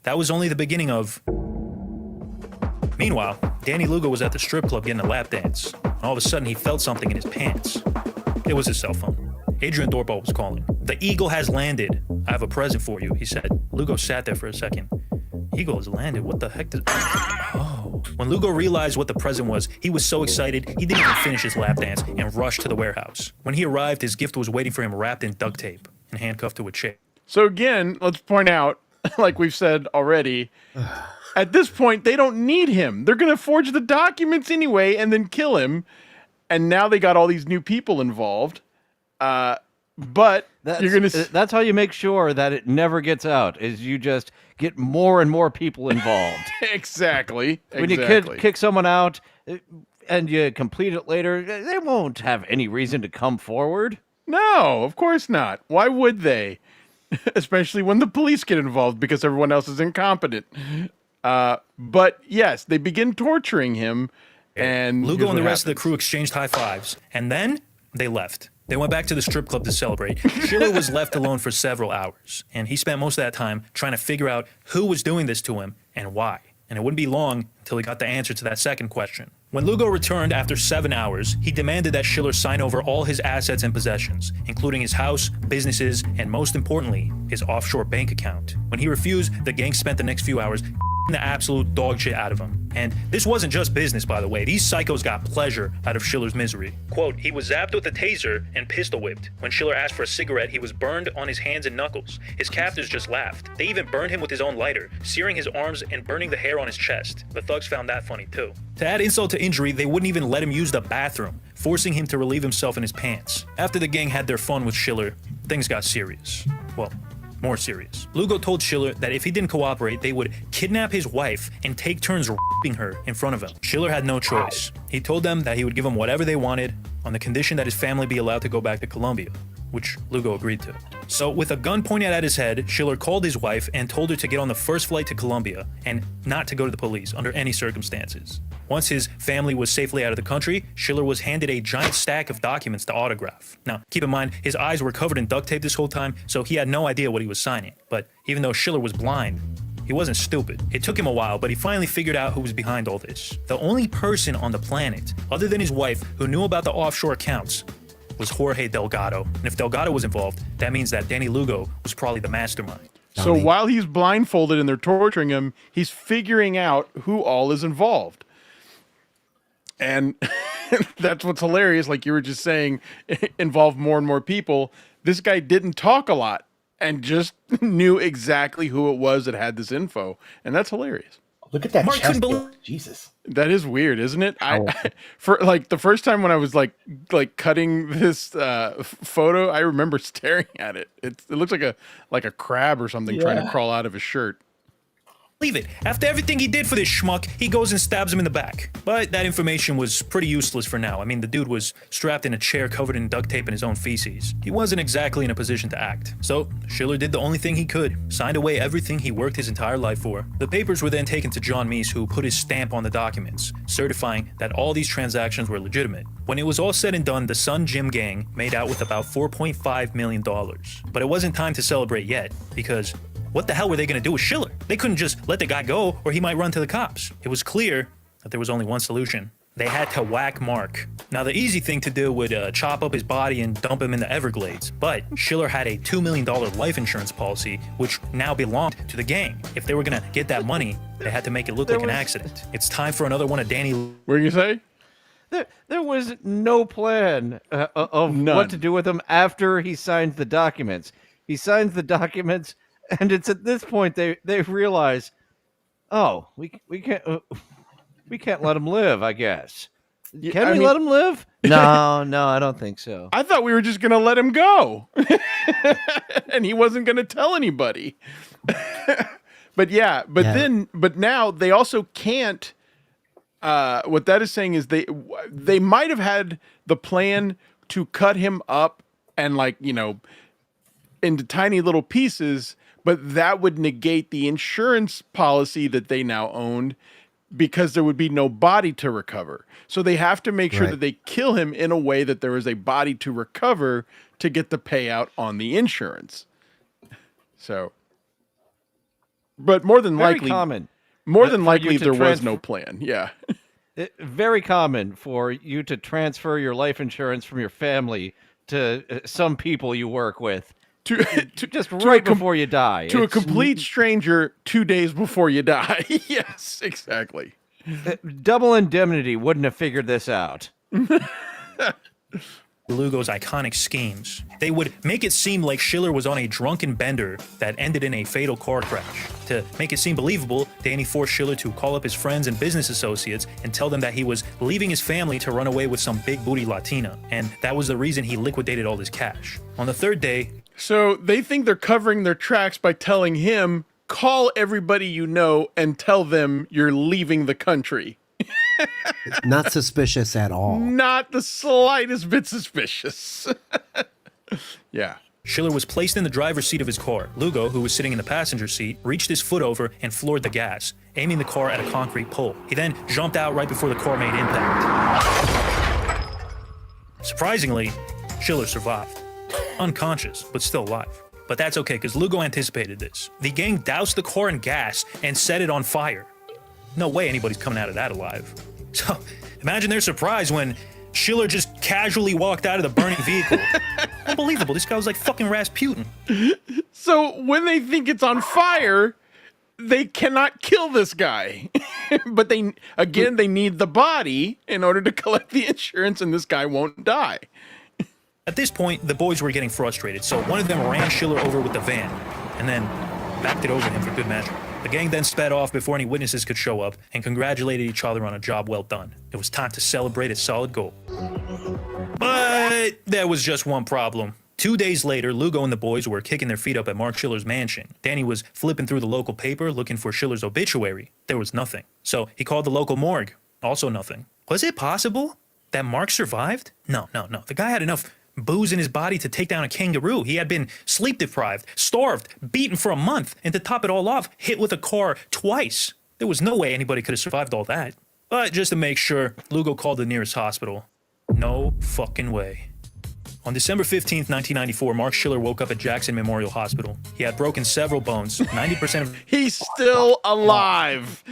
that was only the beginning of... Meanwhile, Danny Lugo was at the strip club getting a lap dance. And all of a sudden, he felt something in his pants. It was his cell phone. Adrian Doorball was calling. "The Eagle has landed. I have a present for you," he said. Lugo sat there for a second. "Eagle has landed? What the heck does..." Oh. When Lugo realized what the present was, he was so excited, he didn't even finish his lap dance and rushed to the warehouse. When he arrived, his gift was waiting for him wrapped in duct tape and handcuffed to a chair. So again, let's point out, like we've said already, at this point, they don't need him. They're going to forge the documents anyway and then kill him. And now they got all these new people involved. But that's how you make sure that it never gets out, is you just get more and more people involved. Exactly. When you kick someone out and you complete it later, they won't have any reason to come forward. No, of course not. Why would they? Especially when the police get involved because everyone else is incompetent. But yes, they begin torturing him. And Lugo and the rest of the crew exchanged high fives, and then they left. They went back to the strip club to celebrate. Schiller was left alone for several hours, and he spent most of that time trying to figure out who was doing this to him and why. And it wouldn't be long until he got the answer to that second question. When Lugo returned after 7 hours, he demanded that Schiller sign over all his assets and possessions, including his house, businesses, and most importantly, his offshore bank account. When he refused, the gang spent the next few hours the absolute dog shit out of him. And this wasn't just business, by the way. These psychos got pleasure out of Schiller's misery. Quote, he was zapped with a taser and pistol whipped. When Schiller asked for a cigarette, he was burned on his hands and knuckles. His captors just laughed. They even burned him with his own lighter, searing his arms and burning the hair on his chest. The thugs found that funny too. To add insult to injury, they wouldn't even let him use the bathroom, forcing him to relieve himself in his pants. After the gang had their fun with Schiller, things got serious. Well, more serious. Lugo told Schiller that if he didn't cooperate, they would kidnap his wife and take turns raping her in front of him. Schiller had no choice. He told them that he would give them whatever they wanted on the condition that his family be allowed to go back to Colombia, which Lugo agreed to. So with a gun pointed at his head, Schiller called his wife and told her to get on the first flight to Colombia and not to go to the police under any circumstances. Once his family was safely out of the country, Schiller was handed a giant stack of documents to autograph. Now, keep in mind, his eyes were covered in duct tape this whole time, so he had no idea what he was signing. But even though Schiller was blind, he wasn't stupid. It took him a while, but he finally figured out who was behind all this. The only person on the planet, other than his wife, who knew about the offshore accounts was Jorge Delgado. And if Delgado was involved, that means that Danny Lugo was probably the mastermind. So while he's blindfolded and they're torturing him, he's figuring out who all is involved. And that's what's hilarious. Like you were just saying, involve more and more people. This guy didn't talk a lot and just knew exactly who it was that had this info. And that's hilarious. Look at that chest. Jesus. That is weird, isn't it? For like the first time when I was like cutting this photo, I remember staring at it. It looks like a crab or something trying to crawl out of his shirt. Leave it. After everything he did for this schmuck, he goes and stabs him in the back. But that information was pretty useless for now. I mean, the dude was strapped in a chair covered in duct tape and his own feces. He wasn't exactly in a position to act. So, Schiller did the only thing he could, signed away everything he worked his entire life for. The papers were then taken to John Meese, who put his stamp on the documents, certifying that all these transactions were legitimate. When it was all said and done, the Sun Gym gang made out with about $4.5 million. But it wasn't time to celebrate yet, because what the hell were they going to do with Schiller? They couldn't just let the guy go or he might run to the cops. It was clear that there was only one solution. They had to whack Mark. Now, the easy thing to do would chop up his body and dump him in the Everglades. But Schiller had a $2 million life insurance policy, which now belonged to the gang. If they were going to get that money, they had to make it look like an accident. It's time for another one of Danny. What did you say? There was no plan of what to do with him after he signed the documents. He signs the documents, and it's at this point they realize, oh, we can't let him live. I guess. Can we let him live? No, I don't think so. I thought we were just gonna let him go, and he wasn't gonna tell anybody. But now they also can't. What that is saying is they might have had the plan to cut him up and into tiny little pieces, but that would negate the insurance policy that they now owned because there would be no body to recover. So they have to make sure that they kill him in a way that there is a body to recover to get the payout on the insurance. So, but more than likely, there was no plan. Yeah. Very common for you to transfer your life insurance from your family to some people you work with. Before you die. To a complete stranger 2 days before you die. Yes, exactly. Double Indemnity wouldn't have figured this out. Lugo's iconic schemes. They would make it seem like Schiller was on a drunken bender that ended in a fatal car crash. To make it seem believable, Danny forced Schiller to call up his friends and business associates and tell them that he was leaving his family to run away with some big booty Latina, and that was the reason he liquidated all his cash. On the third day... So they think they're covering their tracks by telling him, call everybody you know and tell them you're leaving the country. Not suspicious at all. Not the slightest bit suspicious. Yeah. Schiller was placed in the driver's seat of his car. Lugo, who was sitting in the passenger seat, reached his foot over and floored the gas, aiming the car at a concrete pole. He then jumped out right before the car made impact. Surprisingly, Schiller survived. Unconscious, but still alive. But that's okay, because Lugo anticipated this. The gang doused the car in gas and set it on fire. No way anybody's coming out of that alive. So, imagine their surprise when Schiller just casually walked out of the burning vehicle. Unbelievable, this guy was like fucking Rasputin. So, when they think it's on fire, they cannot kill this guy. But they need the body in order to collect the insurance, and this guy won't die. At this point, the boys were getting frustrated, so one of them ran Schiller over with the van, and then backed it over him for good measure. The gang then sped off before any witnesses could show up, and congratulated each other on a job well done. It was time to celebrate a solid goal. But there was just one problem. 2 days later, Lugo and the boys were kicking their feet up at Mark Schiller's mansion. Danny was flipping through the local paper looking for Schiller's obituary. There was nothing. So he called the local morgue. Also nothing. Was it possible that Mark survived? No. The guy had enough booze in his body to take down a kangaroo. He had been sleep deprived, starved, beaten for a month, and to top it all off, hit with a car twice. There was no way anybody could have survived all that. But just to make sure, Lugo called the nearest hospital. No fucking way. On December 15th, 1994, Mark Schiller woke up at Jackson Memorial Hospital. He had broken several bones. 90% of... He's still alive.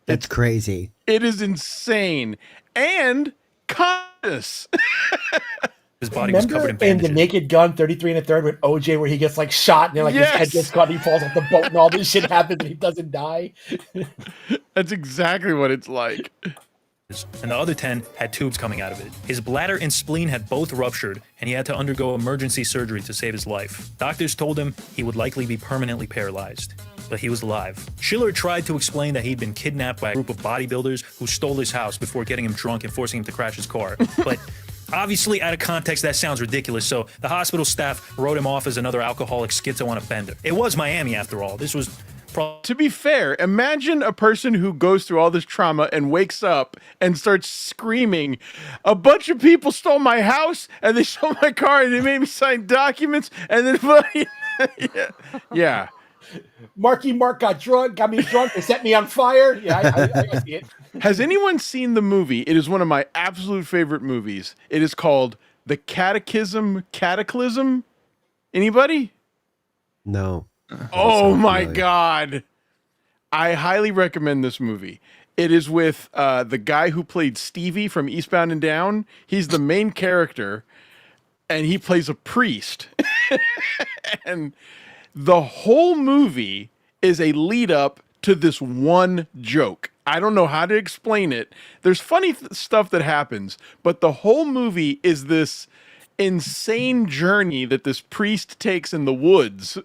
That's crazy. It is insane. And conscious. His body was covered in bandages. In The Naked Gun, 33 1/3 with OJ, where he gets like shot and then like his head gets cut and he falls off the boat and all this shit happens and he doesn't die. That's exactly what it's like. And the other 10 had tubes coming out of it. His bladder and spleen had both ruptured, and he had to undergo emergency surgery to save his life. Doctors told him he would likely be permanently paralyzed. But he was alive. Schiller tried to explain that he'd been kidnapped by a group of bodybuilders who stole his house before getting him drunk and forcing him to crash his car. But obviously, out of context, that sounds ridiculous, so the hospital staff wrote him off as another alcoholic schizo on a bender. It was Miami, after all. This was... To be fair, imagine a person who goes through all this trauma and wakes up and starts screaming, a bunch of people stole my house and they stole my car and they made me sign documents and then... yeah. Marky Mark got me drunk, they set me on fire. Yeah, I see it. Has anyone seen the movie? It is one of my absolute favorite movies. It is called The Cataclysm. Anybody? No. Oh my God. I highly recommend this movie. It is with the guy who played Stevie from Eastbound and Down. He's the main character and he plays a priest. And the whole movie is a lead up to this one joke. I don't know how to explain it. There's funny stuff that happens, but the whole movie is this insane journey that this priest takes in the woods.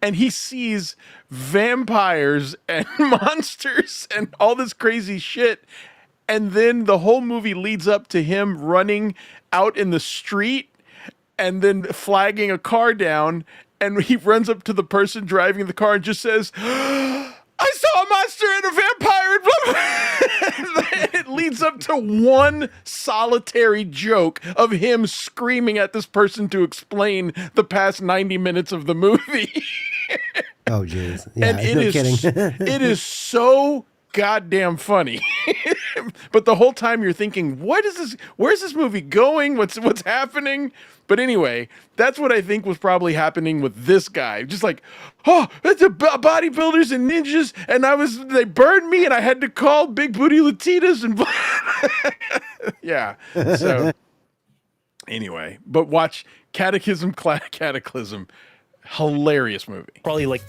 And he sees vampires and monsters and all this crazy shit. And then the whole movie leads up to him running out in the street and then flagging a car down. And he runs up to the person driving the car and just says, I saw a monster and a vampire. And blah, blah. It leads up to one solitary joke of him screaming at this person to explain the past 90 minutes of the movie. Oh, jeez. Yeah, and it no is, kidding. it is so goddamn funny. But the whole time you're thinking, what is this? Where's this movie going? What's happening? But anyway, that's what I think was probably happening with this guy. Just like, oh, it's a bodybuilders and ninjas, and they burned me, and I had to call Big Booty Latitas, and yeah. So anyway, but watch Cataclysm, hilarious movie. Probably like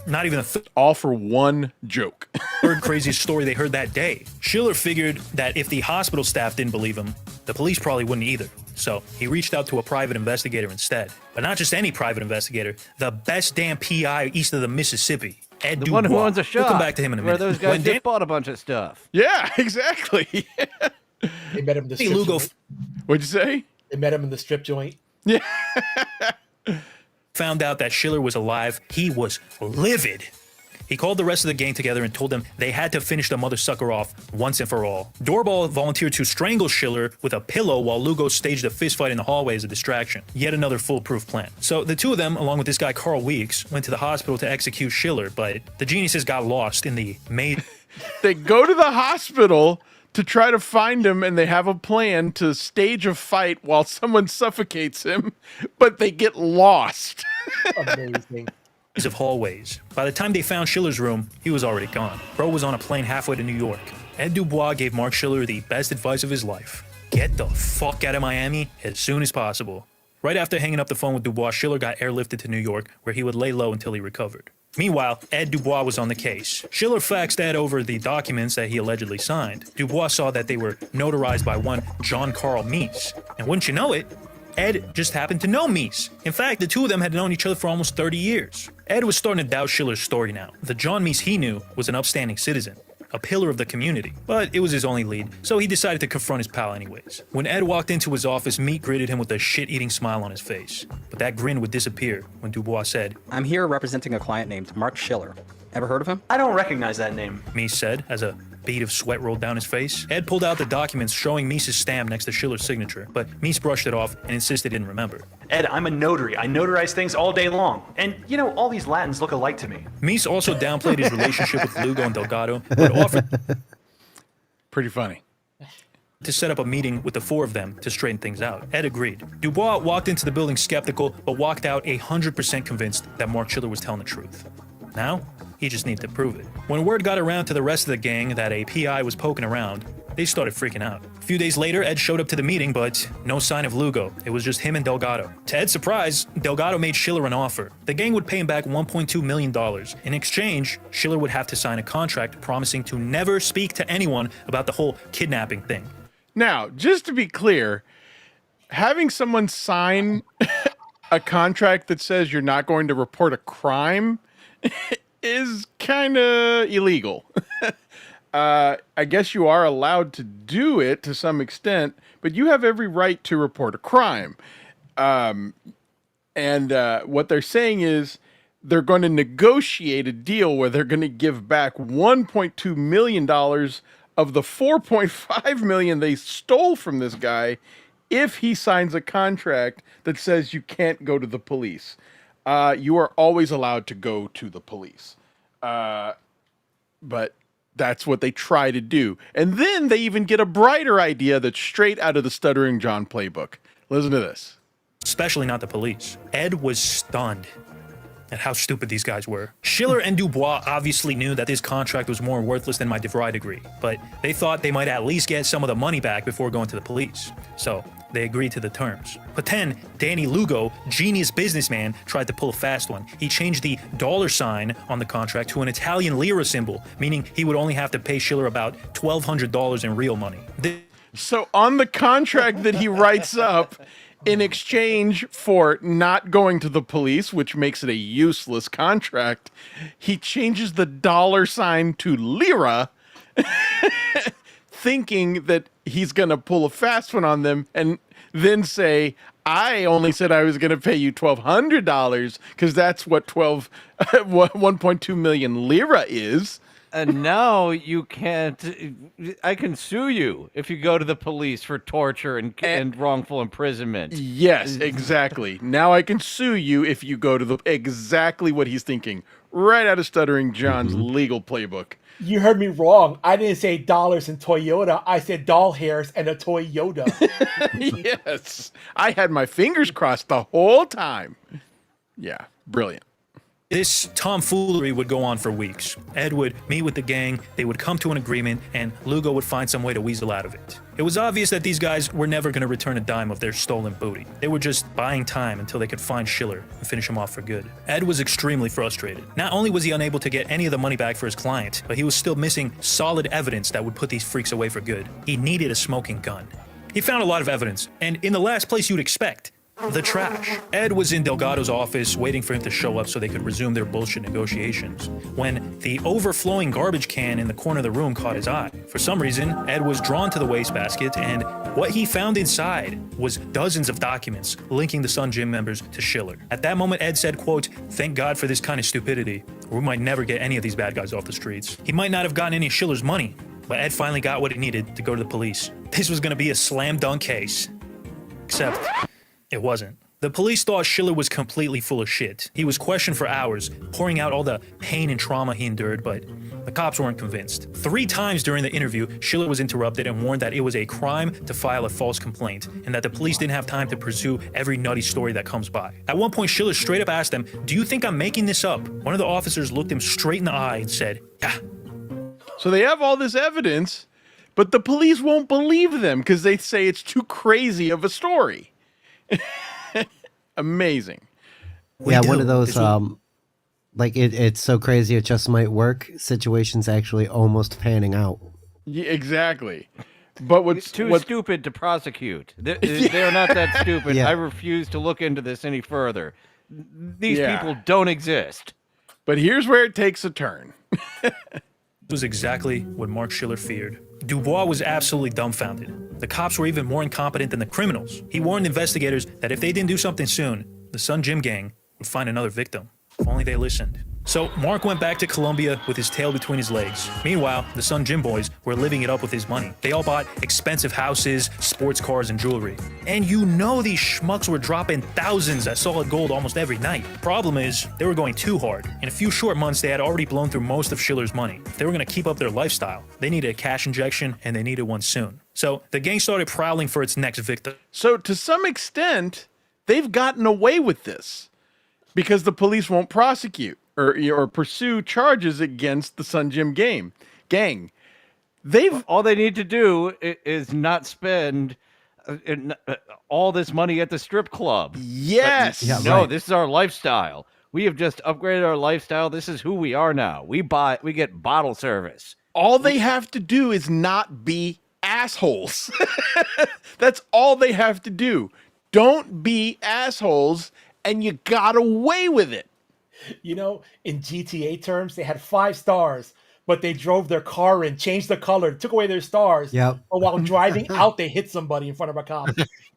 not even all for one joke. Third craziest story they heard that day. Schiller figured that if the hospital staff didn't believe him, the police probably wouldn't either. So he reached out to a private investigator instead. But not just any private investigator, the best damn PI east of the Mississippi, Ed The Dubois. one who owns a shop. We'll come back to him in a minute. Where those guys just bought a bunch of stuff. Yeah, exactly. They met him in the strip Lugo. joint. What'd you say? They met him in the strip joint. Yeah. Found out that Schiller was alive, he was livid. He called the rest of the gang together and told them they had to finish the mother sucker off once and for all. Doorball volunteered to strangle Schiller with a pillow while Lugo staged a fistfight in the hallway as a distraction. Yet another foolproof plan. So the two of them, along with this guy Carl Weeks, went to the hospital to execute Schiller, but the geniuses got lost in the maze. They go to the hospital to try to find him, and they have a plan to stage a fight while someone suffocates him, but they get lost. Amazing. Of hallways. By the time they found Schiller's room, he was already gone. Bro was on a plane halfway to New York. Ed Dubois gave Mark Schiller the best advice of his life. Get the fuck out of Miami as soon as possible. Right after hanging up the phone with Dubois, Schiller got airlifted to New York, where he would lay low until he recovered. Meanwhile, Ed Dubois was on the case. Schiller faxed Ed over the documents that he allegedly signed. Dubois saw that they were notarized by one John Carl Meese. And wouldn't you know it, Ed just happened to know Meese. In fact, the two of them had known each other for almost 30 years. Ed was starting to doubt Schiller's story now. The John Meese he knew was an upstanding citizen, a pillar of the community. But it was his only lead, so he decided to confront his pal anyways. When Ed walked into his office, Meese greeted him with a shit-eating smile on his face. But that grin would disappear when Dubois said, "I'm here representing a client named Mark Schiller. Ever heard of him?" I don't recognize that name, Meese said, as a bead of sweat rolled down his face. Ed pulled out the documents showing Meese's stamp next to Schiller's signature, but Meese brushed it off and insisted he didn't remember. Ed, I'm a notary. I notarize things all day long. And, you know, all these Latins look alike to me. Meese also downplayed his relationship with Lugo and Delgado, but offered pretty funny to set up a meeting with the four of them to straighten things out. Ed agreed. Dubois walked into the building skeptical, but walked out 100% convinced that Mark Schiller was telling the truth. Now, he just needed to prove it. When word got around to the rest of the gang that a PI was poking around, they started freaking out. A few days later, Ed showed up to the meeting, but no sign of Lugo. It was just him and Delgado. To Ed's surprise, Delgado made Schiller an offer. The gang would pay him back $1.2 million. In exchange, Schiller would have to sign a contract promising to never speak to anyone about the whole kidnapping thing. Now, just to be clear, having someone sign a contract that says you're not going to report a crime is kind of illegal. I guess you are allowed to do it to some extent, but you have every right to report a crime. And what they're saying is they're going to negotiate a deal where they're going to give back $1.2 million of the $4.5 million they stole from this guy if he signs a contract that says you can't go to the police. You are always allowed to go to the police. But that's what they try to do. And then they even get a brighter idea that's straight out of the Stuttering John playbook. Listen to this. Especially not the police. Ed was stunned at how stupid these guys were. Schiller and Dubois obviously knew that this contract was more worthless than my DeVry degree, but they thought they might at least get some of the money back before going to the police. So they agreed to the terms. But then Danny Lugo, genius businessman, tried to pull a fast one. He changed the $sign on the contract to an Italian lira symbol, meaning he would only have to pay Schiller about $1,200 in real money. So on the contract that he writes up, in exchange for not going to the police, which makes it a useless contract, he changes the $sign to lira, thinking that he's going to pull a fast one on them and then say, I only said I was going to pay you $1,200 because that's what 1.2 million lira is. And now you can't. I can sue you if you go to the police for torture and wrongful imprisonment. Yes, exactly. Now I can sue you if you go to the. Exactly what he's thinking. Right out of Stuttering John's legal playbook. You heard me wrong. I didn't say dollars and Toyota. I said doll hairs and a Toyota. Yes. I had my fingers crossed the whole time. Yeah, brilliant. This tomfoolery would go on for weeks. Ed would meet with the gang, they would come to an agreement, and Lugo would find some way to weasel out of it. It was obvious that these guys were never going to return a dime of their stolen booty. They were just buying time until they could find Schiller and finish him off for good. Ed was extremely frustrated. Not only was he unable to get any of the money back for his client, but he was still missing solid evidence that would put these freaks away for good. He needed a smoking gun. He found a lot of evidence, and in the last place you'd expect, the trash. Ed was in Delgado's office waiting for him to show up so they could resume their bullshit negotiations, when the overflowing garbage can in the corner of the room caught his eye. For some reason, Ed was drawn to the wastebasket, and what he found inside was dozens of documents linking the Sun Gym members to Schiller. At that moment, Ed said, quote, "Thank God for this kind of stupidity, or we might never get any of these bad guys off the streets." He might not have gotten any of Schiller's money, but Ed finally got what he needed to go to the police. This was going to be a slam dunk case. Except it wasn't. The police thought Schiller was completely full of shit. He was questioned for hours, pouring out all the pain and trauma he endured, but the cops weren't convinced. 3 times during the interview, Schiller was interrupted and warned that it was a crime to file a false complaint, and that the police didn't have time to pursue every nutty story that comes by. At one point, Schiller straight up asked them, "Do you think I'm making this up?" One of the officers looked him straight in the eye and said, "Yeah." So they have all this evidence, but the police won't believe them because they say it's too crazy of a story. Amazing. One of those like it's so crazy it just might work. Situations actually almost panning out. Yeah, exactly. But what's too stupid to prosecute? They're not that stupid. Yeah. I refuse to look into this any further. These people don't exist. But here's where it takes a turn. This was exactly what Mark Schiller feared. Dubois was absolutely dumbfounded. The cops were even more incompetent than the criminals. He warned investigators that if they didn't do something soon, the Sun Gym gang would find another victim. If only they listened. So Mark went back to Colombia with his tail between his legs. Meanwhile, the Sun Gym boys were living it up with his money. They all bought expensive houses, sports cars, and jewelry. And you know these schmucks were dropping thousands at solid gold almost every night. Problem is, they were going too hard. In a few short months, they had already blown through most of Schiller's money. If they were going to keep up their lifestyle, they needed a cash injection, and they needed one soon. So the gang started prowling for its next victim. So to some extent, they've gotten away with this because the police won't prosecute or pursue charges against the Sun Gym gang. All they need to do is not spend all this money at the strip club. Yes. This is our lifestyle. We have just upgraded our lifestyle. This is who we are now. We get bottle service. All they have to do is not be assholes. That's all they have to do. Don't be assholes, and you got away with it. You know, in GTA terms, they had 5 stars, but they drove their car in, changed the color, took away their stars. Yep. But while driving out, they hit somebody in front of a cop.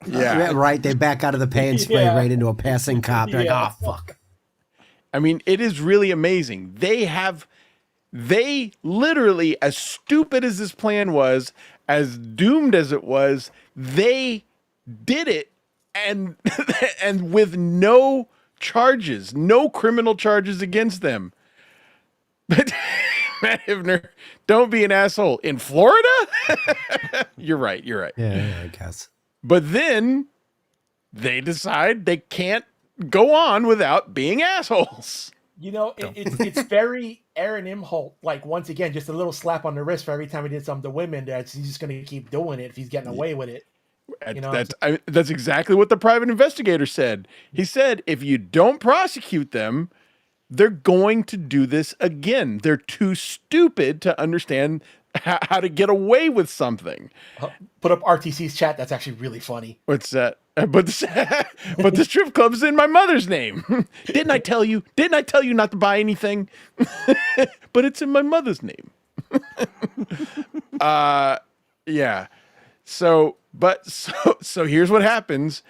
Yeah, right. They back out of the pay and spray right into a passing cop. They're like, oh, fuck. I mean, it is really amazing. They literally, as stupid as this plan was, as doomed as it was, they did it and and with no charges, no criminal charges against them. But Matt Hivner, don't be an asshole. In Florida? You're right. Yeah, I guess. But then they decide they can't go on without being assholes. You know, it's very Aaron Imholt. Like, once again, just a little slap on the wrist for every time he did something to women. He's just going to keep doing it if he's getting away with it. You know, that's exactly what the private investigator said. He said, if you don't prosecute them, they're going to do this again. They're too stupid to understand how to get away with something. Put up RTC's chat. That's actually really funny. What's that? But the strip club's in my mother's name. Didn't I tell you? Didn't I tell you not to buy anything? But it's in my mother's name. Yeah. So here's what happens.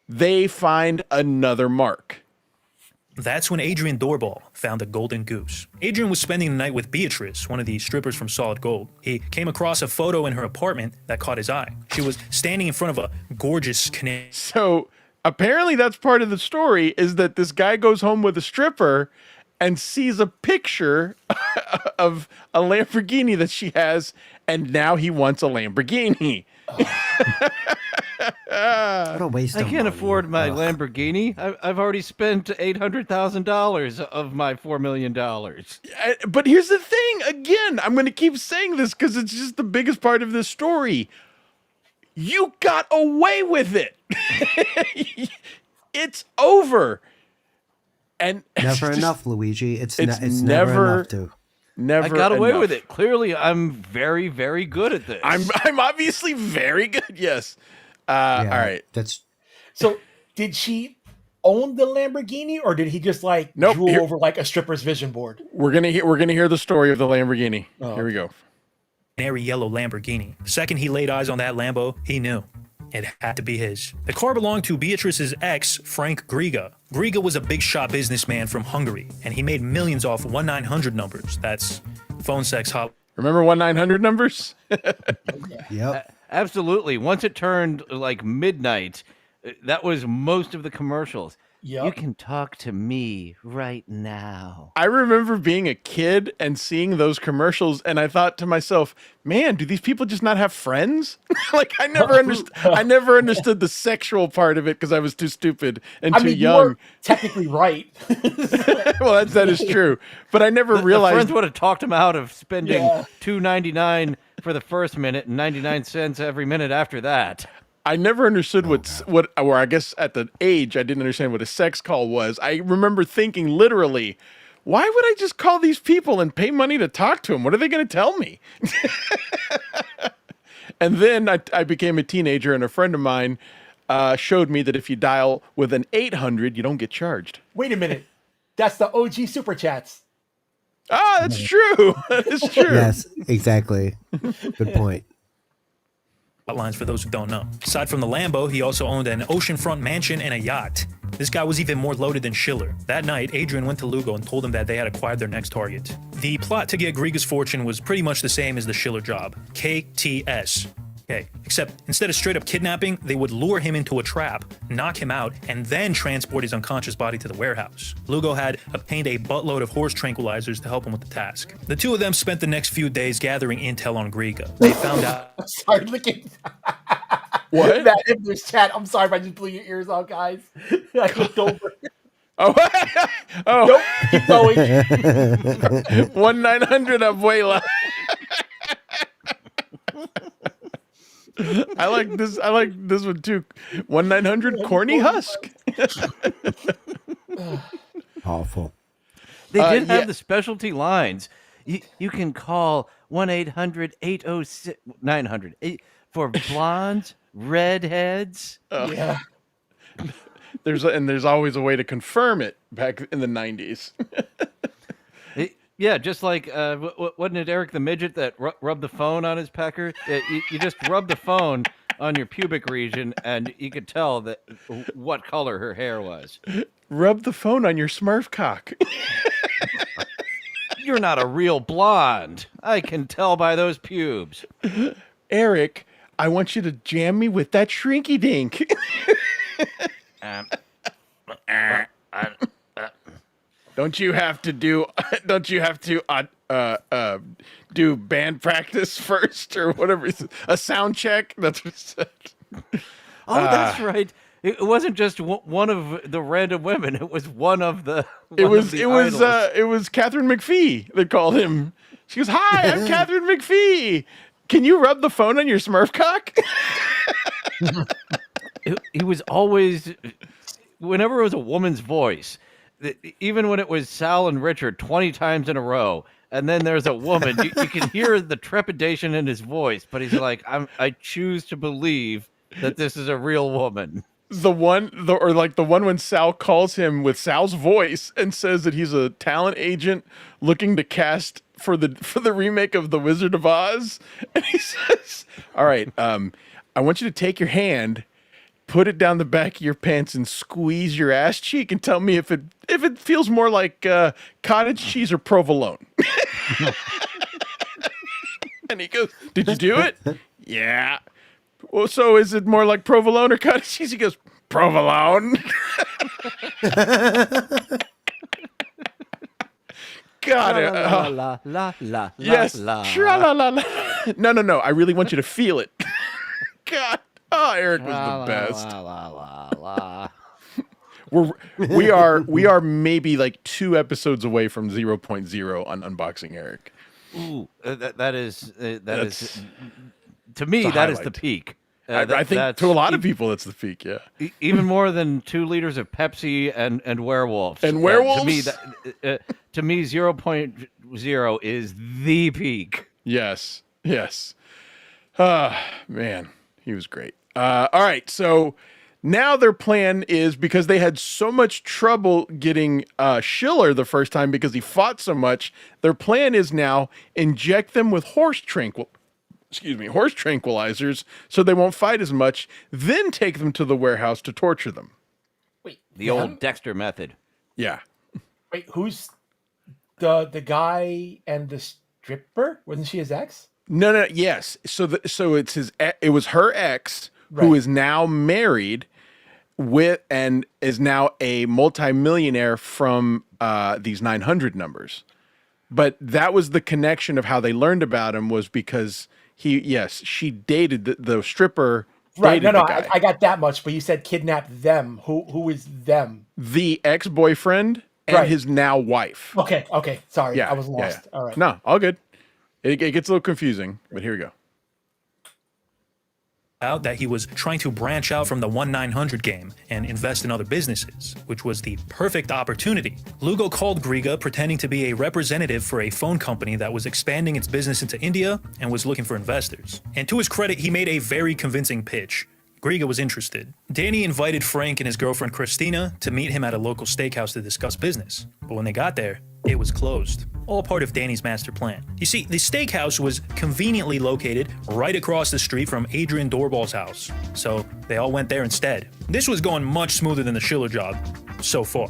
They find another mark. That's when Adrian Doorball found a golden goose. Adrian was spending the night with Beatrice, one of the strippers from Solid Gold. He came across a photo in her apartment that caught his eye. She was standing in front of a gorgeous Canadian. So apparently that's part of the story, is that this guy goes home with a stripper and sees a picture of a Lamborghini that she has, and now he wants a Lamborghini. What a waste of I can't money. afford my Lamborghini. I've already spent $800,000 of my $4 million. But here's the thing. Again, I'm going to keep saying this because it's just the biggest part of this story. You got away with it. It's over. And Never enough, Luigi. It's never enough to. Never I got away enough. with it. Clearly, I'm very, very good at this. I'm obviously very good. Yes. All right. So did she own the Lamborghini, or did he just like Nope, drool here- over like a stripper's vision board? We're gonna hear the story of the Lamborghini. Oh. Here we go. Canary yellow Lamborghini. The second he laid eyes on that Lambo, he knew it had to be his. The car belonged to Beatrice's ex, Frank Griga. Griga was a big shot businessman from Hungary, and he made millions off 1-900 numbers. That's phone sex hot. Remember 1-900 numbers? Yep. Absolutely. Once it turned like midnight, that was most of the commercials. Yep. You can talk to me right now. I remember being a kid and seeing those commercials, and I thought to myself, "Man, do these people just not have friends?" Like I never understood the sexual part of it because I was too stupid and too You young. were technically right. Well, that is true, but I never The realized. friends would have talked him out of spending Yeah. $2.99 for the first minute and 99 cents every minute after that. I never understood or I guess at the age I didn't understand what a sex call was. I remember thinking literally, why would I just call these people and pay money to talk to them? What are they going to tell me? And then I became a teenager, and a friend of mine showed me that if you dial with an 800, you don't get charged. Wait a minute. That's the OG Super Chats. Ah, that's true. That's true. Yes, exactly. Good point. Outlines for those who don't know. Aside from the Lambo, he also owned an oceanfront mansion and a yacht. This guy was even more loaded than Schiller. That night, Adrian went to Lugo and told him that they had acquired their next target. The plot to get Griga's fortune was pretty much the same as the Schiller job. KTS. Okay, except instead of straight up kidnapping, they would lure him into a trap, knock him out, and then transport his unconscious body to the warehouse. Lugo had obtained a buttload of horse tranquilizers to help him with the task. The two of them spent the next few days gathering intel on Griga. They found out... I'm sorry, look at what? That in this chat. I'm sorry if I just blew your ears out, guys. I looked over. Oh, Nope, keep going. 1-900 Abuela. I like this one too. 1-900 corny husk. Awful. They did have the specialty lines. You can call 1-800-806-900 for blondes, redheads. Yeah. There's always a way to confirm it back in the 90s. Yeah, just like, wasn't it Eric the Midget that rubbed the phone on his pecker? You just rub the phone on your pubic region, and you could tell that what color her hair was. Rub the phone on your Smurf cock. You're not a real blonde. I can tell by those pubes. Eric, I want you to jam me with that shrinky dink. Don't you have to do band practice first or whatever? A sound check? That's what it said. Oh, that's right. It wasn't just one of the random women. It was one of the. It was Catherine McPhee that called him. She goes, "Hi, I'm Catherine McPhee. Can you rub the phone on your Smurf cock?" He was always, whenever it was a woman's voice. Even when it was Sal and Richard 20 times in a row, and then there's a woman, you can hear the trepidation in his voice, but he's like, I choose to believe that this is a real woman. The one when Sal calls him with Sal's voice and says that he's a talent agent looking to cast for the remake of The Wizard of Oz, and he says, "All right, I want you to take your hand, put it down the back of your pants, and squeeze your ass cheek, and tell me if it feels more like cottage cheese or provolone." And he goes, "Did you do it?" "Yeah." "Well, so is it more like provolone or cottage cheese?" He goes, "Provolone." God. Yes. Tra-la-la-la. No. I really want you to feel it. God. Oh, Eric was the best. We are maybe like 2 episodes away from 0.0 on unboxing Eric. Ooh, that is to me that is the peak. I think to a lot of people that's the peak. Yeah, even more than 2 liters of Pepsi and werewolves. And werewolves. To me, 0.0 is the peak. Yes. Man, he was great. All right, so now their plan is, because they had so much trouble getting Schiller the first time because he fought so much, their plan is now inject them with horse tranquilizers so they won't fight as much, then take them to the warehouse to torture them. Wait, the old Dexter method. Yeah. Wait, who's the guy and the stripper? Wasn't she his ex? No. Yes. So it's it was her ex, right, who is now married with and is now a multimillionaire from these 900 numbers. But that was the connection of how they learned about him, was because she dated the stripper. Right. No. I got that much, but you said kidnap them. Who is them? The ex-boyfriend and his now wife. Okay. Sorry. Yeah, I was lost. Yeah. All right. No, all good. It gets a little confusing, but here we go. out that he was trying to branch out from the 1-900 game and invest in other businesses, which was the perfect opportunity. Lugo called Griga pretending to be a representative for a phone company that was expanding its business into India and was looking for investors. And to his credit, he made a very convincing pitch. Griga was interested. Danny invited Frank and his girlfriend Christina to meet him at a local steakhouse to discuss business. But when they got there, it was closed. All part of Danny's master plan. You see, the steakhouse was conveniently located right across the street from Adrian Doorball's house. So they all went there instead. This was going much smoother than the Schiller job so far.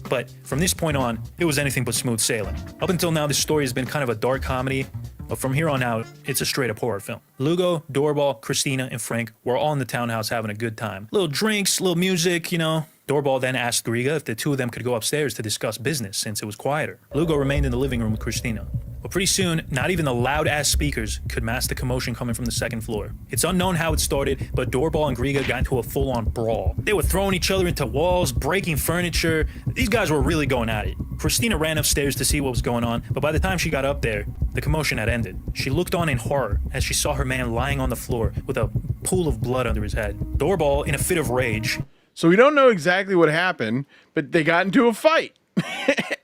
But from this point on, it was anything but smooth sailing. Up until now, this story has been kind of a dark comedy, but from here on out, it's a straight-up horror film. Lugo, Doorball, Christina, and Frank were all in the townhouse having a good time. Little drinks, little music, you know. Doorball then asked Griga if the two of them could go upstairs to discuss business since it was quieter. Lugo remained in the living room with Christina. But pretty soon, not even the loud-ass speakers could mask the commotion coming from the second floor. It's unknown how it started, but Doorball and Griga got into a full-on brawl. They were throwing each other into walls, breaking furniture. These guys were really going at it. Christina ran upstairs to see what was going on, but by the time she got up there, the commotion had ended. She looked on in horror as she saw her man lying on the floor with a pool of blood under his head. Doorball, in a fit of rage... So we don't know exactly what happened, but they got into a fight.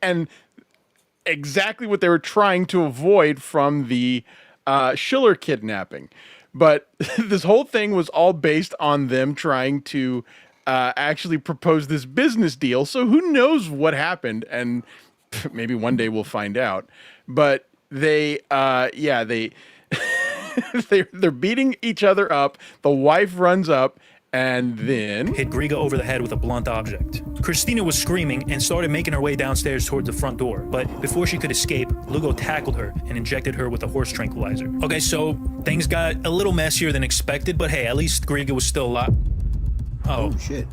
And exactly what they were trying to avoid from the Schiller kidnapping. But this whole thing was all based on them trying to actually propose this business deal. So who knows what happened? And maybe one day we'll find out. But they're beating each other up. The wife runs up and then hit Griga over the head with a blunt object. Christina was screaming and started making her way downstairs towards the front door, but before she could escape, Lugo tackled her and injected her with a horse tranquilizer. Okay, so things got a little messier than expected, but hey, at least Griga was still alive. Oh shit.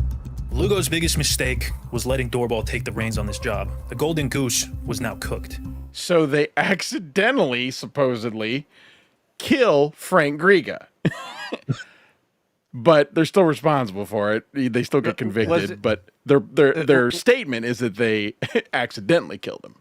Lugo's biggest mistake was letting Doorball take the reins on this job. The golden goose was now cooked. So they accidentally, supposedly, kill Frank Griga. But they're still responsible for it. They still get convicted, but their statement is that they accidentally killed him.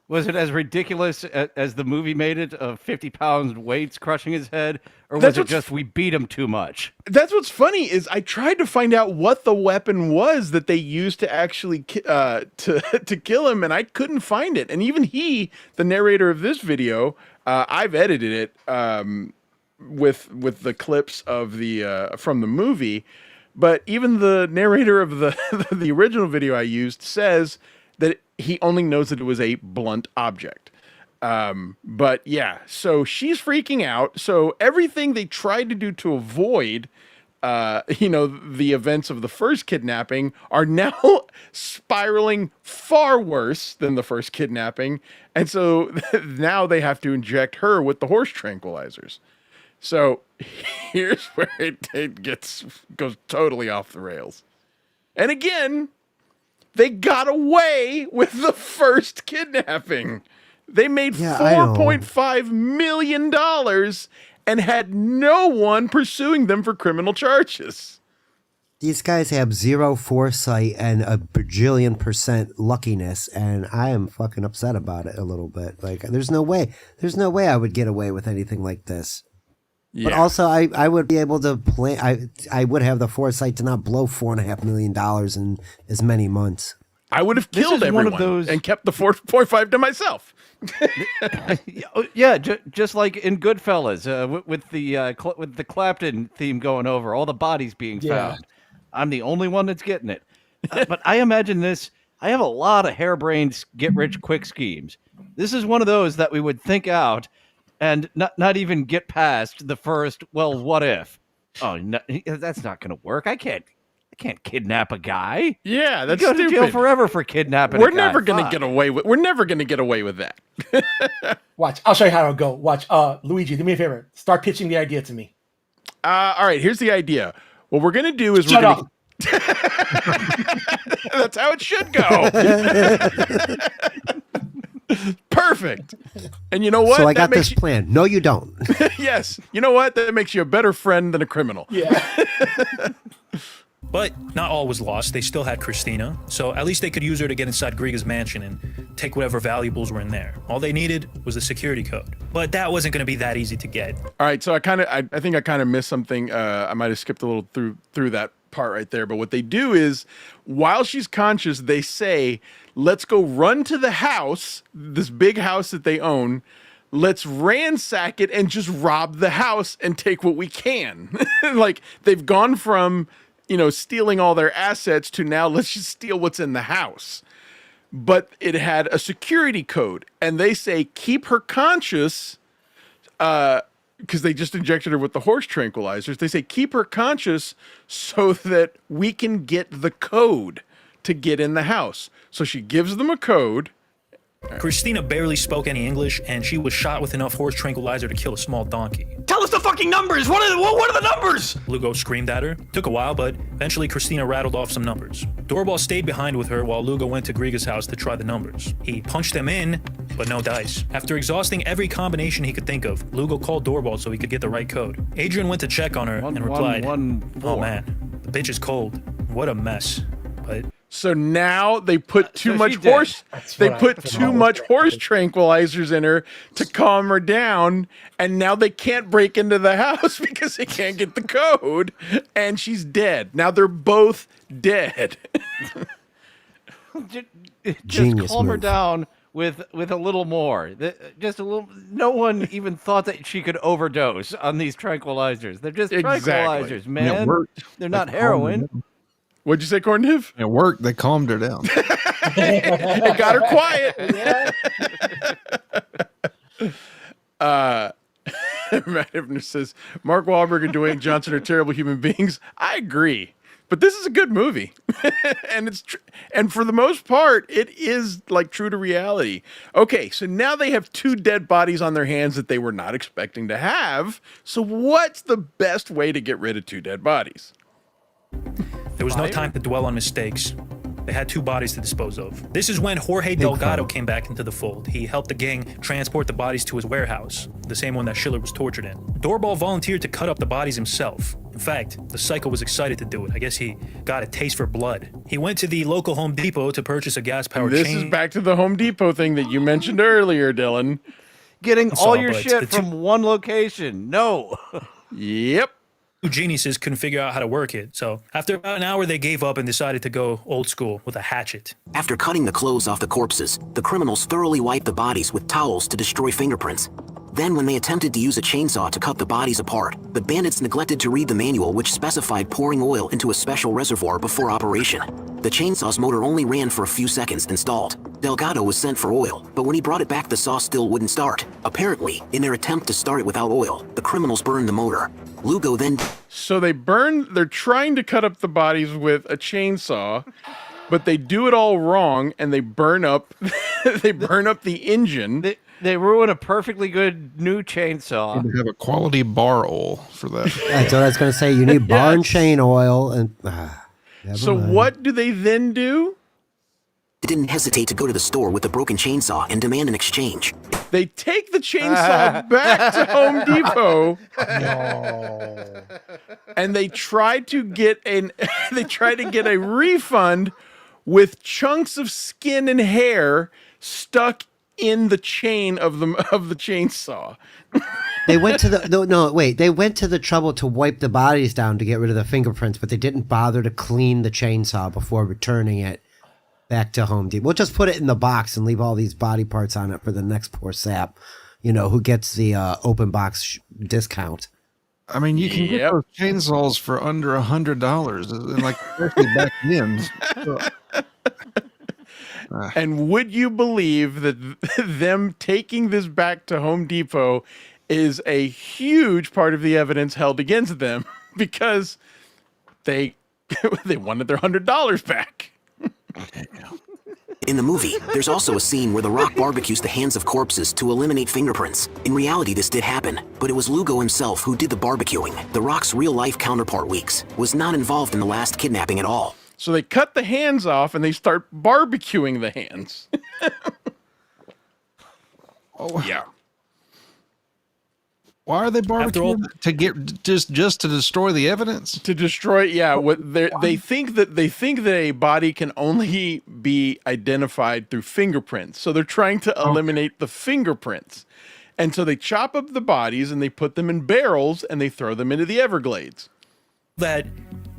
Was it as ridiculous as the movie made it, of 50-pound weights crushing his head? Or was it just we beat him too much? That's what's funny is I tried to find out what the weapon was that they used to actually to kill him, and I couldn't find it. And even he, the narrator of this video, I've edited it with the clips of the from the movie, but even the narrator of the original video I used says that he only knows that it was a blunt object. But yeah, so she's freaking out. So everything they tried to do to avoid, the events of the first kidnapping are now spiraling far worse than the first kidnapping. And so now they have to inject her with the horse tranquilizers. So here's where it goes totally off the rails. And again, they got away with the first kidnapping. They made $4.5 million and had no one pursuing them for criminal charges. These guys have zero foresight and a bajillion% luckiness, and I am fucking upset about it a little bit. Like, there's no way I would get away with anything like this. Yeah. But also, I would be able to plan. I would have the foresight to not blow $4.5 million in as many months. I would have killed everyone and kept the 4.5 to myself. Yeah, just like in Goodfellas, with the Clapton theme going over, all the bodies being found. I'm the only one that's getting it. But I imagine this. I have a lot of harebrained get-rich-quick schemes. This is one of those that we would think out and not even get past the first, well, what if? Oh, no, that's not going to work. I can't kidnap a guy. Yeah, that's you go stupid. to jail forever for kidnapping We're a guy. never going to get away with. We're never going to get away with that. Watch, I'll show you how it'll go. Watch, Luigi, do me a favor. Start pitching the idea to me. All right, here's the idea. What we're going to do is Shut up. That's how it should go. Perfect. And you know what? So I got this plan. No, you don't. Yes. You know what? That makes you a better friend than a criminal. Yeah. But not all was lost. They still had Christina, so at least they could use her to get inside Griga's mansion and take whatever valuables were in there. All they needed was the security code. But that wasn't going to be that easy to get. All right, so I think I kind of missed something. I might have skipped a little through that part right there. But what they do is, while she's conscious, they say, "Let's go run to the house, this big house that they own. Let's ransack it and just rob the house and take what we can." Like they've gone from, stealing all their assets to now let's just steal what's in the house. But it had a security code, and they say keep her conscious, because they just injected her with the horse tranquilizers. They say keep her conscious so that we can get the code to get in the house. So she gives them a code. Christina barely spoke any English, and she was shot with enough horse tranquilizer to kill a small donkey. Tell us the fucking numbers! What are the numbers? Lugo screamed at her. Took a while, but eventually Christina rattled off some numbers. Doorbell stayed behind with her while Lugo went to Griga's house to try the numbers. He punched them in, but no dice. After exhausting every combination he could think of, Lugo called Doorbell so he could get the right code. Adrian went to check on her and replied, "Oh man, the bitch is cold. What a mess." But so now they put too much horse. They put too much horse tranquilizers in her to calm her down, and now they can't break into the house because they can't get the code, and she's dead. Now they're both dead. Just calm her down with a little more. Just a little. No one even thought that she could overdose on these tranquilizers. They're just tranquilizers, man. They're not heroin. What'd you say, CORNdiff? It worked. They calmed her down. It got her quiet. Matt Hibner says, Mark Wahlberg and Dwayne Johnson are terrible human beings. I agree. But this is a good movie. And and for the most part, it is like true to reality. Okay, so now they have 2 dead bodies on their hands that they were not expecting to have. So what's the best way to get rid of 2 dead bodies? There was no time to dwell on mistakes. They had 2 bodies to dispose of. This is when Jorge Delgado came back into the fold. He helped the gang transport the bodies to his warehouse, the same one that Schiller was tortured in. Doorbell volunteered to cut up the bodies himself. In fact, the psycho was excited to do it. I guess he got a taste for blood. He went to the local Home Depot to purchase a gas-powered chain. This is back to the Home Depot thing that you mentioned earlier, Dylan. Getting all your shit from one location. No. Yep. 2 geniuses couldn't figure out how to work it, so after about an hour they gave up and decided to go old school with a hatchet. After cutting the clothes off the corpses, the criminals thoroughly wiped the bodies with towels to destroy fingerprints. Then when they attempted to use a chainsaw to cut the bodies apart, the bandits neglected to read the manual which specified pouring oil into a special reservoir before operation. The chainsaw's motor only ran for a few seconds and stalled. Delgado was sent for oil, but when he brought it back the saw still wouldn't start. Apparently, in their attempt to start it without oil, the criminals burned the motor. Lugo then... So they're trying to cut up the bodies with a chainsaw, but they do it all wrong and they burn up the engine. They ruin a perfectly good new chainsaw. You have a quality bar oil for that. That's what I was going to say. You need bar and chain oil. And so what do they then do? They didn't hesitate to go to the store with the broken chainsaw and demand an exchange. They take the chainsaw back to Home Depot. No. And they try to get a refund with chunks of skin and hair stuck in the chain of the chainsaw. They went to they went to the trouble to wipe the bodies down to get rid of the fingerprints, but they didn't bother to clean the chainsaw before returning it back to Home Depot. We'll just put it in the box and leave all these body parts on it for the next poor sap, who gets the open box discount. I mean, you can get those chainsaws for under $100, and like especially back then. So, and would you believe that them taking this back to Home Depot is a huge part of the evidence held against them because they wanted their $100 back. In the movie, there's also a scene where The Rock barbecues the hands of corpses to eliminate fingerprints. In reality, this did happen, but it was Lugo himself who did the barbecuing. The Rock's real-life counterpart, Weeks, was not involved in the last kidnapping at all. So they cut the hands off and they start barbecuing the hands. Oh yeah. Why are they barbecuing to get just to destroy the evidence? To destroy, yeah. What they think that a body can only be identified through fingerprints. So they're trying to eliminate the fingerprints, and so they chop up the bodies and they put them in barrels and they throw them into the Everglades. That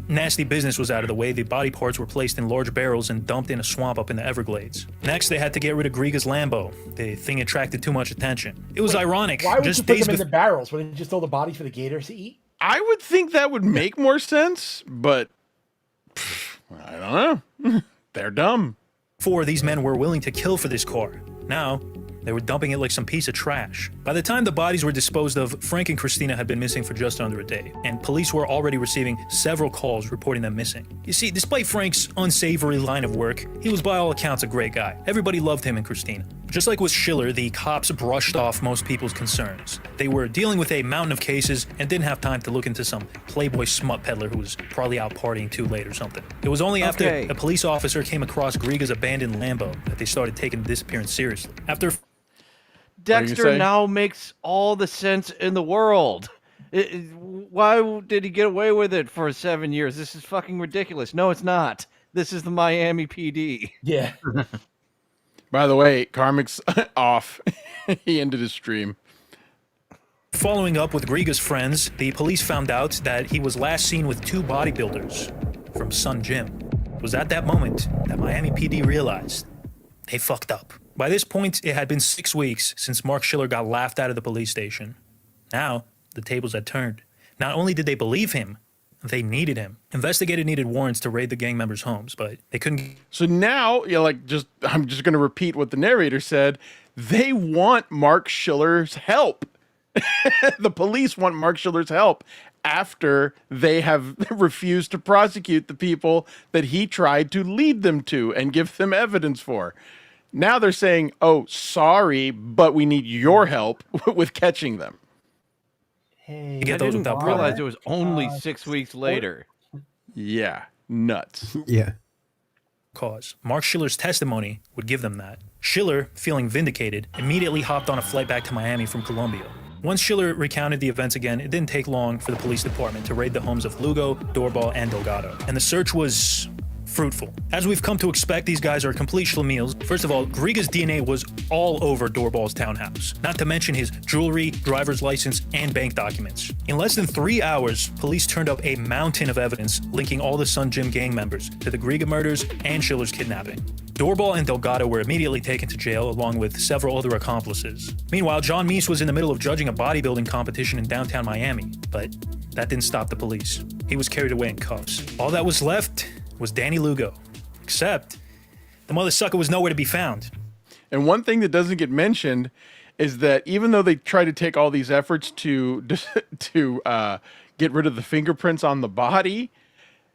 nasty business was out of the way. The body parts were placed in large barrels and dumped in a swamp up in the Everglades. Next, they had to get rid of Griga's Lambo. The thing attracted too much attention. It was ironic. Why would just you put days them in the barrels? Wouldn't you just throw the bodies for the gators to eat? I would think that would make more sense, but I don't know. They're dumb. Before, these men were willing to kill for this car. Now, they were dumping it like some piece of trash. By the time the bodies were disposed of, Frank and Christina had been missing for just under a day, and police were already receiving several calls reporting them missing. You see, despite Frank's unsavory line of work, he was by all accounts a great guy. Everybody loved him and Christina. Just like with Schiller, the cops brushed off most people's concerns. They were dealing with a mountain of cases and didn't have time to look into some playboy smut peddler who was probably out partying too late or something. It was only after a police officer came across Griga's abandoned Lambo that they started taking the disappearance seriously. After Dexter now makes all the sense in the world. Why did he get away with it for 7 years? This is fucking ridiculous. No, it's not. This is the Miami PD. Yeah. By the way, Karmic's off. He ended his stream. Following up with Griga's friends, the police found out that he was last seen with 2 bodybuilders from Sun Gym. It was at that moment that Miami PD realized they fucked up. By this point, it had been 6 weeks since Mark Schiller got laughed out of the police station. Now, the tables had turned. Not only did they believe him, they needed him. Investigators needed warrants to raid the gang members' homes, but they couldn't. So now, I'm just going to repeat what the narrator said. They want Mark Schiller's help. The police want Mark Schiller's help after they have refused to prosecute the people that he tried to lead them to and give them evidence for. Now they're saying, oh, sorry, but we need your help with catching them. Hey, I didn't realize it was only 6 weeks later. Yeah, nuts. Yeah. Cause Mark Schiller's testimony would give them that. Schiller, feeling vindicated, immediately hopped on a flight back to Miami from Colombia. Once Schiller recounted the events again, it didn't take long for the police department to raid the homes of Lugo, Doorbal, and Delgado. And the search was fruitful. As we've come to expect, these guys are complete schlemiels. First of all, Griga's DNA was all over Doorbal's townhouse, not to mention his jewelry, driver's license, and bank documents. In less than 3 hours, police turned up a mountain of evidence linking all the Sun Gym gang members to the Griga murders and Schiller's kidnapping. Doorbal and Delgado were immediately taken to jail along with several other accomplices. Meanwhile, John Meese was in the middle of judging a bodybuilding competition in downtown Miami, but that didn't stop the police. He was carried away in cuffs. All that was left was Danny Lugo, except the mother sucker was nowhere to be found. And one thing that doesn't get mentioned is that even though they try to take all these efforts to get rid of the fingerprints on the body,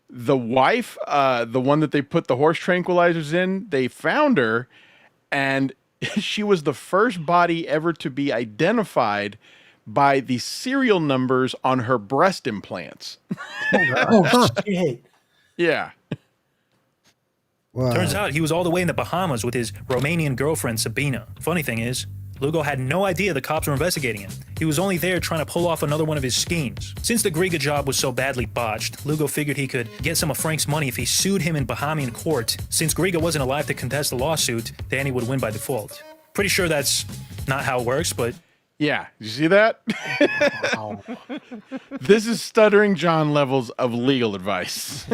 the wife, the one that they put the horse tranquilizers in, they found her, and she was the first body ever to be identified by the serial numbers on her breast implants. Oh, shit. Yeah. Wow. Turns out he was all the way in the Bahamas with his Romanian girlfriend, Sabina. Funny thing is, Lugo had no idea the cops were investigating him. He was only there trying to pull off another one of his schemes. Since the Griga job was so badly botched, Lugo figured he could get some of Frank's money if he sued him in Bahamian court. Since Griga wasn't alive to contest the lawsuit, Danny would win by default. Pretty sure that's not how it works, but... Yeah, you see that? Wow. This is Stuttering John levels of legal advice.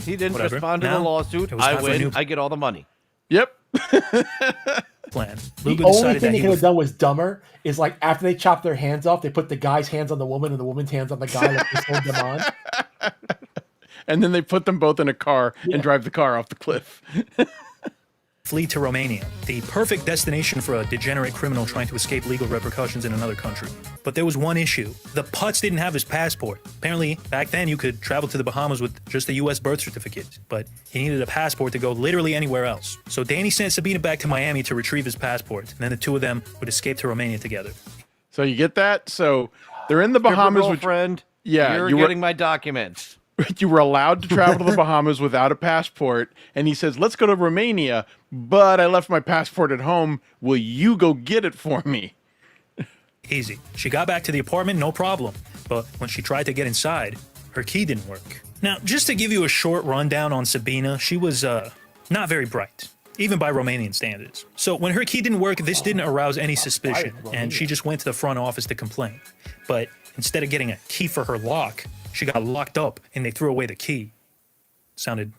He didn't Whatever. respond to Now, the lawsuit. it was I time for a win. new- I get all the money. Yep. plan. The Lugo only decided thing that they he could would have done was dumber. Is like after they chopped their hands off, they put the guy's hands on the woman and the woman's hands on the guy that they sold them on. And then they put them both in a car and drive the car off the cliff. flee to Romania, the perfect destination for a degenerate criminal trying to escape legal repercussions in another country. But there was one issue. The putz didn't have his passport. Apparently, back then you could travel to the Bahamas with just a US birth certificate, but he needed a passport to go literally anywhere else. So Danny sent Sabina back to Miami to retrieve his passport, and then the two of them would escape to Romania together. So you get that? So they're in the Bahamas. Girlfriend, yeah, you're you were getting my documents. You were allowed to travel to the Bahamas without a passport, and he says, let's go to Romania, but I left my passport at home. Will you go get it for me? Easy. She got back to the apartment, no problem. But when she tried to get inside, her key didn't work. Now, just to give you a short rundown on Sabina, she was not very bright, even by Romanian standards. So when her key didn't work, this didn't arouse any suspicion, and she just went to the front office to complain. But instead of getting a key for her lock, she got locked up and they threw away the key. Sounded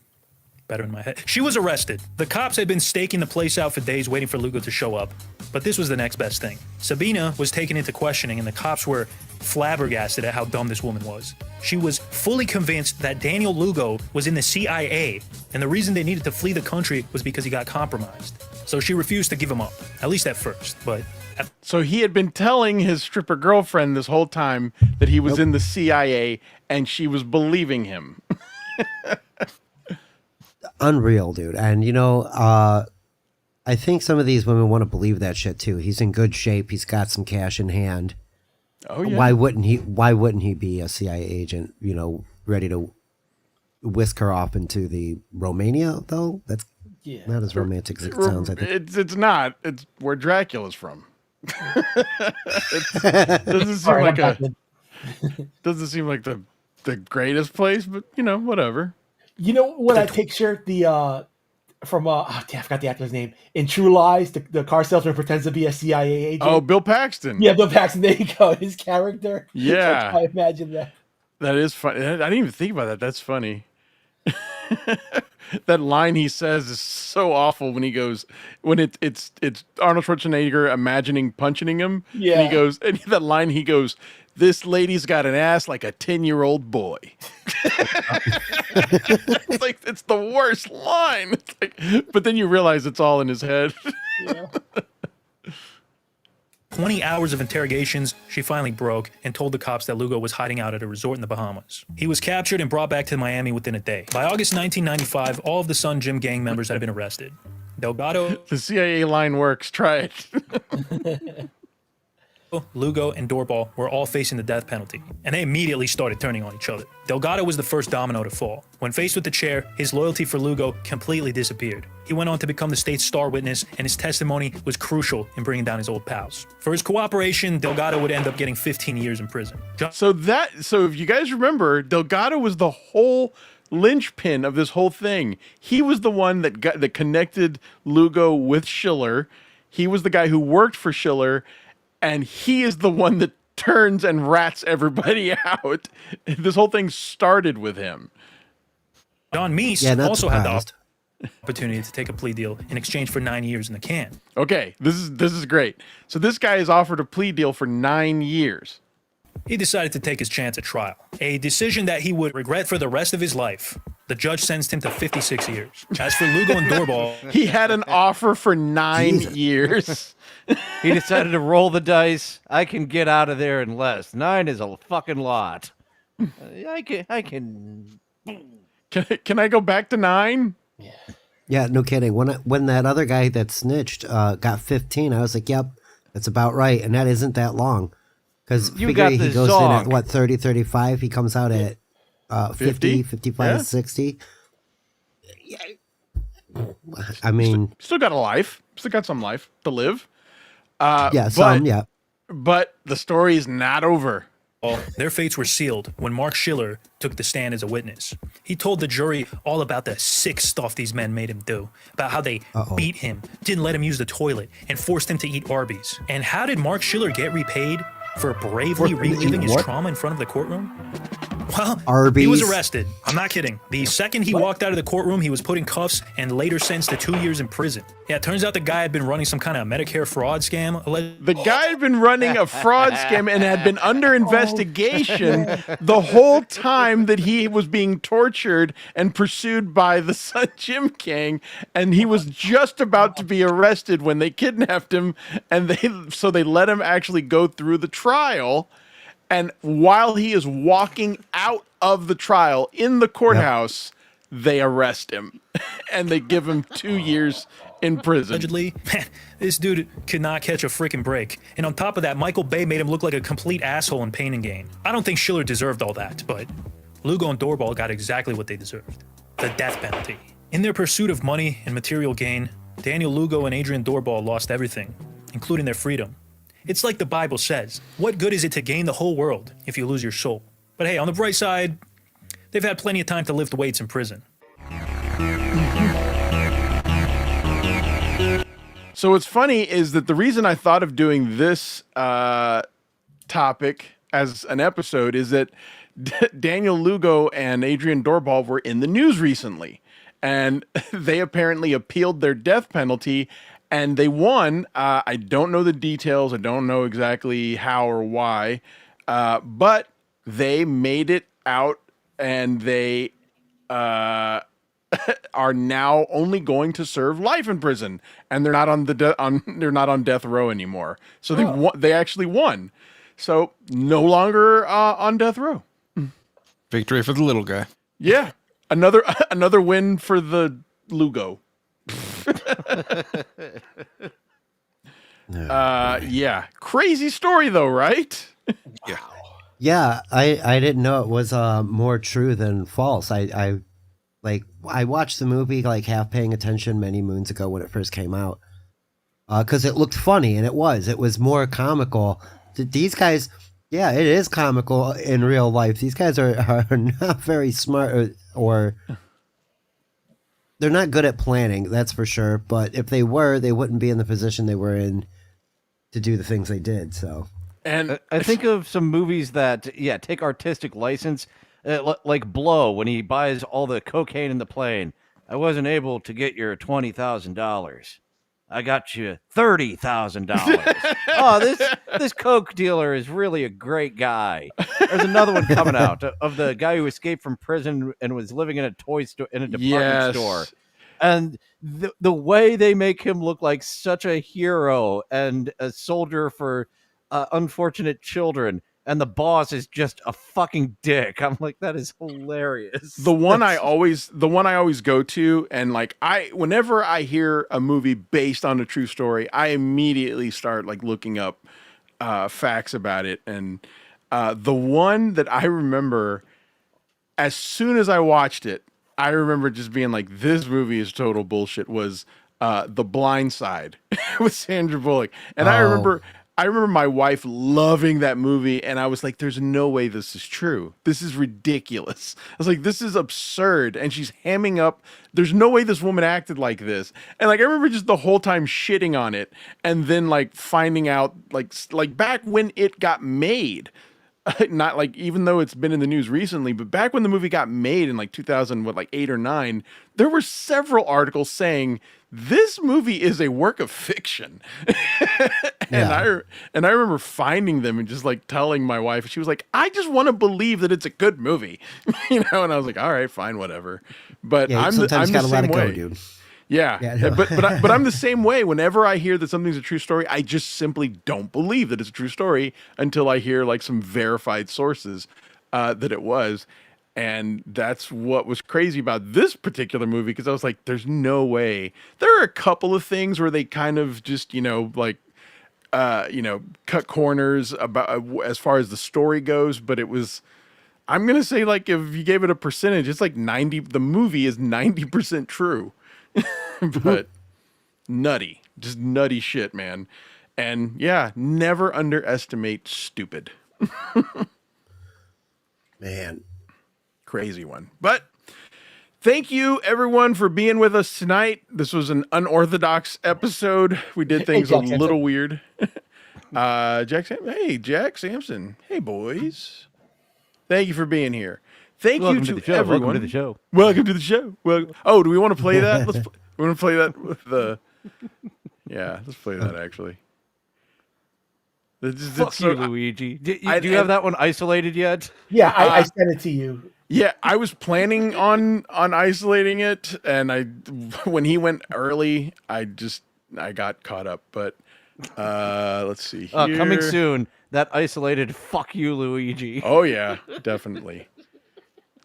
better in my head. She was arrested. The cops had been staking the place out for days waiting for Lugo to show up, but this was the next best thing. Sabina was taken into questioning and the cops were flabbergasted at how dumb this woman was. She was fully convinced that Daniel Lugo was in the CIA, and the reason they needed to flee the country was because he got compromised. So she refused to give him up, at least at first, but... So he had been telling his stripper girlfriend this whole time that he was in the CIA, and she was believing him. Unreal, dude. And you know, I think some of these women want to believe that shit too. He's in good shape. He's got some cash in hand. Oh yeah. Why wouldn't he? Why wouldn't he be a CIA agent? You know, ready to whisk her off into the Romania, though. That's not as romantic as it sounds. I think It's not. It's where Dracula's from. Doesn't seem like the greatest place, but you know, whatever. You know what I picture from I forgot the actor's name in True Lies. The car salesman pretends to be a CIA agent. Oh, Bill Paxton. Yeah, Bill Paxton. There you go. His character. Yeah, I imagine that. That is funny. I didn't even think about that. That's funny. That line he says is so awful when he goes when it's Arnold Schwarzenegger imagining punching him. Yeah. And he goes and that line he goes, "This lady's got an ass like a 10-year-old boy." It's like it's the worst line. It's like, but then you realize it's all in his head. Yeah. 20 hours of interrogations, she finally broke and told the cops that Lugo was hiding out at a resort in the Bahamas. He was captured and brought back to Miami within a day. By August 1995, all of the Sun Gym gang members had been arrested. Delgado... The CIA line works. Try it. Lugo and Doorball were all facing the death penalty, and they immediately started turning on each other. Delgado was the first domino to fall. When faced with the chair, his loyalty for Lugo completely disappeared. He went on to become the state's star witness, and his testimony was crucial in bringing down his old pals. For his cooperation, Delgado would end up getting 15 years in prison. So if you guys remember, Delgado was the whole linchpin of this whole thing. He was the one that connected Lugo with Schiller. He was the guy who worked for Schiller. And he is the one that turns and rats everybody out. This whole thing started with him. Don Meese also had the opportunity to take a plea deal in exchange for 9 years in the can. Okay, this is great. So this guy is offered a plea deal for 9 years. He decided to take his chance at trial, a decision that he would regret for the rest of his life. The judge sentenced him to 56 years. As for Lugo and Doorball... He had an offer for 9 years. He decided to roll the dice. I can get out of there in less. 9 is a fucking lot. I can. Can I go back to 9? Yeah, no kidding. When that other guy that snitched got 15, I was like, yep, that's about right. And that isn't that long. Because he goes in at, what, 30, 35? He comes out at 50, 55, 60. Yeah. I mean... Still got a life. Still got some life to live. But the story is not over. Their fates were sealed when Mark Schiller took the stand as a witness. He told the jury all about the sick stuff these men made him do, about how they beat him, didn't let him use the toilet, and forced him to eat Arby's. And how did Mark Schiller get repaid for bravely reliving his trauma in front of the courtroom? Well, Arby's. He was arrested. I'm not kidding. The second he walked out of the courtroom, he was put in cuffs and later sentenced to 2 years in prison. Yeah, it turns out the guy had been running some kind of Medicare fraud scam. The guy had been running a fraud scam and had been under investigation the whole time that he was being tortured and pursued by the Sun Gym gang. And he was just about to be arrested when they kidnapped him. And they let him actually go through the trial. And while he is walking out of the trial in the courthouse, they arrest him and they give him 2 years in prison. Allegedly, man, this dude could not catch a freaking break. And on top of that, Michael Bay made him look like a complete asshole in Pain and Gain. I don't think Schiller deserved all that, but Lugo and Doorball got exactly what they deserved. The death penalty. In their pursuit of money and material gain, Daniel Lugo and Adrian Doorball lost everything, including their freedom. It's like the Bible says, what good is it to gain the whole world if you lose your soul? But hey, on the bright side, they've had plenty of time to lift weights in prison. So what's funny is that the reason I thought of doing this topic as an episode is that Daniel Lugo and Adrian Doorbal were in the news recently, and they apparently appealed their death penalty, and they won. I don't know the details. I don't know exactly how or why, but they made it out, and they are now only going to serve life in prison, and they're not on they're not on death row anymore. So they actually won. So no longer on death row. Victory for the little guy. Yeah, another win for the Lugo. Yeah, crazy story though, right? Yeah. Yeah, I didn't know it was more true than false. I watched the movie like half paying attention many moons ago when it first came out, because it looked funny, and it was more comical. These guys, yeah, it is comical in real life. These guys are not very smart, or they're not good at planning, that's for sure. But if they were, they wouldn't be in the position they were in to do the things they did. So, and I think of some movies that, take artistic license, like Blow, when he buys all the cocaine in the plane. I wasn't able to get your $20,000. I got you $30,000. Oh, this coke dealer is really a great guy. There's another one coming out of the guy who escaped from prison and was living in a toy store, in a department store. And the way they make him look like such a hero and a soldier for unfortunate children, and the boss is just a fucking dick. I'm like, that is hilarious. The one I always go to, and like whenever I hear a movie based on a true story, I immediately start like looking up facts about it. And the one that I remember, as soon as I watched it, I remember just being like, this movie is total bullshit, was The Blind Side with Sandra Bullock. And I remember my wife loving that movie, and I was like, there's no way this is true. This is ridiculous. I was like, this is absurd. And she's hamming up, there's no way this woman acted like this. And like, I remember just the whole time shitting on it, and then like finding out like back when it got made, not like, even though it's been in the news recently, but back when the movie got made in like 2008 or 9, there were several articles saying this movie is a work of fiction. And I remember finding them and just like telling my wife, she was like, I just want to believe that it's a good movie. And I was like, all right, fine, whatever. But I'm the same way. Dude. Yeah, but I'm the same way. Whenever I hear that something's a true story, I just simply don't believe that it's a true story until I hear like some verified sources that it was. And that's what was crazy about this particular movie, because I was like, there's no way. There are a couple of things where they kind of just, cut corners about as far as the story goes, but it was, I'm going to say, like, if you gave it a percentage, it's like 90, the movie is 90% true. But nutty, just nutty shit, man. And yeah, never underestimate stupid. Man. Crazy one. But thank you everyone for being with us tonight. This was an unorthodox episode. We did things a little weird. Jack Sampson. Hey boys. Thank you for being here. Welcome you to everyone. Welcome to the show. Welcome to the show. Oh, do we want to play that? We want to play that with the. Yeah, let's play that actually. Fuck you, Luigi. Do you have that one isolated yet? Yeah, I sent it to you. Yeah, I was planning on isolating it, and when he went early, I got caught up. But let's see here. Coming soon, that isolated "fuck you, Luigi." Oh yeah, definitely.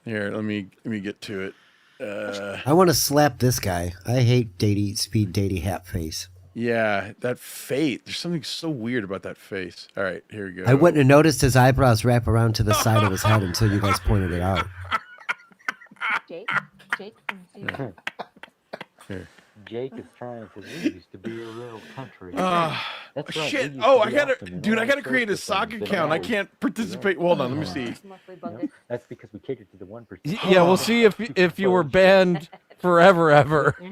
Here, let me get to it. I want to slap this guy. I hate speed datey hat face. Yeah, that face. There's something so weird about that face. All right, here we go. I wouldn't have noticed his eyebrows wrap around to the side of his head until you guys pointed it out. Jake Here. Jake is trying for these to be a real country. That's right. Shit. We used Oh, to I be gotta, often in dude, I all gotta sorts create a of sock things, and account. I always- can't participate. Hold on, let me see. That's because we cater to the 1%. Yeah, we'll see if you were banned forever, ever. I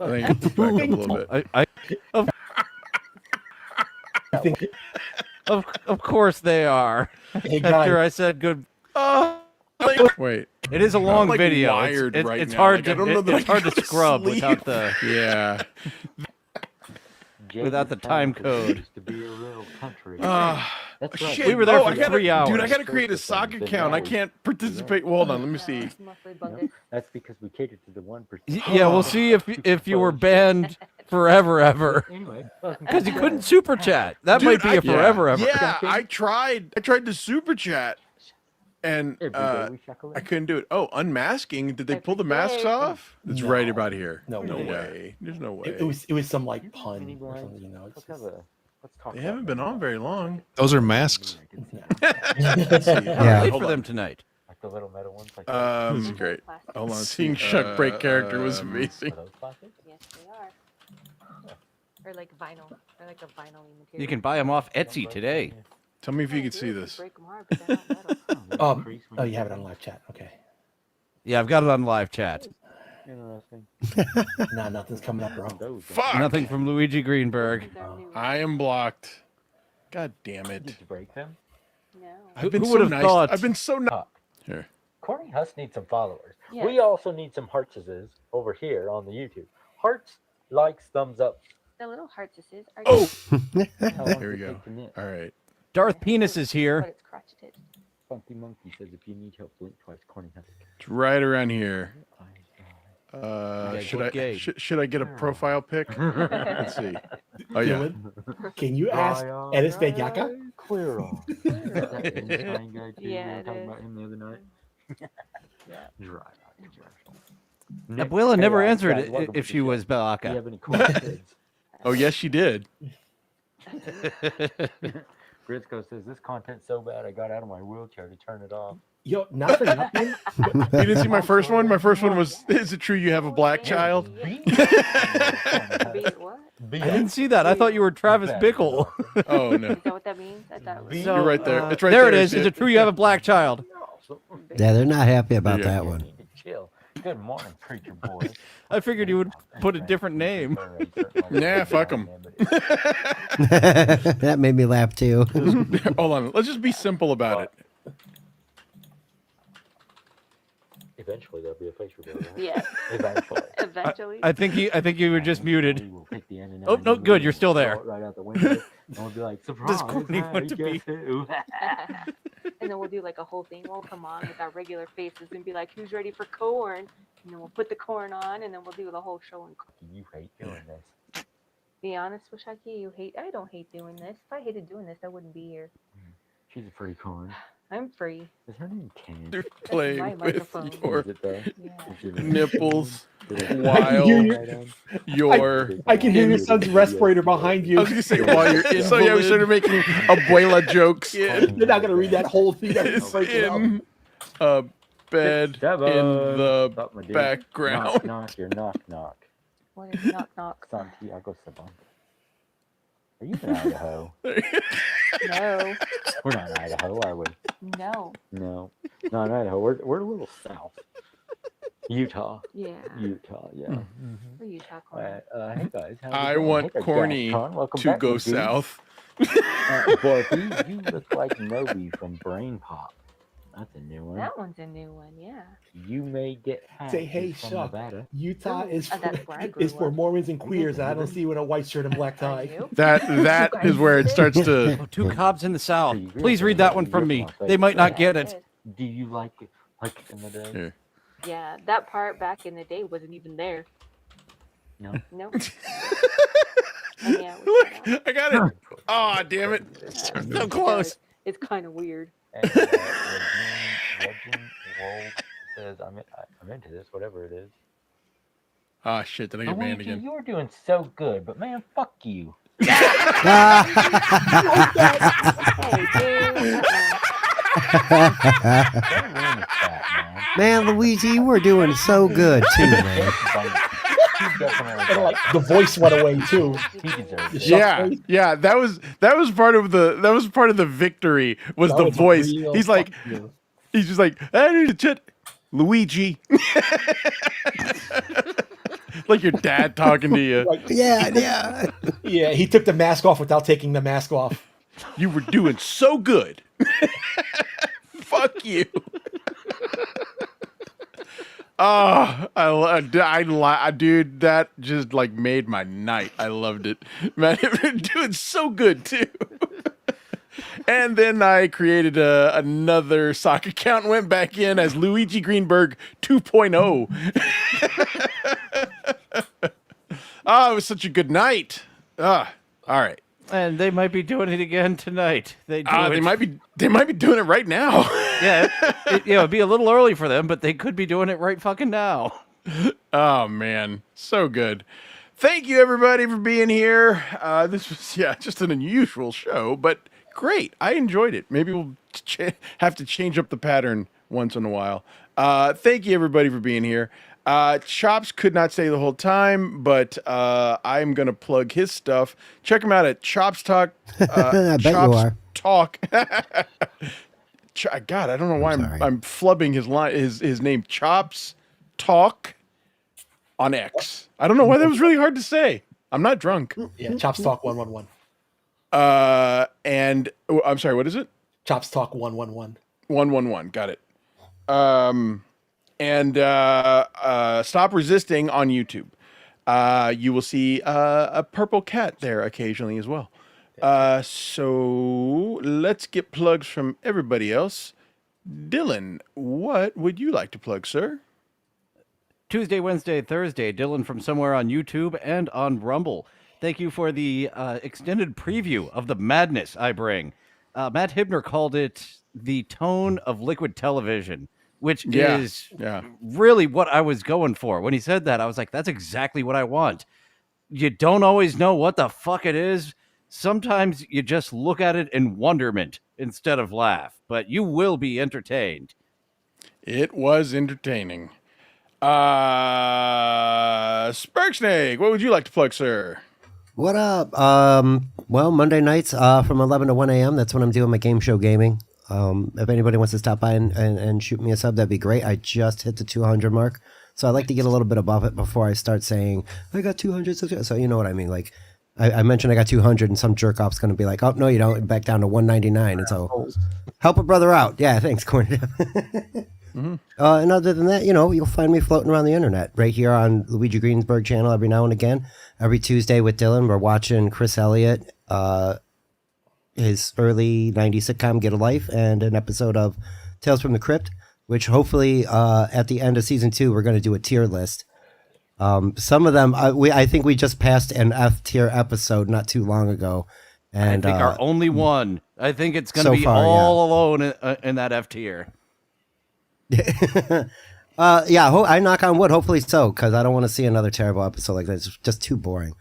think it's back up a little bit. Of course they are. Hey, After guys. I said good. Wait. It is a long I'm, like, video. wired It's, right it's now. hard Like, to I don't know that it's I hard can to go to scrub sleep. without the Yeah. without the time code. Used to be a real country. That's right. Shit. We were there for I gotta, 3 hours. Dude, I gotta create a sock account. I can't participate. Hold on, let me see. That's because we cater to the 1%. Yeah, we'll see if you were banned forever, ever. Because you couldn't super chat. That Dude, might be a forever, ever. Yeah, I tried to super chat, and I couldn't do it. Oh, unmasking? Did they pull the masks off? It's No. right about here. No way. way. There's no way. It was some like pun or something, you know. It's just, They haven't been on very long. Those are masks. Yeah. Played for them tonight. Like the little metal ones. Like This is great. Hold on, seeing Chuck break character was amazing. Yes, they are. Or like vinyl, or like a vinyl material. You can buy them off Etsy today. Tell me if you can see this. Break them hard, but they're not metal. oh, you have it on live chat. Okay. Yeah, I've got it on live chat. Interesting. Nah, nothing's coming up wrong. Fuck. Nothing from Luigi Greenberg. I am blocked. God damn it. Did you break them? No. I've been Who so would have nice. thought? I've been so nice. Here. Corny Huss needs some followers. Yes. We also need some heartses over here on the YouTube. Hearts, likes, thumbs up. The little heartses are Oh. How long Here we does it go. take to knit? All right. Darth Penis is but here. it's crotcheted. Funky Monkey says if you need help, blink twice. Corny Huss. It's right around here. guys Should look I gay. should I get a profile pic? Let's see. Oh yeah. Dylan, can you ask Enes Begyaka? Clear off. Is that Einstein guy too? Yeah, We were it talking is. about him the other night. Dry. Abuela never Hey, answered guys, welcome if to she the was show. Do you Belaka. have any cool kids? Oh yes, she did. Gritzko says this content's so bad I got out of my wheelchair to turn it off. Yo, not for nothing. You didn't see my first one? My first one was, is it true you have a black child? Be what? I didn't see that. I thought you were Travis Bickle. Oh no. Is that what that means? I thought it was. You're right there. It's right there. there. It is. See Is it true you have a black child? Yeah, they're not happy about Yeah. that one. Chill. Good morning, preacher boy. I figured you would put a different name. Nah, fuck 'em. That made me laugh too. Hold on. Let's just be simple about it. Eventually there'll be a face reveal, right? Yeah. Eventually. Eventually. I think you were just muted. We will pick the end and Oh no, good. You're still throw there. it right out the window, and we'll be like, surprise! Courtney want to be? guess who?" And then we'll do like a whole thing. We'll come on with our regular faces and be like, "Who's ready for corn?" And then we'll put the corn on, and then we'll do the whole show. And You hate doing this. be honest with Shaki, you hate. I don't hate doing this. If I hated doing this, I wouldn't be here. She's a free corn. I'm free. Is her name Ken? You're playing my with microphone. your Is it though? Yeah. Is it- nipples Did it- while your. I can hear your son's respirator behind I you. was gonna say while you're in. So yeah, we started making abuela jokes. You're not gonna read that whole thing. Is in a bed in the Stop, my dude. background. Knock, knock, your knock, knock. What is knock knock? Santiago Sabon. Are you in Idaho? No. We're not in Idaho, are we? No. No, not in Idaho. We're a little south. Utah. Yeah. Utah, yeah. We're Utah corn. Hey guys. how's it I going? want Hey there, Corny Gaston. Welcome to back, go my dude. south. Barby, you look like Moby from Brain Pop. That's a new one. That one's a new one, yeah. You may get hacked. Say, hey, He's from Chuck, Nevada. Utah is that's where I grew is for up. Mormons and queers. And I don't see you in a white shirt and black tie. That is where it starts to. Oh, two cops in the south. Please read that one from me. They might not get it. Do you like it? Like in the day? Here. Yeah, that part back in the day wasn't even there. No. No. And yeah, Look, I got it. Oh, damn it! So close. It's kind of weird. And, Regine Wold says, I'm into this, whatever it is. Ah, shit! Did I get banned Luigi, again? you were doing so good, but man, fuck you. Man, Luigi, you were doing so good too, man. And like the voice went away too. He deserves it. Yeah. That was part of the victory was That the was a voice. real He's like, fuck you. he's just like, I need to chat, Luigi. Like your dad talking to you. Like, Yeah. yeah. He took the mask off without taking the mask off. You were doing so good. Fuck you. Oh, dude, that just like made my night. I loved it, man. It was doing so good too. And then I created another sock account and went back in as Luigi Greenberg 2.0. Oh, it was such a good night. All right. And they might be doing it again tonight. They might be doing it right now. Yeah, it'd be a little early for them, but they could be doing it right fucking now. Oh man, so good. Thank you everybody for being here. This was just an unusual show, but great. I enjoyed it. Maybe we'll have to change up the pattern once in a while. Thank you everybody for being here. Chops could not stay the whole time, but I'm gonna plug his stuff. Check him out at Chops Talk. I bet Chops you are. Talk. God, I don't know why I'm flubbing his name. Chops Talk on X. I don't know why that was really hard to say. I'm not drunk. Yeah, Chops Talk 111. And I'm sorry, what is it? Chops Talk 111. 111. Got it. And Stop Resisting on YouTube. You will see a purple cat there occasionally as well. So let's get plugs from everybody else. Dylan, what would you like to plug, sir? Tuesday, Wednesday, Thursday, Dylan from somewhere on YouTube and on Rumble. Thank you for the extended preview of the madness I bring. Matt Hibner called it the tone of liquid television, which is really what I was going for. When he said that, I was like, that's exactly what I want. You don't always know what the fuck it is. Sometimes you just look at it in wonderment instead of laugh, but you will be entertained. It was entertaining. Sparksnake, what would you like to plug, sir? What up? Well, Monday nights from 11 to 1 a.m. That's when I'm doing my game show gaming. If anybody wants to stop by and shoot me a sub, that'd be great. I just hit the 200 mark, so I like to get a little bit above it before I start saying I got 200 subscribers. So you know what I mean. Like I mentioned, I got 200, and some jerk off's going to be like, "Oh no, you don't." Back down to 199, and so help a brother out. Yeah, thanks, CORNdiff. Mm-hmm. And other than that, you'll find me floating around the internet right here on Luigi Greenberg channel every now and again. Every Tuesday with Dylan, we're watching Chris Elliott, his early 90s sitcom Get a Life, and an episode of Tales from the Crypt, which hopefully at the end of season 2, we're going to do a tier list. Some of them, I think we just passed an F tier episode not too long ago. And I think our only one. I think it's going to so be far, all alone in that F tier. I knock on wood, hopefully so, because I don't want to see another terrible episode like that. It's just too boring.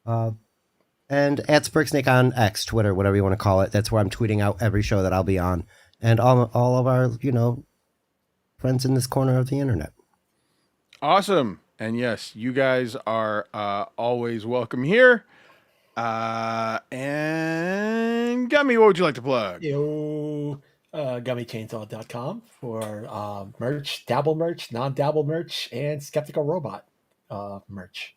And at Sparksnake on X, Twitter, whatever you want to call it. That's where I'm tweeting out every show that I'll be on. And all of our, friends in this corner of the internet. Awesome. And yes, you guys are always welcome here. And Gummy, what would you like to plug? Yo, GummyChainsaw.com for merch, dabble merch, non-dabble merch, and Skeptical Robot merch.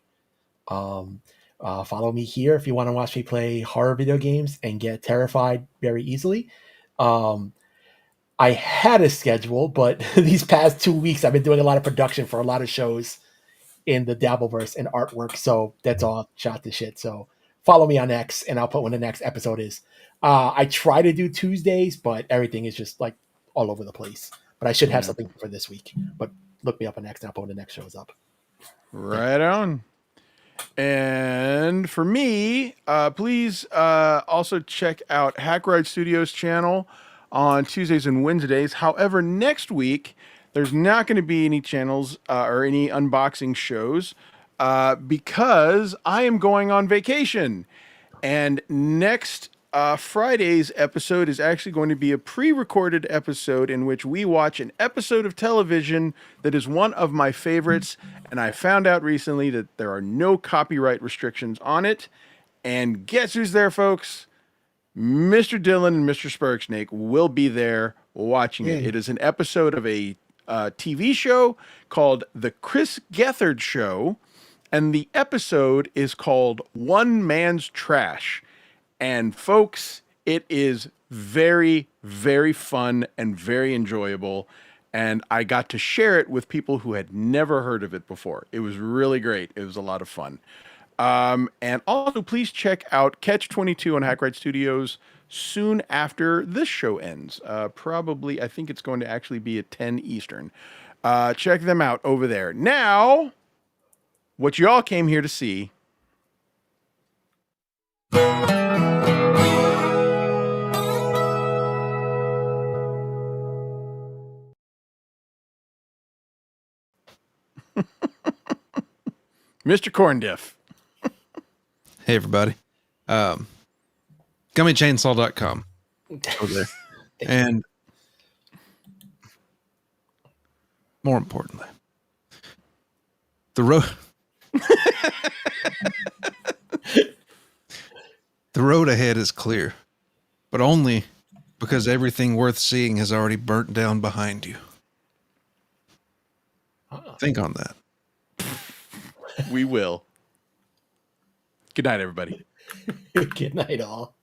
Follow me here if you want to watch me play horror video games and get terrified very easily. I had a schedule, but these past 2 weeks I've been doing a lot of production for a lot of shows in the Dabbleverse and artwork, so that's all shot to shit. So follow me on X, and I'll put when the next episode is. I try to do Tuesdays, but everything is just like all over the place. But I should have something for this week. But look me up on X, and I'll put when the next show is up. Right on. And for me, please also check out Hack Ride Studios channel on Tuesdays and Wednesdays. However, next week, there's not going to be any channels or any unboxing shows because I am going on vacation. And next Friday's episode is actually going to be a pre-recorded episode in which we watch an episode of television that is one of my favorites, and I found out recently that there are no copyright restrictions on it. And guess who's there, folks? Mr. Dylan and Mr. Spurksnake will be there watching it. It is an episode of a TV show called The Chris Gethard Show, and the episode is called One Man's Trash. And folks, it is very, very fun and very enjoyable. And I got to share it with people who had never heard of it before. It was really great. It was a lot of fun. And also, please check out Catch 22 on Hackride Studios soon after this show ends. Probably, I think it's going to actually be at 10 Eastern. Check them out over there. Now, what you all came here to see. Mr. CORNdiff. Hey, everybody. GummiChainsaw.com. Go there. And more importantly, the road the road ahead is clear, but only because everything worth seeing has already burnt down behind you. Think on that. We will. Good night, everybody. Good night, all.